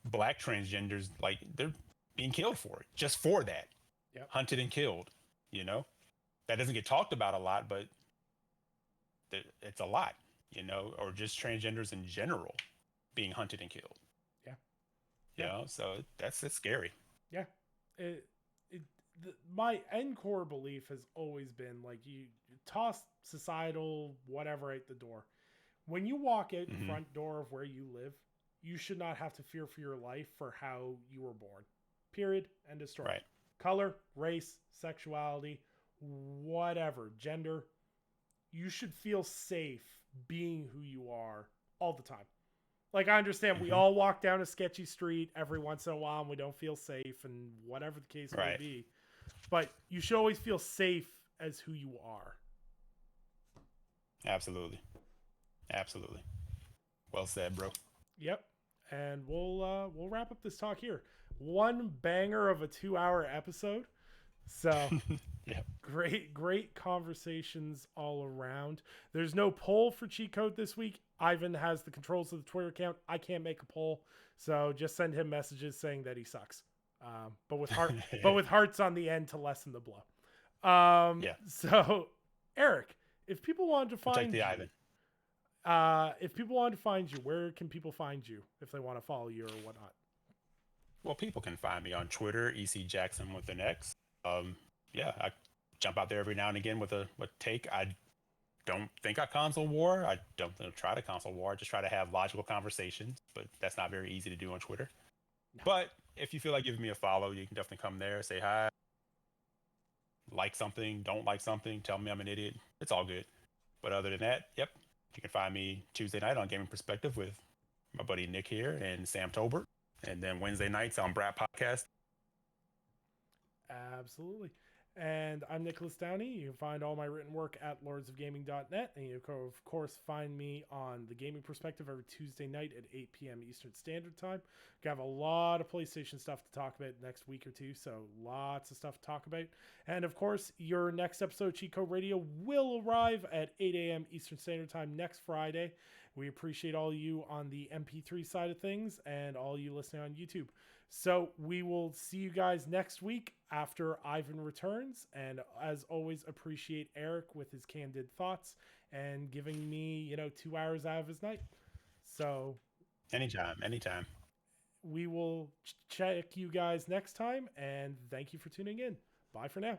black transgenders, they're being killed for it, just for that. Yep. Hunted and killed, that doesn't get talked about a lot, but it's a lot, or just transgenders in general being hunted and killed. Yeah. So it's scary. Yeah. My end core belief has always been, you toss societal whatever out the door. When you walk out the front door of where you live, you should not have to fear for your life for how you were born. Period. End of story. Right. Color, race, sexuality, whatever, gender. You should feel safe being who you are all the time. I understand we all walk down a sketchy street every once in a while and we don't feel safe, and whatever the case may be. But you should always feel safe as who you are. Absolutely. Well said, bro. Yep. And we'll wrap up this talk here. One banger of a 2-hour episode. So great conversations all around. There's no poll for cheat code this week. Ivan has the controls of the Twitter account. I can't make a poll, so just send him messages saying that he sucks. But with hearts on the end to lessen the blow. Yeah. So Eric, if people wanted to Protect find the you, island. if people wanted to find you, where can people find you if they want to follow you or whatnot? Well, people can find me on Twitter, EC Jackson with an X. Yeah, I jump out there every now and again with a take. I don't think I console war. I don't try to console war. I just try to have logical conversations, but that's not very easy to do on Twitter. No. But if you feel like giving me a follow, you can definitely come there, say hi, like something, don't like something, tell me I'm an idiot. It's all good. But other than that, yep, you can find me Tuesday night on Gaming Perspective with my buddy Nick here and Sam Tolbert. And then Wednesday nights on Brat Podcast. Absolutely. And I'm Nicholas Downie. You can find all my written work at lordsofgaming.net. And you can, of course, find me on The Gaming Perspective every Tuesday night at 8 p.m. Eastern Standard Time. We have a lot of PlayStation stuff to talk about next week or two, so lots of stuff to talk about. And, of course, your next episode of Cheat Code Radio will arrive at 8 a.m. Eastern Standard Time next Friday. We appreciate all you on the MP3 side of things and all you listening on YouTube. So we will see you guys next week after Ivan returns. And as always, appreciate Eric with his candid thoughts and giving me, 2 hours out of his night. So Anytime. we will check you guys next time. And thank you for tuning in. Bye for now.